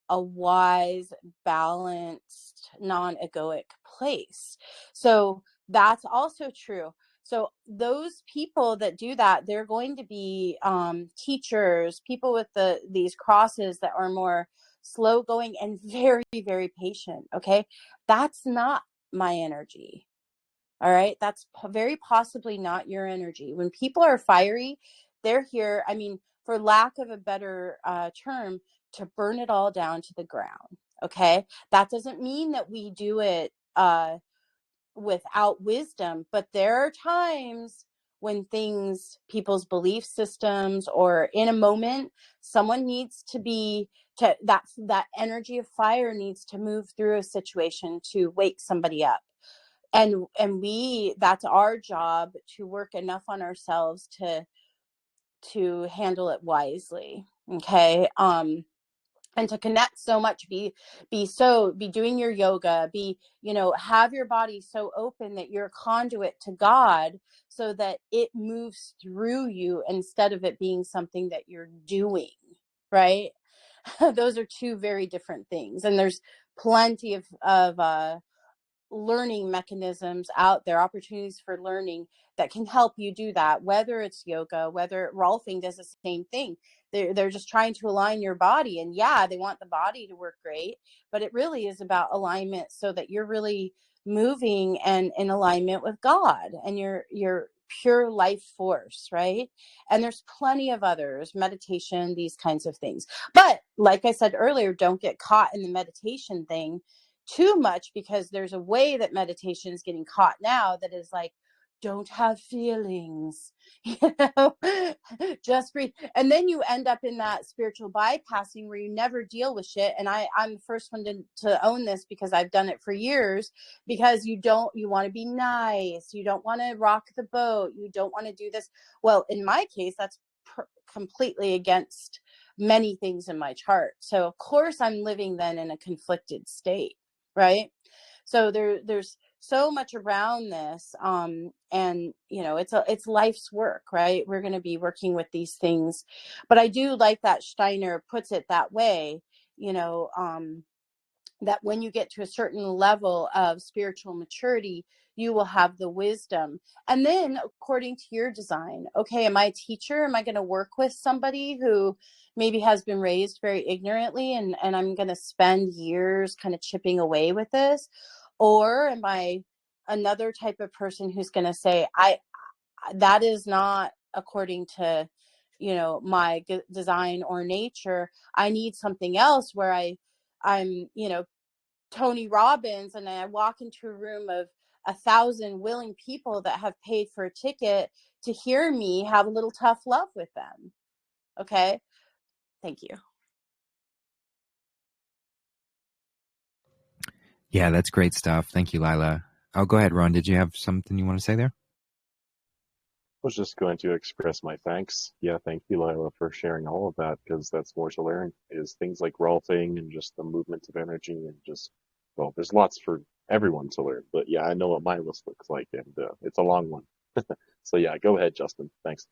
a wise, balanced, non-egoic place. So that's also true. So those people that do that, they're going to be teachers, people with these crosses that are more slow going and very, very patient. Okay. That's not my energy. All right. That's very possibly not your energy. When people are fiery, they're here, for lack of a better term, to burn it all down to the ground. Okay. That doesn't mean that we do it without wisdom, but there are times when people's belief systems, or in a moment, someone needs to be that energy of fire needs to move through a situation to wake somebody up. And that's our job, to work enough on ourselves to handle it wisely. Okay. And to connect so much, be doing your yoga, have your body so open that you're a conduit to God, so that it moves through you instead of it being something that you're doing, right? Those are two very different things. And there's plenty of learning mechanisms out there, opportunities for learning that can help you do that, whether it's yoga, whether Rolfing does the same thing. They're just trying to align your body, and yeah, they want the body to work great, but it really is about alignment, so that you're really moving and in alignment with God and your pure life force, right? And there's plenty of others, meditation, these kinds of things. But like I said earlier, don't get caught in the meditation thing too much, because there's a way that meditation is getting caught now that is like, don't have feelings, just breathe. And then you end up in that spiritual bypassing where you never deal with shit. And I'm the first one to own this, because I've done it for years, because you want to be nice. You don't want to rock the boat. You don't want to do this. Well, in my case, that's completely against many things in my chart. So of course I'm living then in a conflicted state. Right. So there's so much around this. And it's life's work, right? We're going to be working with these things, but I do like that Steiner puts it that way, that when you get to a certain level of spiritual maturity, you will have the wisdom. And then according to your design, okay, am I a teacher? Am I going to work with somebody who maybe has been raised very ignorantly, and I'm going to spend years kind of chipping away with this? Or am I another type of person who's going to say, that is not according to, my design or nature. I need something else where I'm, Tony Robbins, and I walk into a room of 1,000 willing people that have paid for a ticket to hear me have a little tough love with them. Okay. Thank you. Yeah, that's great stuff. Thank you, Lila. Oh, go ahead, Ron. Did you have something you want to say there? I was just going to express my thanks. Yeah, thank you, Lila, for sharing all of that, because that's more to learn, is things like rolfing and just the movement of energy, and just, well, there's lots for everyone to learn. But yeah, I know what my list looks like, and it's a long one. So yeah, go ahead, Justin. Thanks.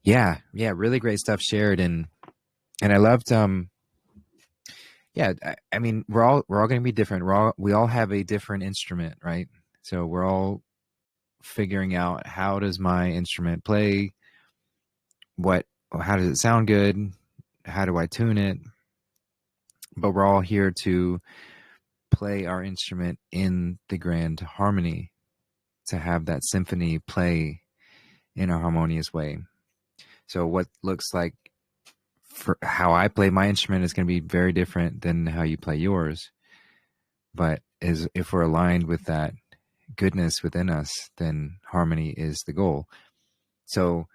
Yeah, really great stuff shared, and I loved. Yeah, I mean, we're all going to be different. We all have a different instrument, right? So we're all figuring out, how does my instrument play? How does it sound good? How do I tune it? But we're all here to play our instrument in the grand harmony, to have that symphony play in a harmonious way. So what looks like for how I play my instrument is going to be very different than how you play yours. But if we're aligned with that goodness within us, then harmony is the goal. So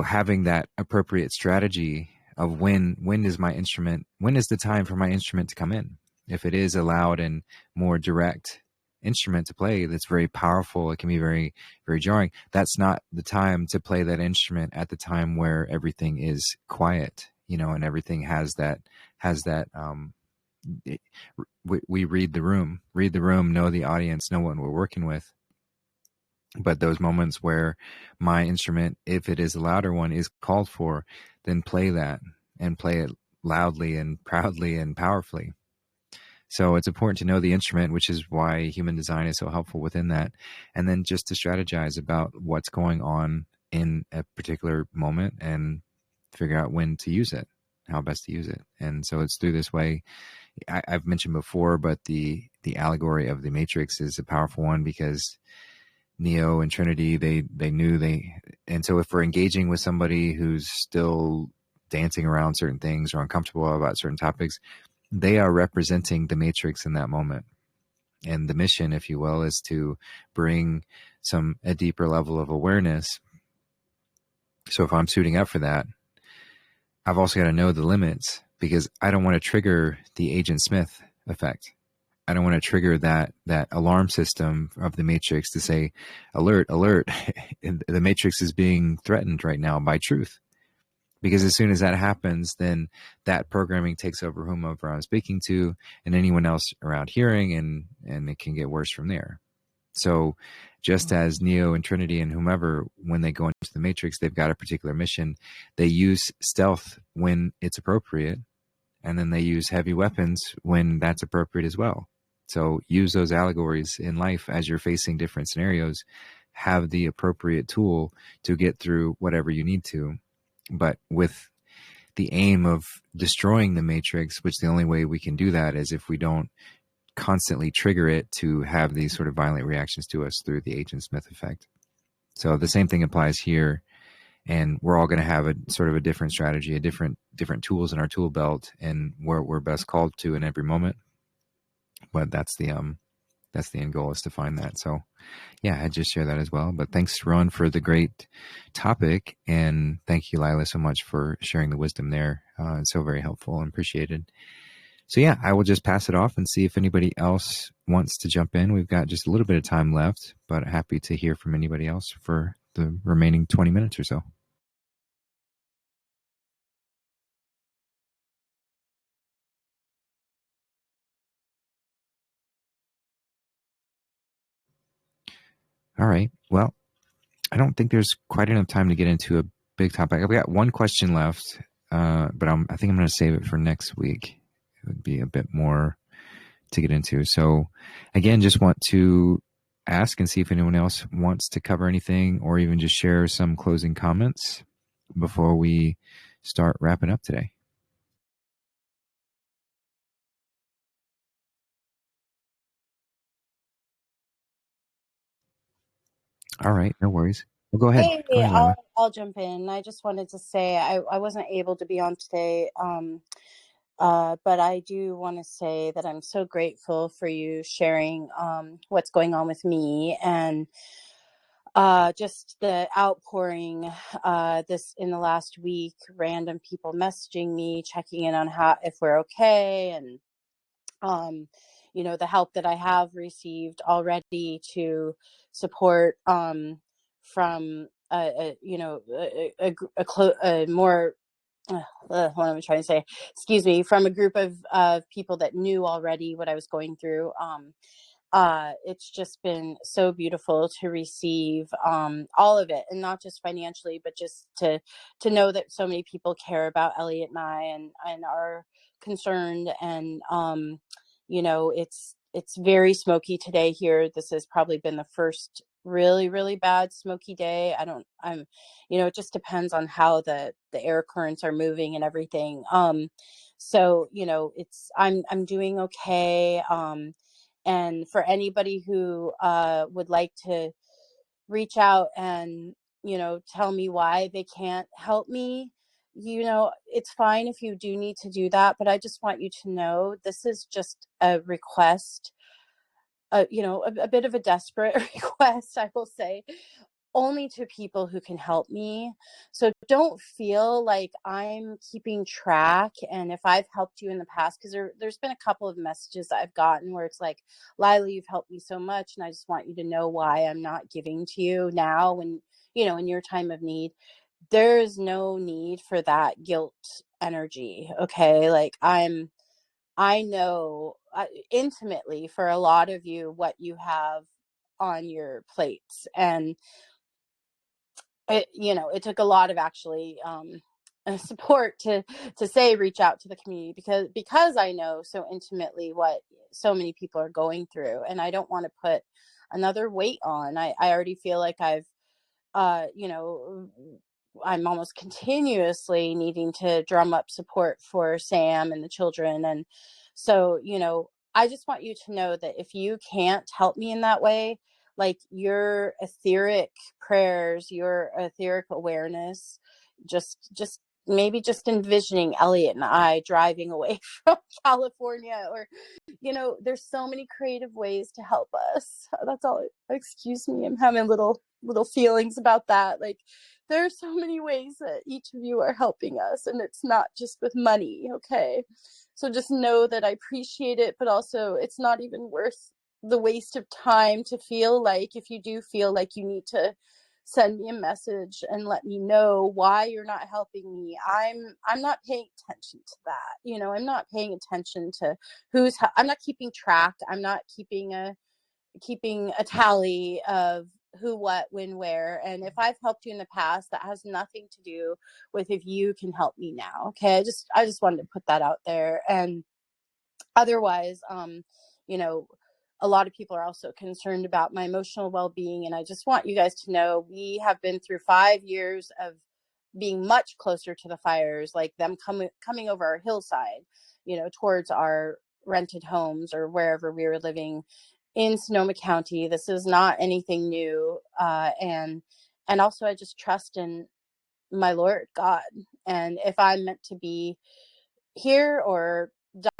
having that appropriate strategy of when is the time for my instrument to come in? If it is a loud and more direct instrument to play that's very powerful, it can be very, very jarring. That's not the time to play that instrument at the time where everything is quiet, and everything has that we read the room, know the audience, know what we're working with. But those moments where my instrument, if it is a louder one, is called for, then play that, and play it loudly and proudly and powerfully. So it's important to know the instrument, which is why human design is so helpful within that. And then just to strategize about what's going on in a particular moment and figure out when to use it, how best to use it. And so it's through this way. I've mentioned before, but the allegory of the Matrix is a powerful one, because Neo and Trinity, they knew and so if we're engaging with somebody who's still dancing around certain things or uncomfortable about certain topics, they are representing the Matrix in that moment. And the mission, if you will, is to bring a deeper level of awareness. So if I'm suiting up for that, I've also got to know the limits, because I don't want to trigger the Agent Smith effect. I don't want to trigger that alarm system of the Matrix to say, alert, alert. The Matrix is being threatened right now by truth. Because as soon as that happens, then that programming takes over whomever I'm speaking to and anyone else around hearing, and it can get worse from there. So just as Neo and Trinity and whomever, when they go into the Matrix, they've got a particular mission. They use stealth when it's appropriate, and then they use heavy weapons when that's appropriate as well. So use those allegories in life as you're facing different scenarios. Have the appropriate tool to get through whatever you need to, but with the aim of destroying the Matrix, which the only way we can do that is if we don't constantly trigger it to have these sort of violent reactions to us through the Agent Smith effect. So the same thing applies here, and we're all going to have a sort of a different strategy, a different tools in our tool belt, and where we're best called to in every moment. But that's the end goal, is to find that. So yeah, I just share that as well. But thanks, Ron, for the great topic, and thank you, Lila, so much for sharing the wisdom there. It's so very helpful and appreciated. So yeah, I will just pass it off and see if anybody else wants to jump in. We've got just a little bit of time left, but happy to hear from anybody else for the remaining 20 minutes or so. All right. Well, I don't think there's quite enough time to get into a big topic. I've got one question left, but I think I'm going to save it for next week. It would be a bit more to get into. So again, just want to ask and see if anyone else wants to cover anything or even just share some closing comments before we start wrapping up today. All right, no worries. Well, go ahead. Hey, Go ahead, Lila. I'll jump in. I just wanted to say I wasn't able to be on today, but I do want to say that I'm so grateful for you sharing what's going on with me, and just the outpouring this in the last week, random people messaging me, checking in on if we're okay, and the help that I have received already to support from a more what am I trying to say? Excuse me, from a group of people that knew already what I was going through. It's just been so beautiful to receive all of it, and not just financially, but just to know that so many people care about Elliot and I, and are concerned. And it's very smoky today here. This has probably been the first really, really bad smoky day. It just depends on how the air currents are moving and everything. So I'm doing okay. And for anybody who would like to reach out and, tell me why they can't help me, it's fine if you do need to do that. But I just want you to know this is just a request, a bit of a desperate request, I will say, only to people who can help me. So don't feel like I'm keeping track. And if I've helped you in the past, because there's been a couple of messages that I've gotten where it's like, Lila, you've helped me so much, and I just want you to know why I'm not giving to you now when, in your time of need. There is no need for that guilt energy. Okay. Like I know intimately for a lot of you what you have on your plates, and it took a lot of actually support to say reach out to the community, because I know so intimately what so many people are going through, and I don't want to put another weight on. I already feel like I've I'm almost continuously needing to drum up support for Sam and the children. And so, I just want you to know that if you can't help me in that way, like your etheric prayers, your etheric awareness, just maybe just envisioning Elliot and I driving away from California, or, there's so many creative ways to help us. That's all. Excuse me. I'm having little feelings about that. Like, there are so many ways that each of you are helping us, and it's not just with money. Okay. So just know that I appreciate it, but also it's not even worth the waste of time to feel like, if you do feel like you need to send me a message and let me know why you're not helping me. I'm not paying attention to that. I'm not paying attention to I'm not keeping track. I'm not keeping a tally of who, what, when, where. And if I've helped you in the past, that has nothing to do with if you can help me now. Okay. I just wanted to put that out there. And otherwise, a lot of people are also concerned about my emotional well-being. And I just want you guys to know, we have been through 5 years of being much closer to the fires, like them coming over our hillside, towards our rented homes or wherever we were living in Sonoma County. This is not anything new. And also I just trust in my Lord God. And if I'm meant to be here or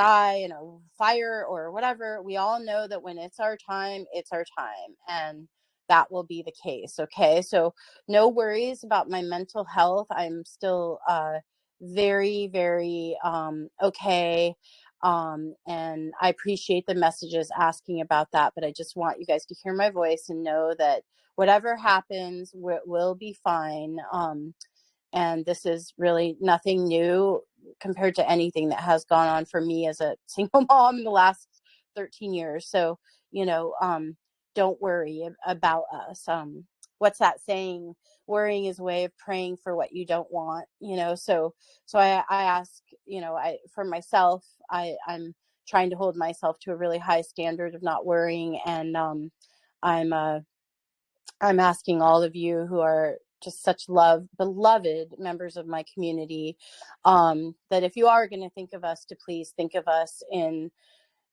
die in a fire or whatever, we all know that when it's our time, it's our time. And that will be the case. Okay. So no worries about my mental health. I'm still very, very okay. And I appreciate the messages asking about that, but I just want you guys to hear my voice and know that whatever happens, will be fine. And this is really nothing new compared to anything that has gone on for me as a single mom in the last 13 years. So, don't worry about us. What's that saying? Worrying is a way of praying for what you don't want, so I ask, for myself, I'm trying to hold myself to a really high standard of not worrying. And I'm asking all of you who are just such beloved members of my community, that if you are going to think of us, to please think of us in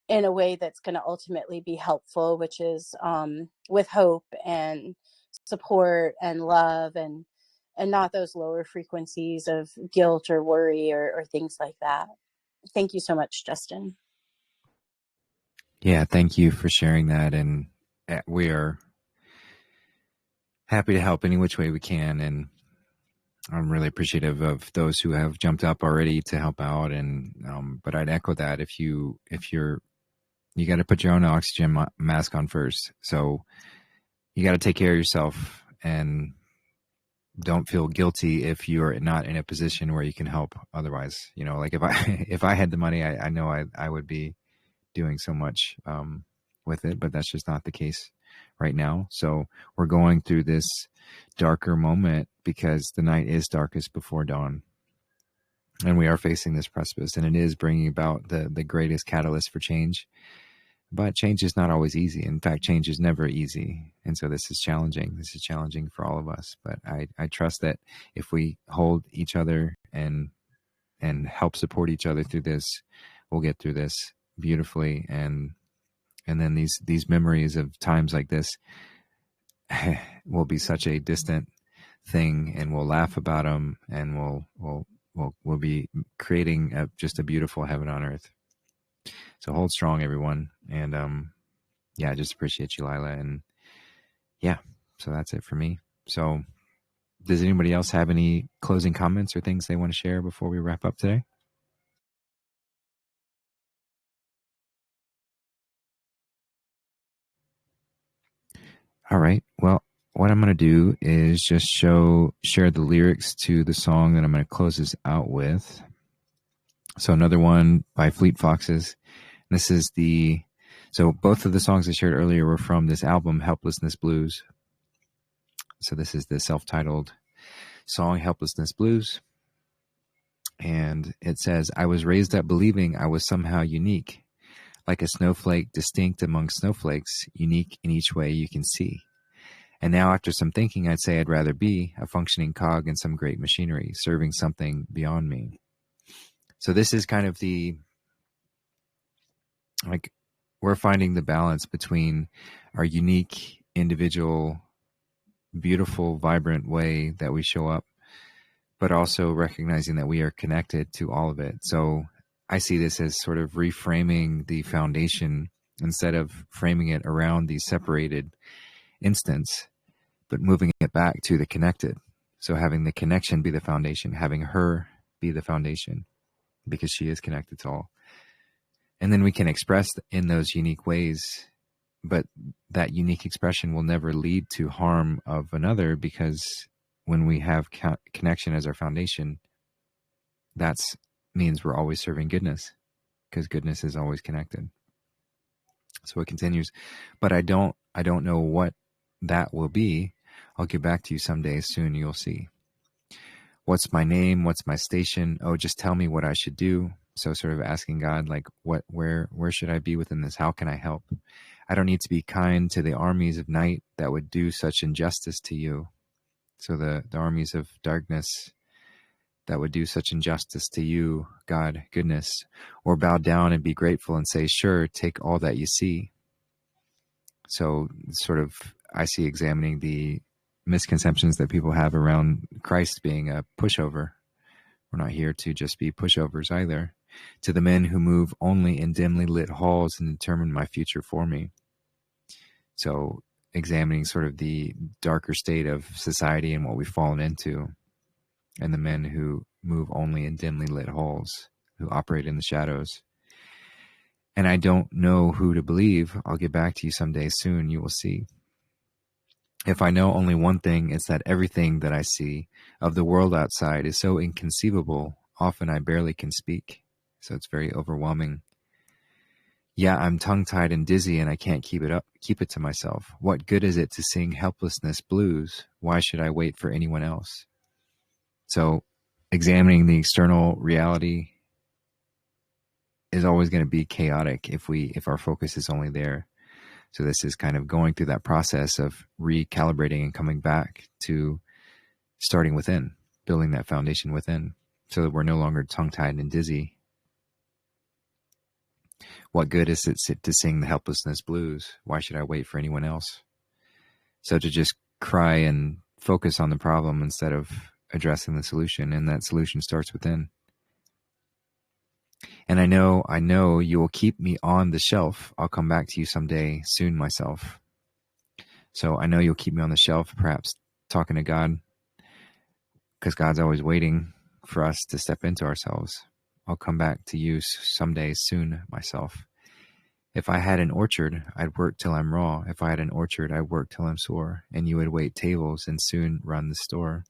a way that's going to ultimately be helpful, which is with hope and support and love, and not those lower frequencies of guilt or worry or things like that. Thank you so much, Justin. Yeah, thank you for sharing that. And we are happy to help any which way we can. And I'm really appreciative of those who have jumped up already to help out. And but I'd echo that if you got to put your own oxygen mask on first. So you got to take care of yourself, and don't feel guilty if you're not in a position where you can help. Otherwise, like if I had the money, I know I would be doing so much with it, but that's just not the case right now. So we're going through this darker moment because the night is darkest before dawn, and we are facing this precipice, and it is bringing about the greatest catalyst for change. But change is not always easy. In fact, change is never easy. And so this is challenging. This is challenging for all of us. But I trust that if we hold each other and help support each other through this, we'll get through this beautifully. And then these memories of times like this will be such a distant thing, and we'll laugh about them, and we'll be creating just a beautiful heaven on earth. So hold strong, everyone. And I just appreciate you, Lila. And yeah, so that's it for me. So does anybody else have any closing comments or things they want to share before we wrap up today? All right. Well, what I'm going to do is just share the lyrics to the song that I'm going to close this out with. So another one by Fleet Foxes. This is so both of the songs I shared earlier were from this album, Helplessness Blues. So this is the self-titled song, Helplessness Blues. And it says, I was raised up believing I was somehow unique, like a snowflake distinct among snowflakes, unique in each way you can see. And now after some thinking, I'd say I'd rather be a functioning cog in some great machinery, serving something beyond me. So this is kind of we're finding the balance between our unique, individual, beautiful, vibrant way that we show up, but also recognizing that we are connected to all of it. So I see this as sort of reframing the foundation instead of framing it around the separated instance, but moving it back to the connected. So having the connection be the foundation, having her be the foundation, because she is connected to all. And then we can express in those unique ways, but that unique expression will never lead to harm of another, because when we have connection as our foundation, that means we're always serving goodness, because goodness is always connected. So it continues, but I don't know what that will be. I'll get back to you someday. Soon you'll see. What's my name? What's my station? Oh, just tell me what I should do. So sort of asking God, like, where should I be within this? How can I help? I don't need to be kind to the armies of night that would do such injustice to you. So the armies of darkness that would do such injustice to you, God, goodness, or bow down and be grateful and say, sure, take all that you see. So sort of, I see examining the misconceptions that people have around Christ being a pushover. We're not here to just be pushovers either. To the men who move only in dimly lit halls and determine my future for me. So examining sort of the darker state of society and what we've fallen into, and the men who move only in dimly lit halls, who operate in the shadows. And I don't know who to believe. I'll get back to you someday. Soon you will see. If I know only one thing, it's that everything that I see of the world outside is so inconceivable, often I barely can speak. So it's very overwhelming. Yeah, I'm tongue-tied and dizzy and I can't keep it to myself. What good is it to sing helplessness blues? Why should I wait for anyone else? So examining the external reality is always going to be chaotic if our focus is only there. So this is kind of going through that process of recalibrating and coming back to starting within, building that foundation within, so that we're no longer tongue-tied and dizzy. What good is it to sing the helplessness blues? Why should I wait for anyone else? So to just cry and focus on the problem instead of addressing the solution, and that solution starts within. And I know you will keep me on the shelf. I'll come back to you someday soon myself. So I know you'll keep me on the shelf, perhaps talking to God, because God's always waiting for us to step into ourselves. I'll come back to you someday soon myself. If I had an orchard, I'd work till I'm raw. If I had an orchard, I'd work till I'm sore. And you would wait tables and soon run the store.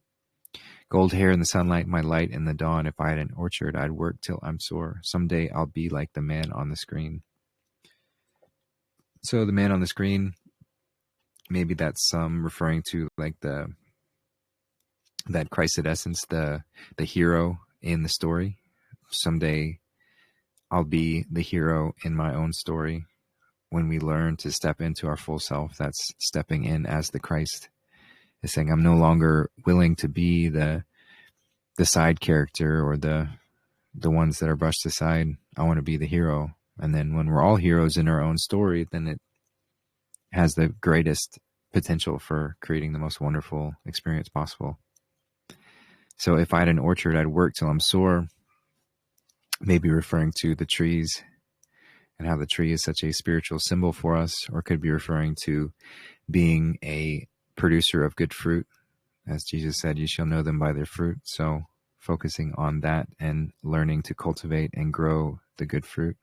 Gold hair in the sunlight, my light in the dawn. If I had an orchard, I'd work till I'm sore. Someday I'll be like the man on the screen. So the man on the screen, maybe that's referring to like that Christ essence, the hero in the story. Someday I'll be the hero in my own story. When we learn to step into our full self, that's stepping in as the Christ. Is saying I'm no longer willing to be the side character or the ones that are brushed aside. I want to be the hero. And then when we're all heroes in our own story, then it has the greatest potential for creating the most wonderful experience possible. So if I had an orchard, I'd work till I'm sore, maybe referring to the trees and how the tree is such a spiritual symbol for us, or could be referring to being a producer of good fruit. As Jesus said, you shall know them by their fruit. So focusing on that and learning to cultivate and grow the good fruit.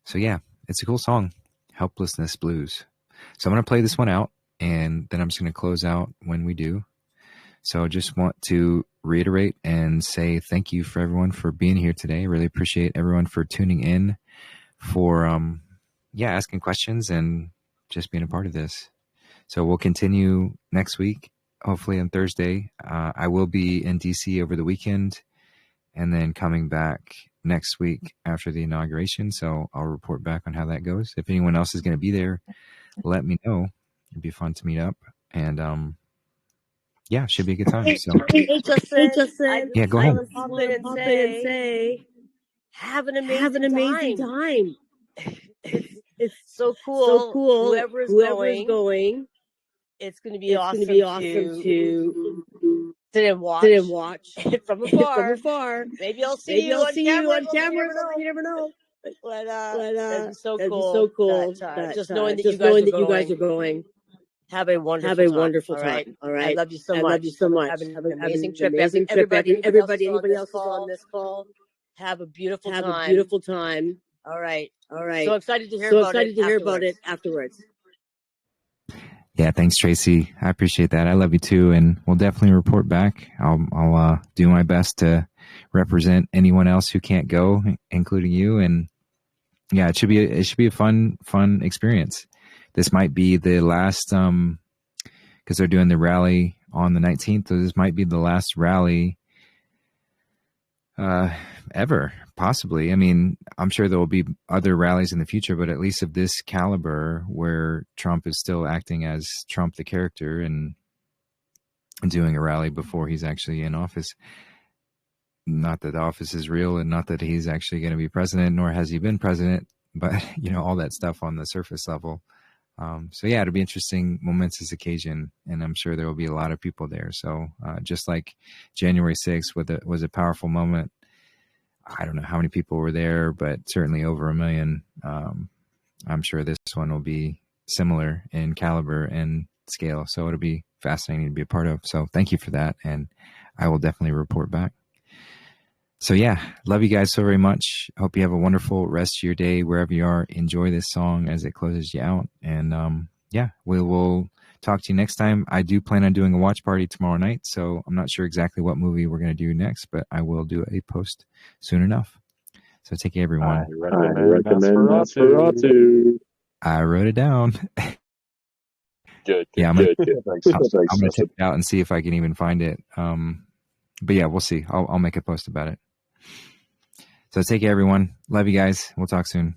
So yeah, it's a cool song, Helplessness Blues. So I'm going to play this one out, and then I'm just going to close out when we do. So I just want to reiterate and say thank you for everyone for being here today. Really appreciate everyone for tuning in, for asking questions and just being a part of this. So we'll continue next week, hopefully on Thursday. I will be in DC over the weekend and then coming back next week after the inauguration. So I'll report back on how that goes. If anyone else is going to be there, let me know. It'd be fun to meet up. And should be a good time. So Hey, Justin, yeah, go ahead. I just want to pop in and say, have an amazing time. It's so cool. Whoever is going, it's going to be awesome to sit and watch from afar. Maybe I'll see you on camera. You never know. But that'd be so cool. That, just knowing that you guys are going. Have a wonderful time. All right. I love you so much. Have an amazing trip. Everybody else is on this call. Have a beautiful time. All right. So excited to hear about it afterwards. Yeah, thanks, Tracy. I appreciate that. I love you too, and we'll definitely report back. I'll do my best to represent anyone else who can't go, including you. And yeah, it should be a fun experience. This might be the last, because they're doing the rally on the 19th. So this might be the last rally ever, possibly. I mean, I'm sure there will be other rallies in the future, but at least of this caliber, where Trump is still acting as Trump the character and doing a rally before he's actually in office. Not that the office is real, and not that he's actually going to be president, nor has he been president, but all that stuff on the surface level. So yeah, it'll be interesting, momentous occasion, and I'm sure there will be a lot of people there. So just like January 6th was a powerful moment. I don't know how many people were there, but certainly over 1 million. I'm sure this one will be similar in caliber and scale. So it'll be fascinating to be a part of. So thank you for that, and I will definitely report back. So yeah, love you guys so very much. Hope you have a wonderful rest of your day wherever you are. Enjoy this song as it closes you out. And yeah, we will talk to you next time. I do plan on doing a watch party tomorrow night, so I'm not sure exactly what movie we're going to do next, but I will do a post soon enough. So take care, everyone. I recommend Nosferatu. I wrote it down. Good. Yeah, I'm going to Thanks. check it out and see if I can even find it. But yeah, we'll see. I'll make a post about it. So take care, everyone. Love you guys. We'll talk soon.